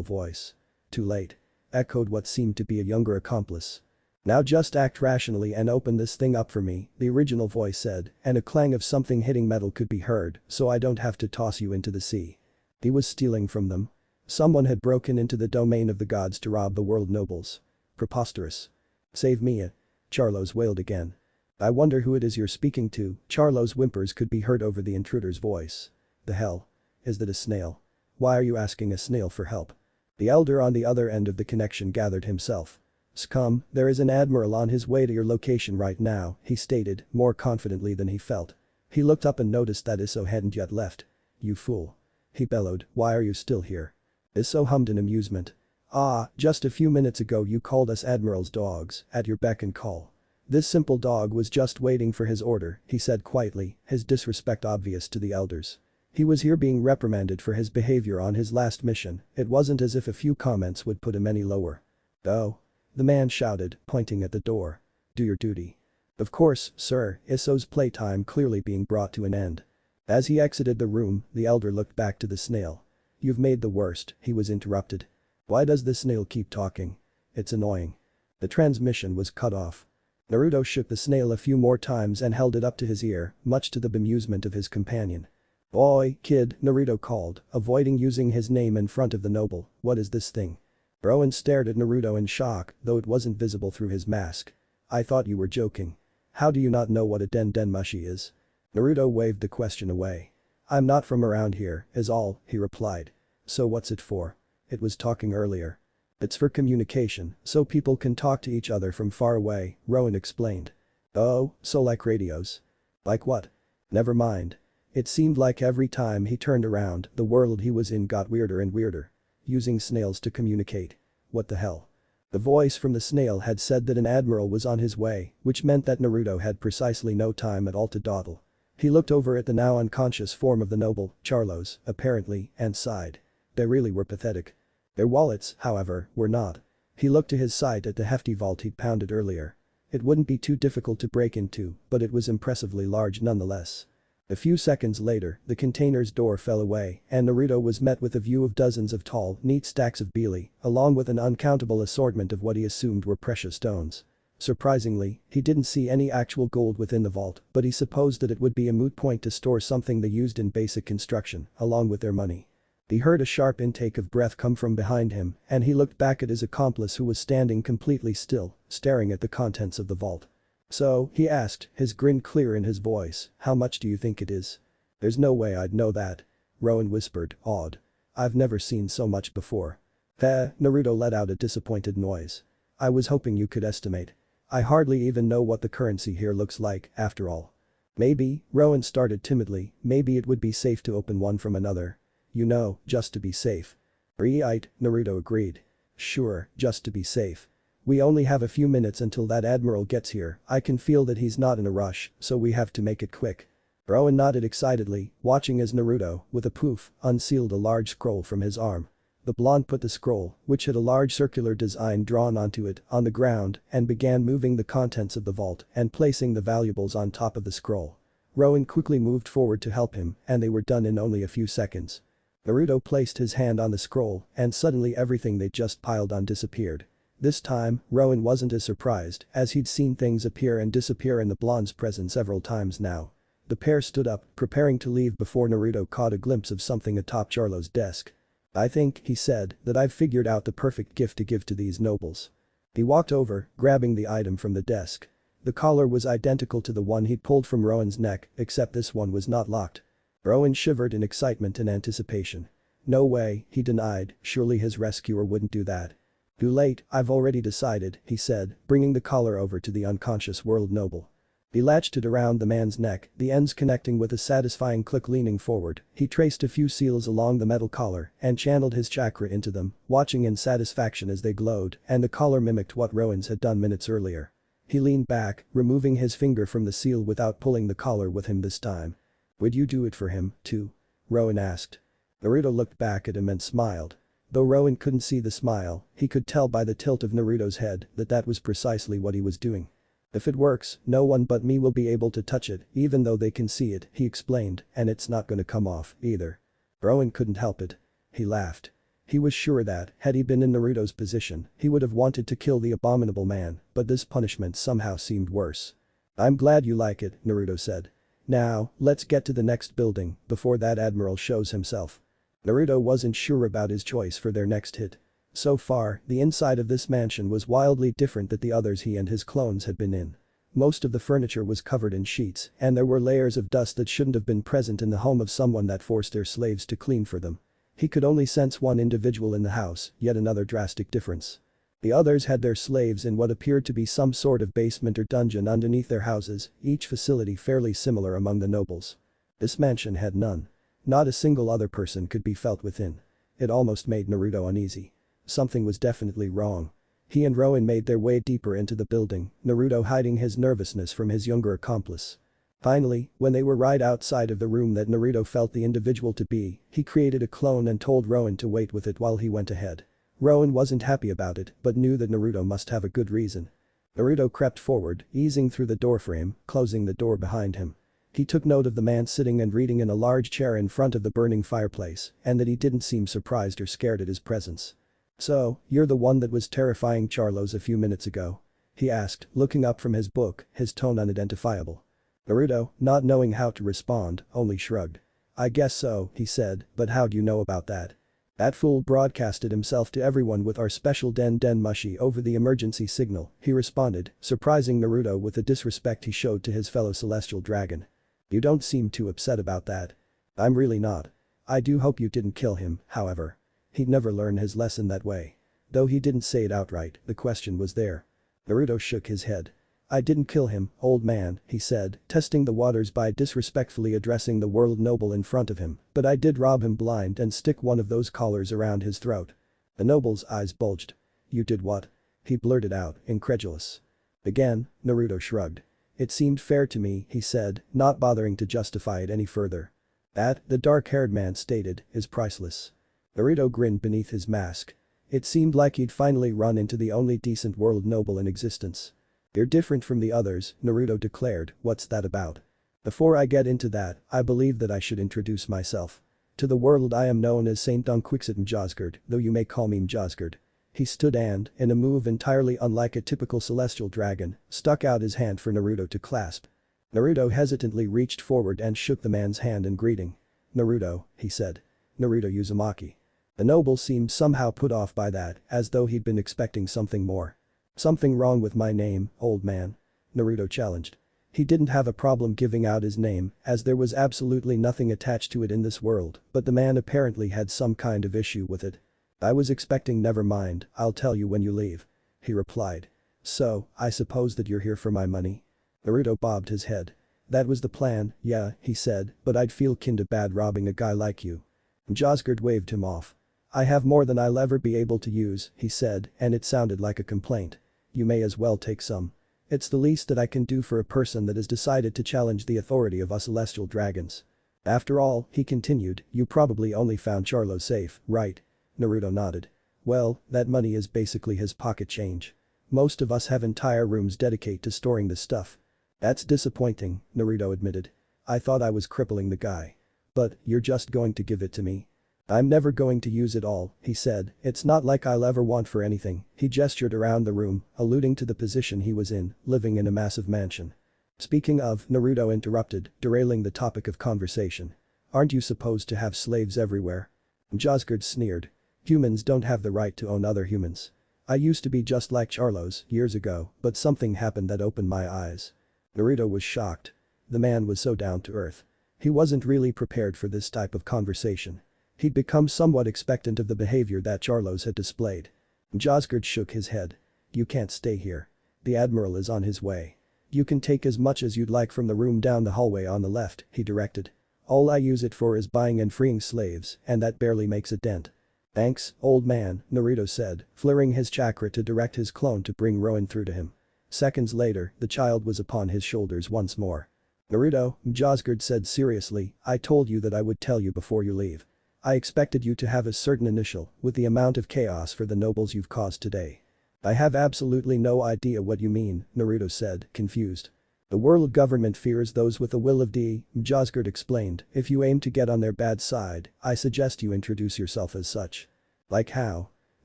voice. "Too late," echoed what seemed to be a younger accomplice. "Now just act rationally and open this thing up for me," the original voice said, and a clang of something hitting metal could be heard, "so I don't have to toss you into the sea." He was stealing from them. Someone had broken into the domain of the gods to rob the world nobles. Preposterous. "Save me, Charlos wailed again. "I wonder who it is you're speaking to," Charlos' whimpers could be heard over the intruder's voice. "The hell? Is that a snail? Why are you asking a snail for help?" The elder on the other end of the connection gathered himself. "Scum, there is an admiral on his way to your location right now," he stated, more confidently than he felt. He looked up and noticed that Isso hadn't yet left. "You fool," he bellowed, "why are you still here?" Isso hummed in amusement. "Ah, just a few minutes ago you called us admiral's dogs, at your beck and call. This simple dog was just waiting for his order," he said quietly, his disrespect obvious to the elders. He was here being reprimanded for his behavior on his last mission, it wasn't as if a few comments would put him any lower. "Oh?" the man shouted, pointing at the door. "Do your duty." "Of course, sir," Isso's playtime clearly being brought to an end. As he exited the room, the elder looked back to the snail. "You've made the worst," he was interrupted. "Why does the snail keep talking? It's annoying." The transmission was cut off. Naruto shook the snail a few more times and held it up to his ear, much to the bemusement of his companion. "Oi, kid," Naruto called, avoiding using his name in front of the noble, "what is this thing?" Rowan stared at Naruto in shock, though it wasn't visible through his mask. "I thought you were joking. How do you not know what a den-den-mushi is?" Naruto waved the question away. "I'm not from around here, is all," he replied. "So what's it for?" "It was talking earlier." "It's for communication, so people can talk to each other from far away," Rowan explained. "Oh, so like radios?" "Like what?" "Never mind." It seemed like every time he turned around, the world he was in got weirder and weirder. Using snails to communicate. What the hell? The voice from the snail had said that an admiral was on his way, which meant that Naruto had precisely no time at all to dawdle. He looked over at the now unconscious form of the noble, Charlos, apparently, and sighed. They really were pathetic. Their wallets, however, were not. He looked to his side at the hefty vault he'd pounded earlier. It wouldn't be too difficult to break into, but it was impressively large nonetheless. A few seconds later, the container's door fell away and Naruto was met with a view of dozens of tall, neat stacks of beeli, along with an uncountable assortment of what he assumed were precious stones. Surprisingly, he didn't see any actual gold within the vault, but he supposed that it would be a moot point to store something they used in basic construction, along with their money. He heard a sharp intake of breath come from behind him and he looked back at his accomplice who was standing completely still, staring at the contents of the vault. "So," he asked, his grin clear in his voice, "how much do you think it is?" "There's no way I'd know that," Rowan whispered, awed. "I've never seen so much before." Naruto let out a disappointed noise. "I was hoping you could estimate. I hardly even know what the currency here looks like, after all." "Maybe," Rowan started timidly, "maybe it would be safe to open one from another. You know, just to be safe." "Right," Naruto agreed. "Sure, just to be safe. We only have a few minutes until that admiral gets here, I can feel that he's not in a rush, so we have to make it quick." Rowan nodded excitedly, watching as Naruto, with a poof, unsealed a large scroll from his arm. The blonde put the scroll, which had a large circular design drawn onto it, on the ground and began moving the contents of the vault and placing the valuables on top of the scroll. Rowan quickly moved forward to help him and they were done in only a few seconds. Naruto placed his hand on the scroll and suddenly everything they just piled on disappeared. This time, Rowan wasn't as surprised as he'd seen things appear and disappear in the blonde's presence several times now. The pair stood up, preparing to leave before Naruto caught a glimpse of something atop Charlo's desk. "I think," he said, "that I've figured out the perfect gift to give to these nobles." He walked over, grabbing the item from the desk. The collar was identical to the one he'd pulled from Rowan's neck, except this one was not locked. Rowan shivered in excitement and anticipation. "No way," he denied, "surely his rescuer wouldn't do that." "Too late, I've already decided," he said, bringing the collar over to the unconscious world noble. He latched it around the man's neck, the ends connecting with a satisfying click. Leaning forward, he traced a few seals along the metal collar and channeled his chakra into them, watching in satisfaction as they glowed, and the collar mimicked what Rowan's had done minutes earlier. He leaned back, removing his finger from the seal without pulling the collar with him this time. "Would you do it for him, too?" Rowan asked. Naruto looked back at him and smiled. Though Rowan couldn't see the smile, he could tell by the tilt of Naruto's head that that was precisely what he was doing. "If it works, no one but me will be able to touch it, even though they can see it," he explained, "and it's not gonna come off, either." Rowan couldn't help it. He laughed. He was sure that, had he been in Naruto's position, he would have wanted to kill the abominable man, but this punishment somehow seemed worse. "I'm glad you like it," Naruto said. "Now, let's get to the next building, before that admiral shows himself." Naruto wasn't sure about his choice for their next hit. So far, the inside of this mansion was wildly different than the others he and his clones had been in. Most of the furniture was covered in sheets, and there were layers of dust that shouldn't have been present in the home of someone that forced their slaves to clean for them. He could only sense one individual in the house, yet another drastic difference. The others had their slaves in what appeared to be some sort of basement or dungeon underneath their houses, each facility fairly similar among the nobles. This mansion had none. Not a single other person could be felt within. It almost made Naruto uneasy. Something was definitely wrong. He and Rowan made their way deeper into the building, Naruto hiding his nervousness from his younger accomplice. Finally, when they were right outside of the room that Naruto felt the individual to be, he created a clone and told Rowan to wait with it while he went ahead. Rowan wasn't happy about it, but knew that Naruto must have a good reason. Naruto crept forward, easing through the doorframe, closing the door behind him. He took note of the man sitting and reading in a large chair in front of the burning fireplace, and that he didn't seem surprised or scared at his presence. "So, you're the one that was terrifying Charlos a few minutes ago?" he asked, looking up from his book, his tone unidentifiable. Naruto, not knowing how to respond, only shrugged. "I guess so," he said, "but how do you know about that?" "That fool broadcasted himself to everyone with our special Den Mushi over the emergency signal," he responded, surprising Naruto with the disrespect he showed to his fellow celestial dragon. "You don't seem too upset about that." "I'm really not. I do hope you didn't kill him, however." He'd never learn his lesson that way. Though he didn't say it outright, the question was there. Naruto shook his head. "I didn't kill him, old man," he said, testing the waters by disrespectfully addressing the world noble in front of him, "but I did rob him blind and stick one of those collars around his throat." The noble's eyes bulged. "You did what?" he blurted out, incredulous. Again, Naruto shrugged. "It seemed fair to me," he said, not bothering to justify it any further. "That," the dark-haired man stated, "is priceless." Naruto grinned beneath his mask. It seemed like he'd finally run into the only decent world noble in existence. "You're different from the others," Naruto declared, "what's that about?" "Before I get into that, I believe that I should introduce myself. To the world I am known as Saint Dunquixote Mjosgard, though you may call me Mjosgard." He stood and, in a move entirely unlike a typical celestial dragon, stuck out his hand for Naruto to clasp. Naruto hesitantly reached forward and shook the man's hand in greeting. "Naruto," he said. "Naruto Uzumaki." The noble seemed somehow put off by that, as though he'd been expecting something more. "Something wrong with my name, old man?" Naruto challenged. He didn't have a problem giving out his name, as there was absolutely nothing attached to it in this world, but the man apparently had some kind of issue with it. "I was expecting never mind, I'll tell you when you leave," he replied. "So, I suppose that you're here for my money?" Naruto bobbed his head. "That was the plan, yeah," he said, "but I'd feel kinda bad robbing a guy like you." Mjosgard waved him off. "I have more than I'll ever be able to use," he said, and it sounded like a complaint. "You may as well take some. It's the least that I can do for a person that has decided to challenge the authority of us celestial dragons. After all," he continued, "you probably only found Charlo safe, right?" Naruto nodded. "Well, that money is basically his pocket change. Most of us have entire rooms dedicated to storing this stuff." "That's disappointing," Naruto admitted. I thought I was crippling the guy. But, you're just going to give it to me? I'm never going to use it all, he said, it's not like I'll ever want for anything. He gestured around the room, alluding to the position he was in, living in a massive mansion. Speaking of, Naruto interrupted, derailing the topic of conversation. Aren't you supposed to have slaves everywhere? Josgard sneered. Humans don't have the right to own other humans. I used to be just like Charlos years ago, but something happened that opened my eyes. Naruto was shocked. The man was so down to earth. He wasn't really prepared for this type of conversation. He'd become somewhat expectant of the behavior that Charlos had displayed. Josgard shook his head. You can't stay here. The admiral is on his way. You can take as much as you'd like from the room down the hallway on the left, he directed. All I use it for is buying and freeing slaves, and that barely makes a dent. Thanks, old man, Naruto said, flaring his chakra to direct his clone to bring Rowan through to him. Seconds later, the child was upon his shoulders once more. Naruto, Josgard said seriously, I told you that I would tell you before you leave. I expected you to have a certain initial, with the amount of chaos for the nobles you've caused today. I have absolutely no idea what you mean, Naruto said, confused. The world government fears those with the will of D, Josgard explained, if you aim to get on their bad side, I suggest you introduce yourself as such. Like how?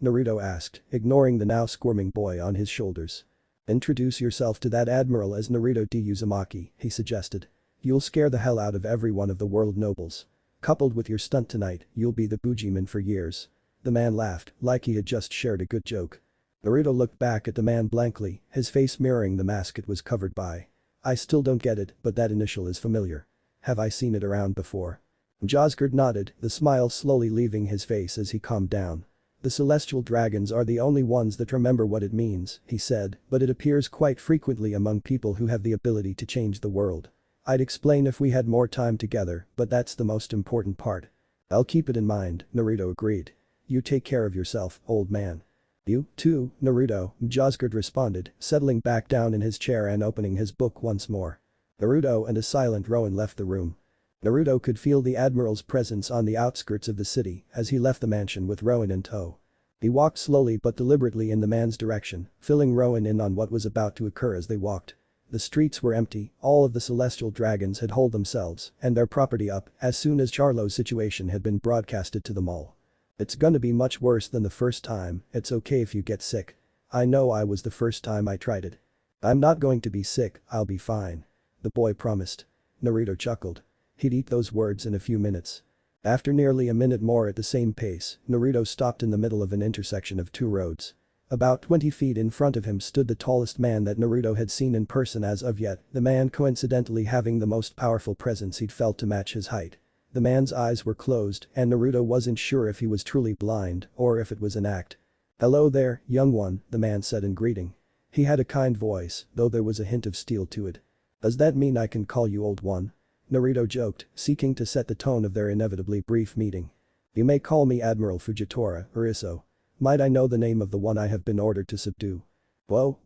Naruto asked, ignoring the now squirming boy on his shoulders. Introduce yourself to that admiral as Naruto D. Uzumaki, he suggested. You'll scare the hell out of every one of the world nobles. Coupled with your stunt tonight, you'll be the Bujiman for years. The man laughed, like he had just shared a good joke. Naruto looked back at the man blankly, his face mirroring the mask it was covered by. I still don't get it, but that initial is familiar. Have I seen it around before? Josgard nodded, the smile slowly leaving his face as he calmed down. The celestial dragons are the only ones that remember what it means, he said, but it appears quite frequently among people who have the ability to change the world. I'd explain if we had more time together, but that's the most important part. I'll keep it in mind, Naruto agreed. You take care of yourself, old man. You, too, Naruto, Josgard responded, settling back down in his chair and opening his book once more. Naruto and a silent Rowan left the room. Naruto could feel the admiral's presence on the outskirts of the city as he left the mansion with Rowan in tow. He walked slowly but deliberately in the man's direction, filling Rowan in on what was about to occur as they walked. The streets were empty, all of the celestial dragons had holed themselves and their property up as soon as Charlo's situation had been broadcasted to them all. It's gonna be much worse than the first time, it's okay if you get sick. I know I was the first time I tried it. I'm not going to be sick, I'll be fine. The boy promised. Naruto chuckled. He'd eat those words in a few minutes. After nearly a minute more at the same pace, Naruto stopped in the middle of an intersection of two roads. About 20 feet in front of him stood the tallest man that Naruto had seen in person as of yet, the man coincidentally having the most powerful presence he'd felt to match his height. The man's eyes were closed and Naruto wasn't sure if he was truly blind or if it was an act. Hello there, young one, the man said in greeting. He had a kind voice, though there was a hint of steel to it. Does that mean I can call you old one? Naruto joked, seeking to set the tone of their inevitably brief meeting. You may call me Admiral Fujitora or Isso. Might I know the name of the one I have been ordered to subdue? Whoa,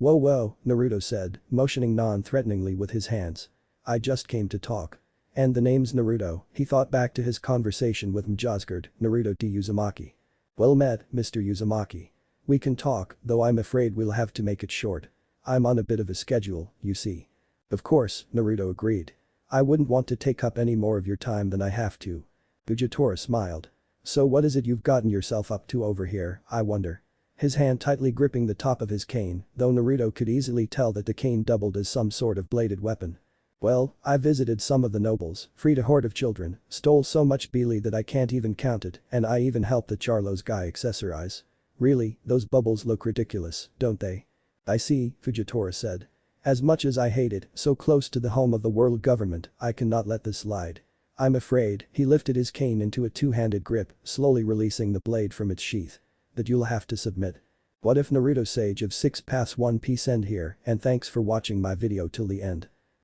Naruto said, motioning non-threateningly with his hands. I just came to talk. And the name's Naruto, he thought back to his conversation with Josgard, Naruto D. Uzumaki. Well met, Mr. Uzumaki. We can talk, though I'm afraid we'll have to make it short. I'm on a bit of a schedule, you see. Of course, Naruto agreed. I wouldn't want to take up any more of your time than I have to. Fujitora smiled. So what is it you've gotten yourself up to over here, I wonder? His hand tightly gripping the top of his cane, though Naruto could easily tell that the cane doubled as some sort of bladed weapon. Well, I visited some of the nobles, freed a horde of children, stole so much Beely that I can't even count it, and I even helped the Charlo's guy accessorize. Really, those bubbles look ridiculous, don't they? I see, Fujitora said. As much as I hate it, so close to the home of the world government, I cannot let this slide. I'm afraid, he lifted his cane into a two-handed grip, slowly releasing the blade from its sheath. That you'll have to submit. What if Naruto Sage of 6 Paths One Piece end here, and thanks for watching my video till the end.